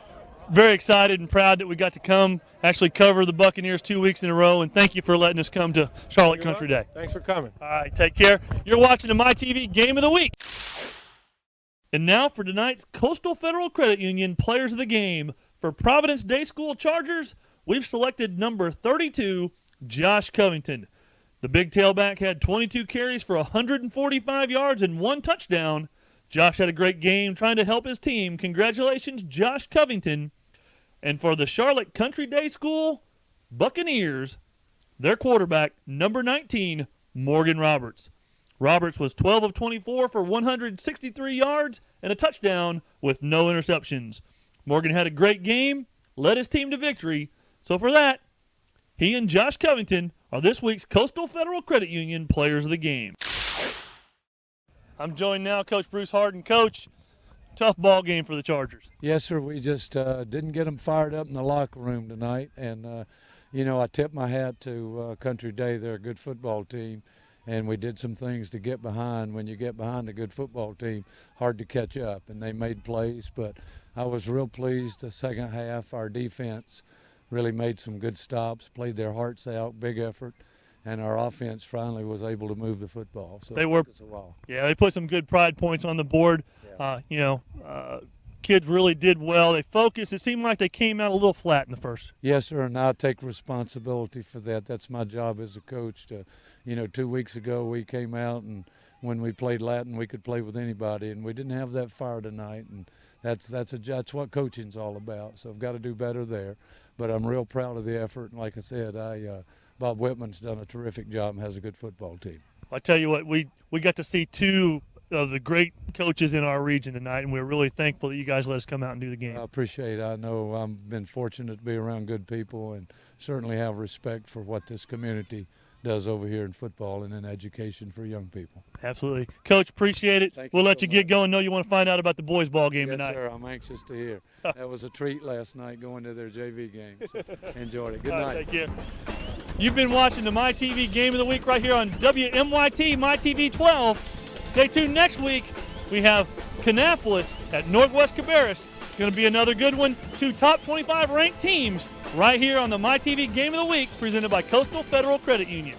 Speaker 5: very excited and proud that we got to come actually cover the Buccaneers 2 weeks in a row, and thank you for letting us come to Charlotte Country Day.
Speaker 11: Thanks for coming.
Speaker 5: All right, take care. You're watching the MyTV Game of the Week. And now for tonight's Coastal Federal Credit Union Players of the Game. For Providence Day School Chargers, we've selected number 32, Josh Covington. The big tailback had 22 carries for 145 yards and 1 touchdown. Josh had a great game trying to help his team. Congratulations, Josh Covington. And for the Charlotte Country Day School Buccaneers, their quarterback, number 19, Morgan Roberts. Roberts was 12 of 24 for 163 yards and a touchdown with no interceptions. Morgan had a great game, led his team to victory. So for that, he and Josh Covington are this week's Coastal Federal Credit Union Players of the Game. I'm joined now, Coach Bruce Harden. Coach, tough ball game for the Chargers.
Speaker 12: Yes, sir. We just didn't get them fired up in the locker room tonight. And, I tip my hat to Country Day. They're a good football team. And we did some things to get behind. When you get behind a good football team, hard to catch up. And they made plays. But I was real pleased the second half. Our defense really made some good stops, played their hearts out, big effort. And our offense finally was able to move the football. So
Speaker 5: they were, they put some good pride points on the board. Kids really did well. They focused. It seemed like they came out a little flat in the first.
Speaker 12: Yes, sir, and I take responsibility for that. That's my job as a coach. 2 weeks ago we came out, and when we played Latin, we could play with anybody, and we didn't have that fire tonight. And that's what coaching's all about. So I've got to do better there. But I'm real proud of the effort, and like I said, Bob Whitman's done a terrific job and has a good football team.
Speaker 5: I tell you what, we got to see 2 of the great coaches in our region tonight, and we're really thankful that you guys let us come out and do the game.
Speaker 12: I appreciate it. I know I've been fortunate to be around good people and certainly have respect for what this community does over here in football and in education for young people.
Speaker 5: Absolutely. Coach, appreciate it. We'll let you get going. Know you want to find out about the boys' ball game tonight.
Speaker 12: Yes, sir. I'm anxious to hear. That was a treat last night going to their JV game. So enjoyed it. Good night.
Speaker 5: Thank you. You've been watching the MyTV Game of the Week right here on WMYT, MyTV 12. Stay tuned next week. We have Kannapolis at Northwest Cabarrus. It's going to be another good one. 2 top 25 ranked teams right here on the MyTV Game of the Week presented by Coastal Federal Credit Union.